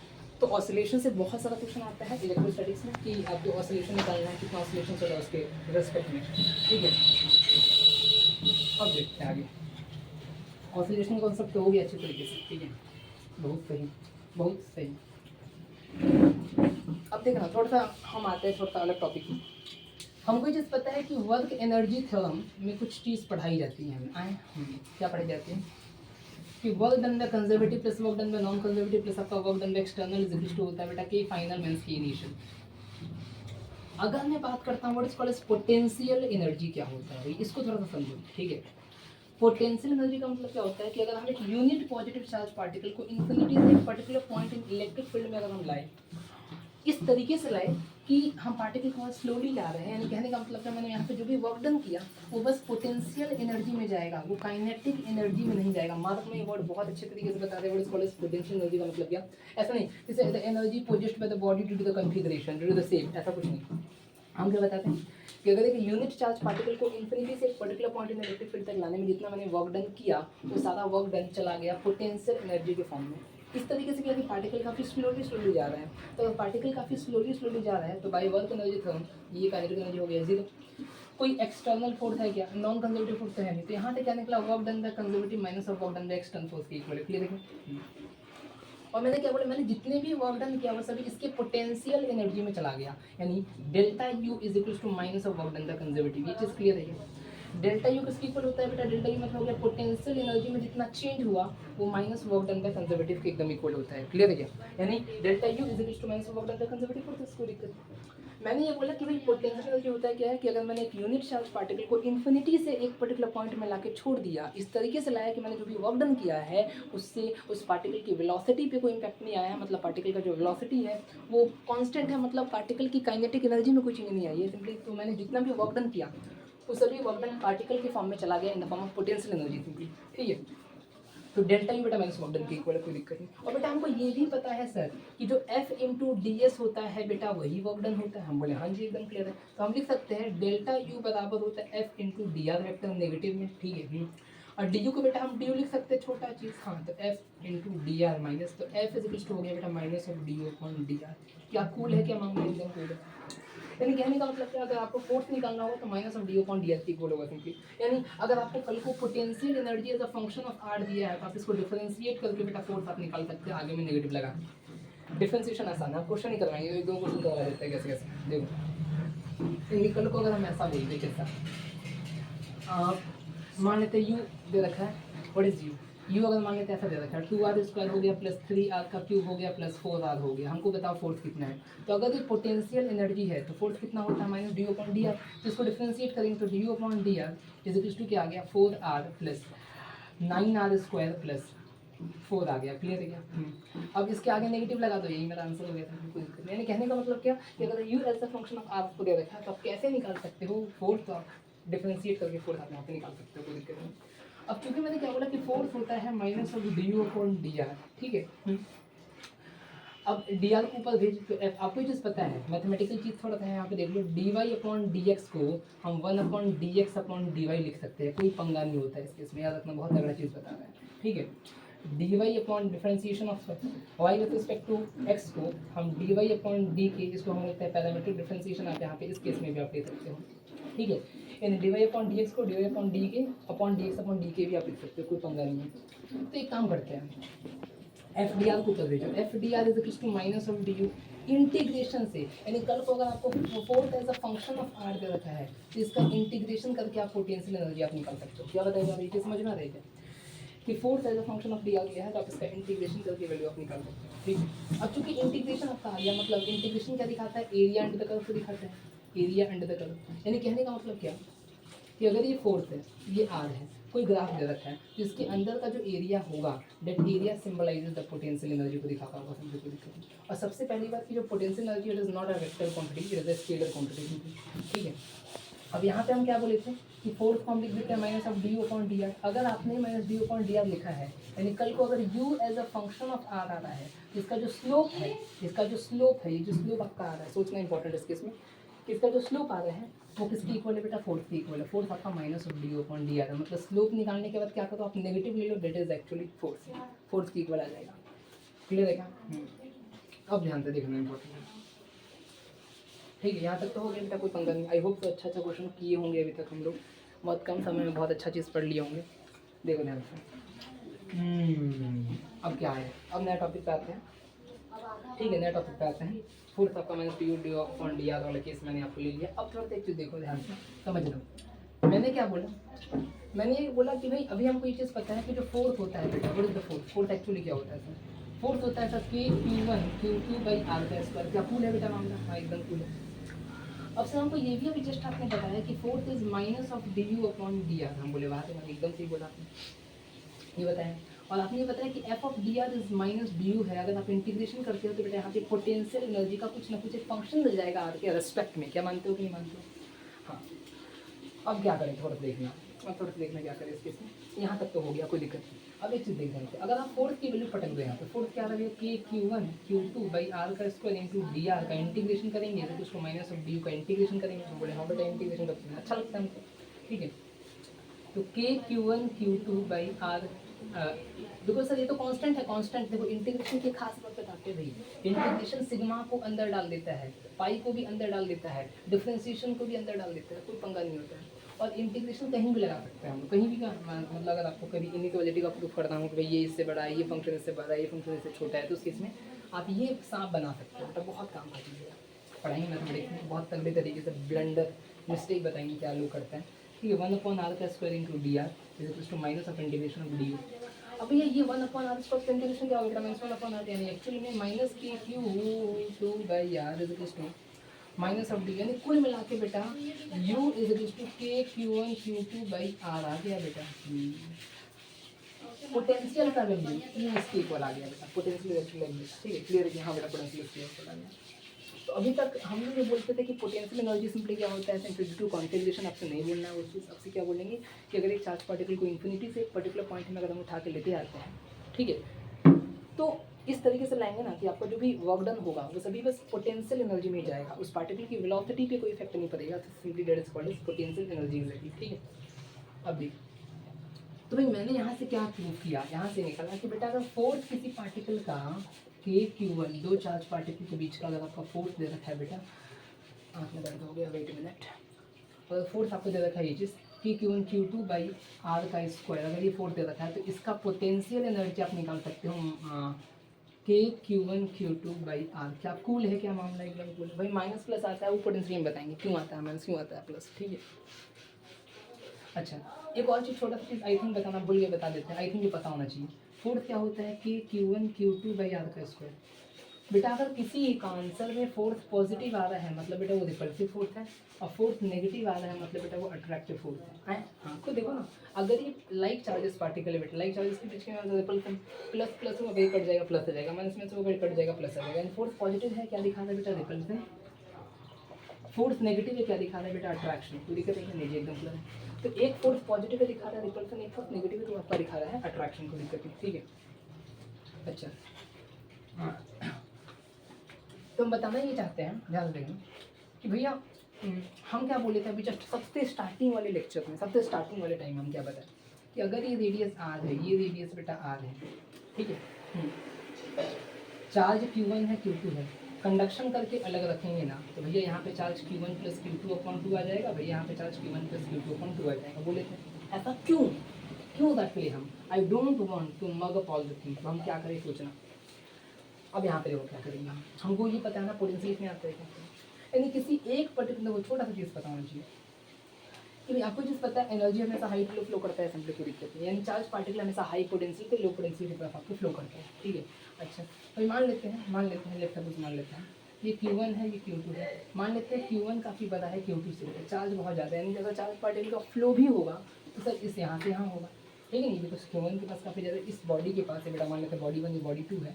तो ऑसिलेशन से बहुत सारा क्वेश्चन आता है इलेक्ट्रोस्टैटिक्स में कि आपको ऑसिलेशन निकालना है, कितना ऑसिलेशन चल रहा है उसके रेस्पेक्ट में, ठीक है। अब देखते हैं आगे, ऑसिलेशन कॉन्सेप्ट हो गया अच्छी तरीके से, ठीक है, बहुत सही बहुत सही। अब देखना थोड़ा सा हम आते हैं थोड़ा सा अलग टॉपिक में, हमको ये चीज़ पता है कि वर्क एनर्जी थ्योरम में कुछ चीज़ पढ़ाई जाती है, हमें आए क्या पढ़ाई जाती है कि work done by conservative plus work done by non conservative plus आपका work done by external is equal to होता है बेटा के फाइनल मींस की इनिशियल। अगर मैं बात करता हूँ what is called as potential energy, क्या होता है भाई इसको थोड़ा सा समझो, ठीक है। पोटेंशियल एनर्जी का मतलब क्या होता है कि अगर हम एक यूनिट पॉजिटिव चार्ज पार्टिकल को इन्फिनिटी से एक particular point in electric field में अगर हम लाए, इस तरीके से लाए कि हम पार्टिकल को स्लोली ला रहे हैं, यानी कहने का मतलब है मैंने यहाँ पे जो भी वर्क डन किया वो बस पोटेंशियल एनर्जी में जाएगा, वो काइनेटिक एनर्जी में नहीं जाएगा। मार्क में ये वर्ड बहुत अच्छे तरीके से बता रहे हैं, व्हाट इज पोटेंशियल एनर्जी का मतलब क्या, ऐसा नहीं जैसे the energy possessed by the body due to the configuration due to the shape, ऐसा कुछ नहीं। हम क्या बताते हैं कि अगर एक यूनिट चार्ज पार्टिकल को इन्फिनिटी से एक particular point in electric field तक लाने में जितना मैंने वर्क डन किया वो सारा वर्क डन चला गया पोटेंशियल एनर्जी के फॉर्म में। इस तरीके से क्या कि पार्टिकल काफ़ी स्लोली जा रहा है, तो अगर पार्टिकल काफ़ी स्लोली जा रहा है तो बाई वर्क एनर्जी थ्योरम ये काइनेटिक एनर्जी हो गया जीरो। कोई एक्सटर्नल फोर्स है क्या, नॉन कंजर्वेटिव फोर्स तो है नहीं, तो यहाँ से क्या निकला work done by conservative minus of work done by external force के इक्वल, क्लियर देखिए। और मैंने क्या बोला, मैंने जितने भी वर्क डन किया वो सभी इसके पोटेंशियल एनर्जी में चला गया, यानी delta U is equal to minus of work done by conservative, ये चीज़ क्लियर है। डेल्टा यू किसके इक्वल होता है बेटा, डेल्टा यू मतलब हो गया पोटेंशियल एनर्जी में जितना चेंज हुआ वो minus work done by conservative के एकदम इक्वल होता है, क्लियर है क्या। यानी delta U is equal to minus work done by conservative force, इसको दिक्कत। मैंने ये बोला कि भाई पोटेंशियल एनर्जी होता है क्या है कि अगर मैंने एक यूनिट चार्ज पार्टिकल को इन्फिनिटी से एक पर्टिकुलर पॉइंट में लाके छोड़ दिया, इस तरीके से लाया कि मैंने जो भी वर्क डन किया है उससे उस पार्टिकल की वेलोसिटी पे कोई इम्पैक्ट नहीं आया, मतलब पार्टिकल का जो वेलोसिटी है वो कांस्टेंट है, मतलब पार्टिकल की काइनेटिक एनर्जी में कोई चेंज नहीं आई है सिंपली। तो मैंने जितना भी वर्क डन किया वो सभी वर्क डन पार्टिकल के फॉर्म में चला गया in the form of potential energy simply, ठीक है। तो डेल्टा यू बेटा माइनस वर्क डन के इक्वल है, कोई दिक्कत नहीं। और बेटा हमको ये भी पता है सर कि जो F इंटू डी एस होता है बेटा वही वर्क डन होता है, हम बोले हाँ जी एकदम क्लियर है। तो हम लिख सकते हैं डेल्टा यू बराबर होता है F into D are vector negative में, ठीक है। और डी यू को बेटा हम डी यू लिख सकते हैं छोटा चीज़, हाँ, तो F into D are minus, तो F इज इक्वल टू हो गया बेटा minus of D you upon D R. क्या कूल है क्या मामला, एकदम कूल है। यानी कहने का मतलब क्या, अगर आपको फोर्स निकालना होगा तो minus of D upon D S equal होगा सिंपली। यानी अगर आपको कल को potential energy as a function of R दिया है तो आप इसको डिफरेंशिएट करके बेटा फोर्स आप निकाल सकते हैं, आगे में नेगेटिव लगा। डिफरेंशिएशन आसान है, क्वेश्चन ही करवाएंगे, एक दो क्वेश्चन करवा देते हैं कैसे कैसे। देखो कल को अगर हम ऐसा बोल दें कैसा, मान लेते यू दे रखा है, व्हाट इज यू, यू अगर मान लेते ऐसा दे रखा है 2r स्क्वायर हो गया प्लस 3r का क्यूब हो गया प्लस 4r हो गया, हमको बताओ फोर्स कितना है। तो अगर ये पोटेंशियल एनर्जी है तो फोर्स कितना होता है minus D upon D R, तो इसको डिफरेंशिएट करेंगे तो D upon D R is equal to क्या आ गया 4r plus 9r square plus 4 आ गया, क्लियर है क्या। अब इसके आगे नेगेटिव लगा दो, यही मेरा आंसर हो गया था, कोई दिक्कत नहीं। यानी कहने का मतलब क्या कि अगर U as a function of R को दे रखा है तो आप कैसे निकाल सकते हो फोर्स, तो आप डिफरेंशिएट करके फोर्स आप यहाँ पे निकाल सकते हो, कोई दिक्कत नहीं। अब चूंकि मैंने क्या बोला कि फोर्स होता है minus of D you upon D R, ठीक है। अब डी आर को ऊपर भेज तो एफ, आपको ये चीज़ पता है मैथमेटिकल चीज़ थोड़ा सा है, यहाँ पे देख लो d Y upon D x को हम 1/dx अपॉन डी वाई लिख सकते हैं, कोई पंगा नहीं होता है इसके, इसमें याद रखना, बहुत तगड़ा चीज़ बता रहा है, ठीक है। D Y upon differentiation of Y with respect to X को हम डी वाई अपॉन डी के, इसको हम लिखते हैं पैरामीट्रिक डिफ्रेंसिएशन आता है यहाँ पे, इस केस में भी आप ले सकते हो, ठीक है। यानी D Y upon D x को D Y upon D K upon D X upon D K भी आप लिख सकते हो, कोई पंगा नहीं है। तो एक काम करते हैं, एफ डी आर को कर भेजो, F D R is equal to minus of D U integration से, यानी कल को अगर आपको force as a function of R दे रखा है तो इसका इंटीग्रेशन करके आप पोटेंशियल एनर्जी आप निकाल सकते हो। क्या बताएगा आप, ये समझ में आ रही है कि force as a function of d आ गया है तो आप इसका इंटीग्रेशन करके वैल्यू आप निकाल सकते हो, ठीक है। अब चूंकि इंटीग्रेशन आपका आ गया, मतलब इंटीग्रेशन क्या दिखाता है, एरिया अंडर द कर्व को दिखाता है, एरिया अंडर द कर्व, यानी कहने का मतलब क्या कि अगर ये फोर्थ है, ये आर है, कोई ग्राफ दे रखा है तो इसके अंदर का जो एरिया होगा that area symbolizes the potential energy को दिखाता होगा, समझो कोई दिक्कत नहीं। और सबसे पहली बात कि जो potential energy it is not a vector quantity, it is a scalar quantity, ठीक है। अब यहाँ पे हम क्या बोले थे कि फोर्थ को हम लिख देते हैं minus of D upon D r. अगर आपने minus D upon D r लिखा है, यानी कल को अगर u as a function of r आ रहा है, इसका जो स्लोप है, इसका जो स्लोप है, ये जो स्लोप आपका आ रहा है, सोचना इंपॉर्टेंट है इस केस में, इसका जो स्लोप आ रहा है वो किसकी इक्वल है बेटा, फोर्थ की इक्वल है। फोर्थ आपका minus of D upon d आ रहा है, मतलब स्लोप निकालने के बाद क्या करो आप नेगेटिव ले लो, दैट इज एक्चुअली फोर्थ की इक्वल आ जाएगा। क्लियर है क्या? अब ध्यान से देखना इंपॉर्टेंट है, ठीक है। यहाँ तक तो हो गया बेटा, कोई पंगा नहीं। आई होप तो अच्छा अच्छा क्वेश्चन किए होंगे अभी तक हम लोग, बहुत कम समय में बहुत अच्छा चीज़ पढ़ लिए होंगे। देखो ध्यान से, अब क्या है, अब नया टॉपिक पे आते हैं, ठीक है। नया टॉपिक पे आते हैं, फोर्थ आपका मैंने P U D on D R वाला केस मैंने आपको ले लिया। अब थोड़ा सा एक चीज़ देखो ध्यान से, समझ लो मैंने क्या बोला, मैंने ये बोला कि भाई अभी हमको ये चीज़ पता है कि जो फोर्थ होता है बेटा, what is the fourth, fourth actually क्या होता है सर, फोर्थ होता है सर के Q1 Q2 बाई आर का स्क्वायर। क्या कूल है बेटा मामला? हाँ एकदम कूल है। अब सर हमको ये भी अभी जस्ट आपने बताया कि fourth is minus of D you upon D R, हम बोले बात है, एकदम सही बोला आपने, ये बताया। और आपने ये बताया कि F of D R is minus D you है, अगर आप इंटीग्रेशन करते हो तो बेटा यहाँ पे पोटेंशियल एनर्जी का कुछ ना कुछ एक फंक्शन मिल जाएगा आर के रेस्पेक्ट में। क्या मानते हो कि नहीं मानते हो? हाँ। अब क्या करें, थोड़ा सा देखना, अब थोड़ा सा देखना क्या करें इस केस में। यहाँ तक तो हो गया, कोई दिक्कत नहीं। अब एक चीज़ देख रहे हैं, अगर आप फोर्थ की वैल्यू पटक दो यहाँ पे, फोर्थ क्या आ रहा है के Q1 Q2 बाई आर का स्क्वायर इंटू डी आर का इंटीग्रेशन करेंगे तो उसको माइनस ऑफ डी यू का इंटीग्रेशन करेंगे, हम बोले हाँ बेटा इंटीग्रेशन करते हैं, अच्छा लगता है हमको, ठीक है। तो के Q1 Q2 बाई आर, देखो सर ये तो कांस्टेंट है, कांस्टेंट देखो इंटीग्रेशन की खास बात बताते भाई, इंटीग्रेशन सिग्मा को अंदर डाल देता है, पाई को भी अंदर डाल देता है, डिफरेंशिएशन को भी अंदर डाल देता है, कोई पंगा नहीं होता है। और इंटीग्रेशन कहीं भी लगा सकते हैं हम लोग, कहीं भी का मतलब अगर आपको कभी इनइक्वालिटी का प्रूफ करना हो कि भाई ये इससे बड़ा है, ये फंक्शन इससे बड़ा है, ये फंक्शन इससे छोटा है, तो उस केस में आप ये सांप बना सकते हो। तो बहुत काम का चीज़ है, पढ़ाई मैथमेटिक्स में बहुत तगड़े तरीके से ब्लंडर मिस्टेक बताएंगे क्या लोग करते हैं, ठीक है। 1/r का square into D R is equal to minus of integration of D U. अब भैया ये 1/r स्क्वायर इंटीग्रेशन क्या होगा, माइनस 1/r, यानी एक्चुअली में माइनस के Q2 by R is equal to minus of D, यानी कुल मिला के बेटा u इज इक्वल टू के Q1 Q2 बाई आर आ गया बेटा। पोटेंशियल का वैल्यू ये इसके इक्वल आ गया बेटा, पोटेंशियल वैल्यू, ठीक है। क्लियर है कि हाँ बेटा पोटेंशियल इसके इक्वल आ गया। तो अभी तक हम लोग ये बोलते थे कि पोटेंशियल एनर्जी सिंपली क्या होता है, सिंपली कॉन्फिगरेशन, आपसे नहीं बोलना है वो चीज़। आपसे क्या बोलेंगे कि अगर एक चार्ज पार्टिकल को इन्फिनिटी से एक पर्टिकुलर पॉइंट में अगर हम उठा के लेते आते हैं, ठीक है, तो इस तरीके से लाएंगे ना कि आपका जो भी वर्क डन होगा वो सभी बस पोटेंशियल एनर्जी में ही जाएगा, उस पार्टिकल की वेलोसिटी पे कोई इफेक्ट नहीं पड़ेगा। तो simply that is called as potential energy exactly, ठीक है। अब देख, तो भाई मैंने यहाँ से क्या प्रूफ किया, यहाँ से निकला कि बेटा अगर फोर्स किसी पार्टिकल का के Q1, दो चार्ज पार्टिकल के बीच का अगर आपका फोर्स दे रखा है बेटा, आँख में दर्द हो गया, वेट मिनट, अगर फोर्स आपको दे रखा है ये चीज़ कि Q1 Q2 बाई आर का स्क्वायर, अगर ये फोर्स दे रखा है तो इसका पोटेंशियल एनर्जी आप निकाल सकते हो के Q1 Q2 बाई आर। क्या कूल है, क्या मामला, एकदम कूल है भाई। माइनस प्लस आता है वो पोटेंशियल बताएंगे क्यों आता है माइनस, क्यों आता है प्लस, ठीक है। अच्छा एक और चीज़, छोटा सा चीज़ आई थिंक बताना भूल गया, बता देते हैं, आई थिंक ये पता होना चाहिए। फोर्थ क्या होता है कि Q1 Q2 बाई आर का स्क्वायर। बेटा अगर किसी एक आंसर में फोर्थ पॉजिटिव आ रहा है मतलब बेटा वो रिपल्सिव फोर्थ है, और फोर्थ नेगेटिव आ रहा है मतलब बेटा वो अट्रैक्टिव फोर्थ है। हाँ तो देखो ना, अगर ये लाइक चार्जेस पार्टिकल है बेटा, लाइक चार्जेस के बीच में रिपल्सन प्लस प्लस में वही कट जाएगा, प्लस आ जाएगा, माइनस में से वो वही कट जाएगा, प्लस आ जाएगा। फोर्थ पॉजिटिव है, क्या दिखा रहा है बेटा, रिपल्सन। फोर्थ नेगेटिव है, क्या दिखा रहा है बेटा, अट्रैक्शन। कोई दिक्कत नहीं है, एकदम क्लियर है। तो एक फोर्थ पॉजिटिव है दिखा रहा है रिपल्सन, एक फोर्थ नेगेटिव है तो आपका दिखा रहा है अट्रैक्शन, को दिक्कत नहीं, ठीक है। अच्छा तो हम बताना ये चाहते हैं, ध्यान रखना कि भैया हम क्या बोले थे अभी जस्ट सबसे स्टार्टिंग वाले लेक्चर में, सबसे स्टार्टिंग वाले टाइम हम क्या बताएं कि अगर ये रेडियस आर है, ये रेडियस बेटा आर है, ठीक है, चार्ज Q1 है Q2 है, कंडक्शन करके अलग रखेंगे ना तो भैया यहाँ पे चार्ज Q1 प्लस Q2/2 आ जाएगा, भैया यहाँ पे चार्ज Q1 प्लस Q2/2 आ जाएगा। बोले थे ऐसा क्यों दैट प्ले हम I don't want to mug up all the things. तो हम क्या करें सोचना, अब यहाँ पे देखो क्या करेंगे हम, हमको ये पता है ना पोटेंशियल में आता है क्या, यानी किसी एक पर्टिकुलर को छोटा सा चीज़ पता होना चाहिए कि भाई आपको चीज़ पता है एनर्जी हमेशा हाई फ्लो करता है, सिंपली कोई दिक्कत नहीं, यानी चार्ज पार्टिकल हमेशा हाई पोटेंशियल से लो पोटेंशियल की तरफ आपको फ्लो करता है, ठीक है। अच्छा भाई मान लेते हैं लेफ्ट सपोज मान लेते हैं ये Q1 है, ये Q2 है, मान लेते हैं Q1 काफ़ी बड़ा है Q2 से, चार्ज बहुत ज़्यादा है, यानी अगर चार्ज पार्टिकल का फ्लो भी होगा तो सर इस यहाँ से यहाँ होगा, ठीक है नहीं, बिकॉज Q1 के पास काफ़ी ज़्यादा इस बॉडी के पास है बेटा, मान लेते हैं बॉडी 1 ये बॉडी 2 है,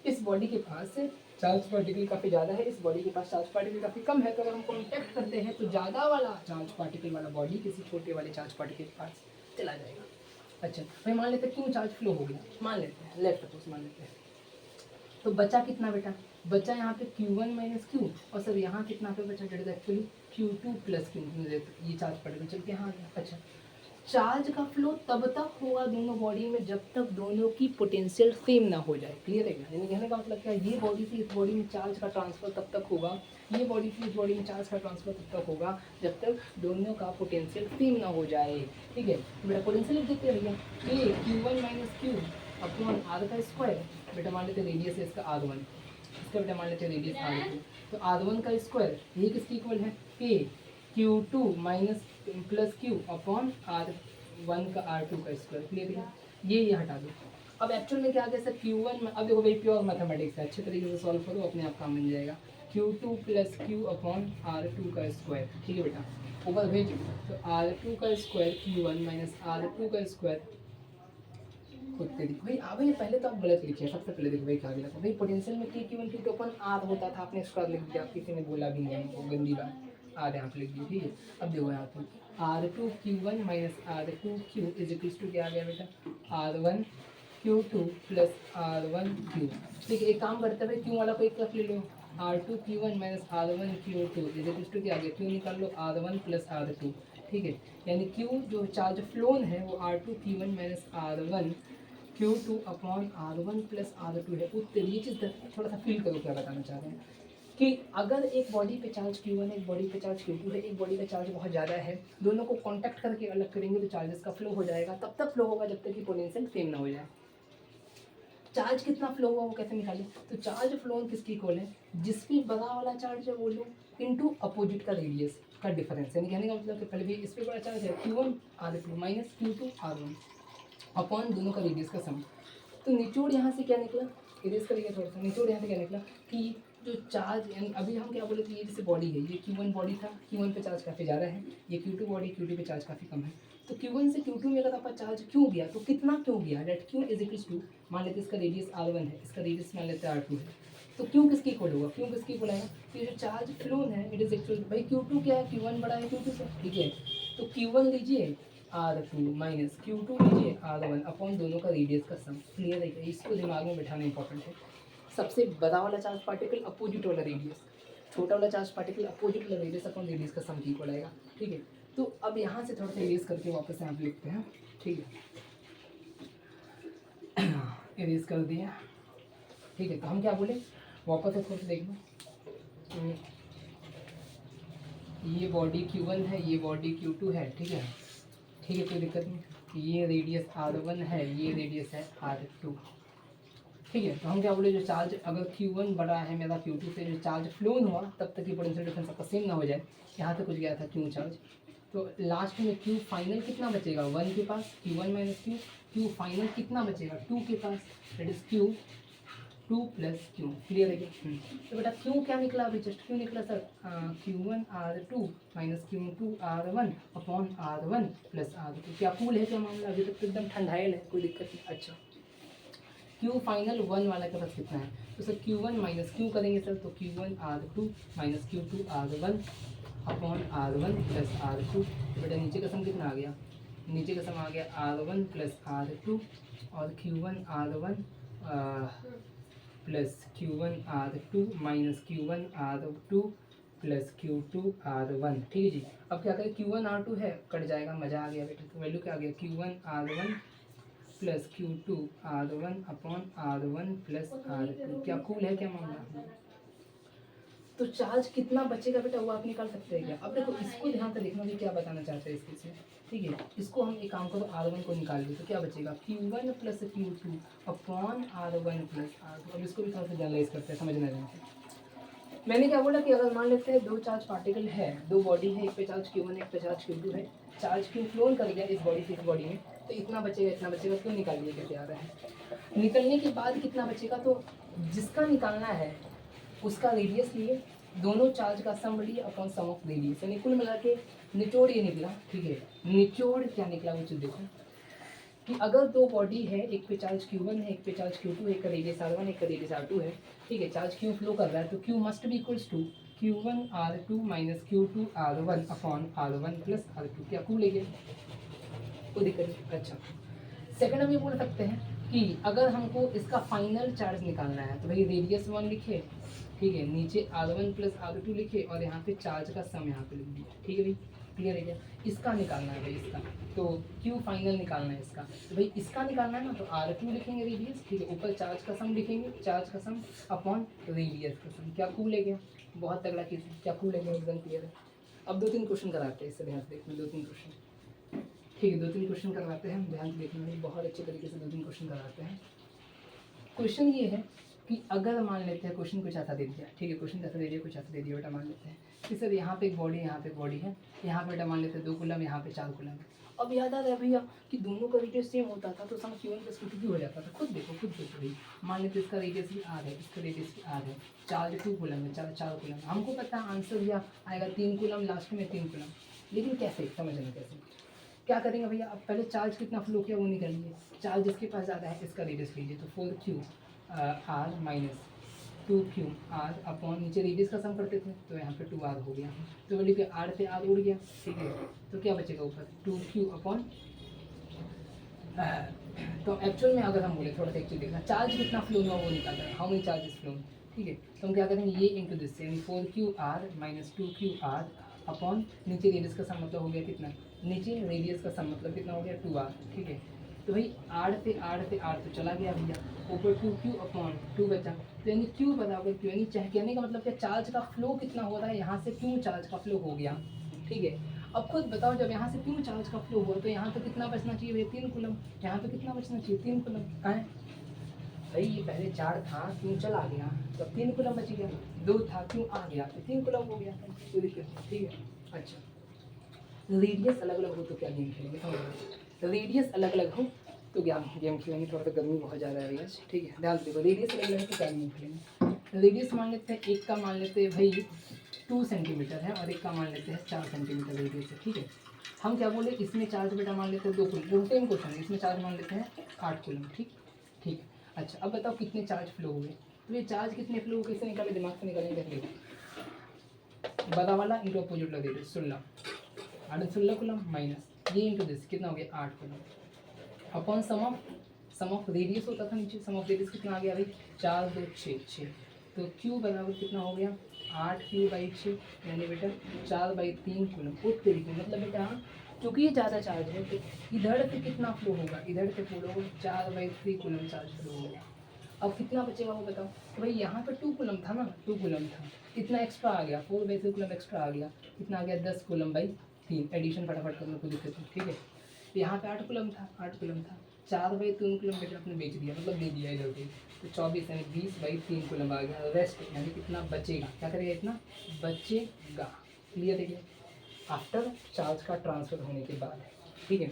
इस बॉडी के पास चार्ज पार्टिकल काफ़ी ज़्यादा है, इस बॉडी के पास चार्ज पार्टिकल काफ़ी कम है, तो अगर हम कॉन्टैक्ट करते हैं तो ज़्यादा वाला चार्ज पार्टिकल वाला बॉडी किसी छोटे वाले चार्ज पार्टिकल के पास चला जाएगा। अच्छा भाई मान लेते हैं क्यों चार्ज फ्लो हो गया, मान लेते हैं लेफ्ट सपोज मान लेते हैं, तो बचा कितना बेटा, बचा यहाँ पे Q1 माइनस Q, और सर यहाँ कितना पे बचा that actually Q2 plus Q, ये चार्ज पार्टिकल चल के यहाँ आ गया। अच्छा चार्ज का फ्लो तब तक होगा दोनों बॉडी में जब तक दोनों की पोटेंशियल सेम ना हो जाए, क्लियर है क्या, यानी कहने का मतलब क्या है, ये बॉडी से इस बॉडी में चार्ज का ट्रांसफर तब तक होगा, ये बॉडी से इस बॉडी में चार्ज का ट्रांसफर तब तक होगा जब तक दोनों का पोटेंशियल सेम ना हो जाए, ठीक है। बेटा पोटेंशियल लिख देते हैं भैया कि Q1 minus Q upon are का स्क्वायर, बेटा मान लेते हैं रेडियस है इसका R1, इसका बेटा मान लेते हैं रेडियस R2, तो R1 का स्क्वायर ये किसकी इक्वल है, A Q2 minus plus Q upon R1 का R2 का स्क्वायर, क्लियर है, ये हटा दो। अब एक्चुअल में क्या आ गया सर Q1 में, अब देखो भाई प्योर मैथमेटिक्स है, अच्छे तरीके से सॉल्व करो अपने आप काम बन जाएगा, Q2 plus Q upon R2 का स्क्वायर, ठीक है बेटा ऊपर भेज, तो R2 का स्क्वायर Q1 माइनस R2 का स्क्वायर, खुद से देखो भाई भाई पहले तो आप गलत लिखे, सबसे पहले देखो भाई क्या गलत है भाई, पोटेंशियल में Q1 Q2 अपन आर होता था, आपने स्क्वायर लिख दिया, किसी ने बोला भी नहीं, वो गंदी बात, आर यहाँ पे लिख दी, ठीक है। अब देखो यहाँ पे R2 Q1 minus R2 Q is equals to क्या आ गया बेटा, R1 Q2 plus R1 Q, ठीक है। एक काम करते हैं भाई Q वाला को एक तरफ ले लो, R2 Q1 minus R1 Q2 is equals to क्या आ गया, Q निकाल लो R1 प्लस R2, ठीक है, यानी Q जो चार्ज फ्लोन है वो R2 Q1 minus R1 Q2 upon R1 plus R2 है। उस ये चीज़ थोड़ा सा फील करो क्या बताना चाह रहे हैं कि अगर एक बॉडी पे चार्ज Q1 है, एक बॉडी पे चार्ज Q2 है, एक बॉडी का चार्ज बहुत ज़्यादा है, दोनों को कांटेक्ट करके अलग करेंगे तो चार्जेस का फ्लो हो जाएगा, तब तक फ्लो होगा जब तक कि पोटेंशियल सेम ना हो जाए। चार्ज कितना फ्लो हुआ वो कैसे निकालें, तो चार्ज फ्लो किसकी इक्वल है, जिसकी बड़ा वाला चार्ज है वो लो इंटू अपोजिट का रेडियस का डिफरेंस, यानी कहने का मतलब कि पहले भी इस पर बड़ा चार्ज है Q1 R2 minus Q2 R1 upon दोनों का रेडियस का सम, तो निचोड़ यहाँ से क्या निकला, इरेज करिए थोड़ा सा, निचोड़ यहाँ से क्या निकला कि जो चार्ज यानी अभी हम क्या बोले थे, ये जैसे बॉडी है, ये Q1 बॉडी था, Q1 पे चार्ज काफ़ी ज़्यादा है, ये Q2 बॉडी Q2 पे चार्ज काफ़ी कम है, तो Q1 से Q2 में अगर आपका चार्ज क्यों गया तो कितना क्यों गया, that Q is equals to, मान लेते इसका रेडियस R1 है, इसका रेडियस मान लेते R2 है, तो क्यों किसकी इक्वल होगा, क्यों किसकी इक्वल आएगा, तो ये जो चार्ज फ्लो है इट इज इक्वल भाई Q2 क्या है, Q1 बड़ा है Q2 से, ठीक है, तो Q1 लीजिए R2 माइनस Q2 लीजिए R1 अपॉन दोनों का रेडियस का सम, क्लियर है, इसको दिमाग में बैठाना इंपॉर्टेंट है। सबसे बड़ा वाला चार्ज पार्टिकल अपोजिट वाला रेडियस, छोटा वाला चार्ज पार्टिकल अपोजिट वाला रेडियस अपॉन रेडियस का सम इक्वल आएगा, ठीक है। तो अब यहाँ से थोड़ा सा इरेज करके वापस यहाँ पे लिखते हैं, ठीक है, इरेज कर दिया, ठीक है। तो हम क्या बोले वापस से थोड़ा सा देख लो, ये बॉडी Q1 है, ये बॉडी Q2 है, ठीक है, ठीक है कोई दिक्कत नहीं, ये रेडियस R1 है, ये रेडियस है R2, ठीक है। तो हम क्या बोले जो चार्ज अगर Q1 बड़ा है मेरा Q2 से, जो चार्ज फ्लोन हुआ तब तक कि पोटेंशियल डिफरेंस आपका सेम ना हो जाए, यहाँ से कुछ गया था Q चार्ज, तो लास्ट में Q फाइनल कितना बचेगा 1 के पास, Q1 माइनस Q फाइनल कितना बचेगा 2 के पास, that is Q2 plus Q, clear है क्या, तो बेटा Q क्या निकला अभी जस्ट Q निकला sir Q1 R2 minus Q2 R1 upon R1 plus R2, क्या कूल है क्या मामला, अभी तक तो एकदम ठंडाइल है, कोई दिक्कत नहीं। अच्छा Q फाइनल 1 वाला के पास कितना है, तो सर Q1 माइनस Q करेंगे सर, तो Q1 R2 minus Q2 R1 upon R1 plus R2, बेटा नीचे का सम कितना आ गया, नीचे का सम आ गया R1 प्लस R2 और Q1 R1 plus Q1R2 minus Q1R2 plus Q2R1। ठीक है जी। अब क्या करें, Q1R2 है, कट जाएगा, मज़ा आ गया बेटा। तो वैल्यू क्या आ गया, Q1R1 plus Q2R1 upon R1 plus R2। क्या कूल है क्या मामला। तो चार्ज कितना बचेगा बेटा वो आप निकाल सकते हैं क्या। अब देखो इसको ध्यान से देखना भी क्या बताना चाहते हैं इसके से। ठीक है, इसको हम एक काम करो, R1 को निकाल लो तो क्या बचेगा, Q1 plus Q2 upon R1 plus R2। अब इसको भी थोड़ा सा जनरलाइज करते हैं, समझना है। मैंने क्या बोला कि अगर मान लेते हैं दो चार्ज पार्टिकल है, दो बॉडी है, एक पे चार्ज Q1 एक पे चार्ज Q2 है, चार्ज क्यों फ्लोन कर गया इस बॉडी से इस बॉडी में, तो इतना बचेगा, क्यों निकालिए कैसे आ रहा है। निकलने के बाद कितना बचेगा, तो जिसका निकालना है उसका रेडियस लिए, दोनों चार्ज का सम लिए अपॉन सम ऑफ रेडियस, यानी कुल मिला के निचोड़ ये निकला। ठीक है, निचोड़ क्या निकला वो चीज़ देखो कि अगर दो बॉडी है, एक पे चार्ज Q1 है, एक पे चार्ज Q2 है, एक का रेडियस R1 एक का रेडियस R2 है। ठीक है, चार्ज Q फ्लो कर रहा है तो Q must be equals to Q1R2 minus Q2R1 upon R1 plus R2। क्या कूल है कोई दिक्कत नहीं। अच्छा, सेकंड हम ये बोल सकते हैं कि अगर हमको इसका फाइनल चार्ज निकालना है तो भाई रेडियस 1 लिखे, ठीक है, नीचे R1 प्लस R2 लिखे और यहाँ पे चार्ज का सम यहाँ पे लिख दिया। ठीक है भाई, क्लियर है क्या। इसका निकालना है भाई इसका, तो Q फाइनल निकालना है इसका, तो भाई इसका निकालना है ना, तो R2 लिखेंगे रेडियस, ठीक है, ऊपर चार्ज का सम लिखेंगे, चार्ज का सम अपॉन रेडियस का सम। क्या कूल है क्या, बहुत तगड़ा केस है, क्या कूल है क्या, एकदम क्लियर है। अब 2-3 क्वेश्चन कराते हैं, इससे ध्यान से देखना, 2-3 क्वेश्चन। ठीक है, 2-3 क्वेश्चन करवाते हैं, ध्यान से देखना है, बहुत अच्छे तरीके से 2-3 क्वेश्चन कराते हैं। क्वेश्चन ये है कि अगर मान लेते हैं क्वेश्चन कुछ ऐसा दे दिया, ठीक है, क्वेश्चन ऐसा दे दिया, कुछ ऐसा दे दिया बेटा, मान लेते हैं कि सर यहाँ पे एक बॉडी है, यहाँ पे एक बॉडी है, यहाँ पे बेटा मान लेते हैं 2 कूलम, यहाँ पे 4 कूलम है। अब याद आ रहा है भैया कि दोनों का रेडियस सेम होता था तो सम Q1 प्लस Q2 हो जाता था। खुद देखो भाई, मान लेते इसका रेडियस भी R है, इसका रेडियस भी R है, चार्ज 2 कूलम है, 4 कूलम। हमको पता है आंसर भैया आएगा 3 कूलम, लास्ट में 3 कूलम। लेकिन कैसे समझना, कैसे क्या करेंगे भैया, अब पहले चार्ज कितना फ्लो किया वो निकालिए। चार्ज जिसके पास ज़्यादा है इसका रेडियस लीजिए, तो 4Q R minus 2Q R upon नीचे रेडियस का सम करते थे तो यहाँ पे 2R हो गया, तो बोलिए कि R से R उड़ गया। ठीक है, तो क्या बचेगा ऊपर 2Q अपॉन, तो एक्चुअल में अगर हम बोले थोड़ा सा एक चीज़ देखना, चार्ज कितना फ्लो हुआ वो निकालना है, हाउ मेनी चार्जेस फ्लो। ठीक है, तो हम क्या करेंगे, ये इंटू दिस यानी 4Q R minus 2Q R upon नीचे रेडियस का सम मतलब हो गया कितना, नीचे रेडियस का सम मतलब कितना हो गया 2R। ठीक है, तो भाई R से R तो चला गया भैया, ऊपर 2Q अपॉन 2 बचा, तो यानी Q बराबर Q, यानी कहने का मतलब क्या, चार्ज का फ्लो कितना हो रहा है, यहाँ से क्यों चार्ज का फ्लो हो गया। ठीक है, अब खुद बताओ जब यहाँ से क्यों चार्ज का फ्लो हुआ तो यहाँ पे कितना बचना चाहिए भाई, 3 कूलम, यहाँ पे कितना बचना चाहिए 3 कूलम। कहाँ है भाई, ये पहले 4 था क्यों चला गया, तो 3 कूलम बच गया, 2 था क्यों आ गया तो 3 कूलम हो गया, कोई दिक्कत नहीं। ठीक है, अच्छा, रेडियस अलग अलग हो तो क्या गेम खेलेंगे, समझ, रेडियस अलग अलग हो तो गेम खेलेंगे, थोड़ा सा गर्मी बहुत ज़्यादा है भैया। ठीक है, ध्यान से देखो, रेडियस अलग अलग है तो क्या गेम खेलेंगे। रेडियस मान लेते हैं, एक का मान लेते हैं भाई 2 सेंटीमीटर है और एक का मान लेते हैं 4 सेंटीमीटर रेडियस है। ठीक है, हम क्या बोले, इसमें चार्ज बेटा मान लेते हैं 2 कूलम, सेम क्वेश्चन है, इसमें चार्ज मान लेते हैं 8 कूलम। ठीक ठीक है, अच्छा अब बताओ कितने चार्ज फ्लो हुए, तो ये चार्ज कितने फ्लो हुए कैसे निकाले, दिमाग से निकालेंगे कैसे, बड़ा वाला इंटू अपोजिट लगा देते 16 कूलम माइनस ये इंटू दिस कितना हो गया 8 coulomb upon sum of radius होता था नीचे, सम ऑफ रेडियस कितना आ गया भाई 4 2 6, तो Q बराबर कितना हो गया 8Q/6, यानी बेटा 4/3 कूलम। उस तरीके मतलब बेटा क्योंकि ये ज़्यादा चार्ज है तो इधर से कितना फ्लो होगा, इधर से फ्लो होगा 4/3 कूलम चार्ज फ्लो होगा। अब कितना बचेगा वो बताओ, तो भाई यहाँ पे 2 कूलम था ना, 2 कूलम था, इतना एक्स्ट्रा आ गया 4/3 कूलम एक्स्ट्रा आ गया, कितना आ गया 10 कूलम बाई 3, एडिशन फटाफट करने को दिक्कत है। ठीक है, यहाँ पे 8 कूलम था, 8 कूलम था, 4/3 कूलम बेटा आपने बेच दिया, मतलब दे दिया इधर पे, तो 24 यानी 20/3 कूलम आ गया, रेस्ट यानी कितना बचेगा, क्या करेगा इतना बचेगा। क्लियर है क्या, आफ्टर चार्ज का ट्रांसफर होने के बाद। ठीक है,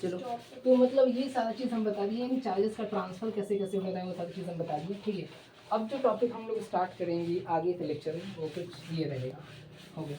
चलो तो मतलब ये सारा चीज़ हम बता दिए, यानी चार्जेस का ट्रांसफर कैसे कैसे हो रहा है वो सारी चीज़ हम बता दिए। ठीक है, अब जो टॉपिक हम लोग स्टार्ट करेंगे आगे के लेक्चर में वो कुछ ये रहेगा, हो गया।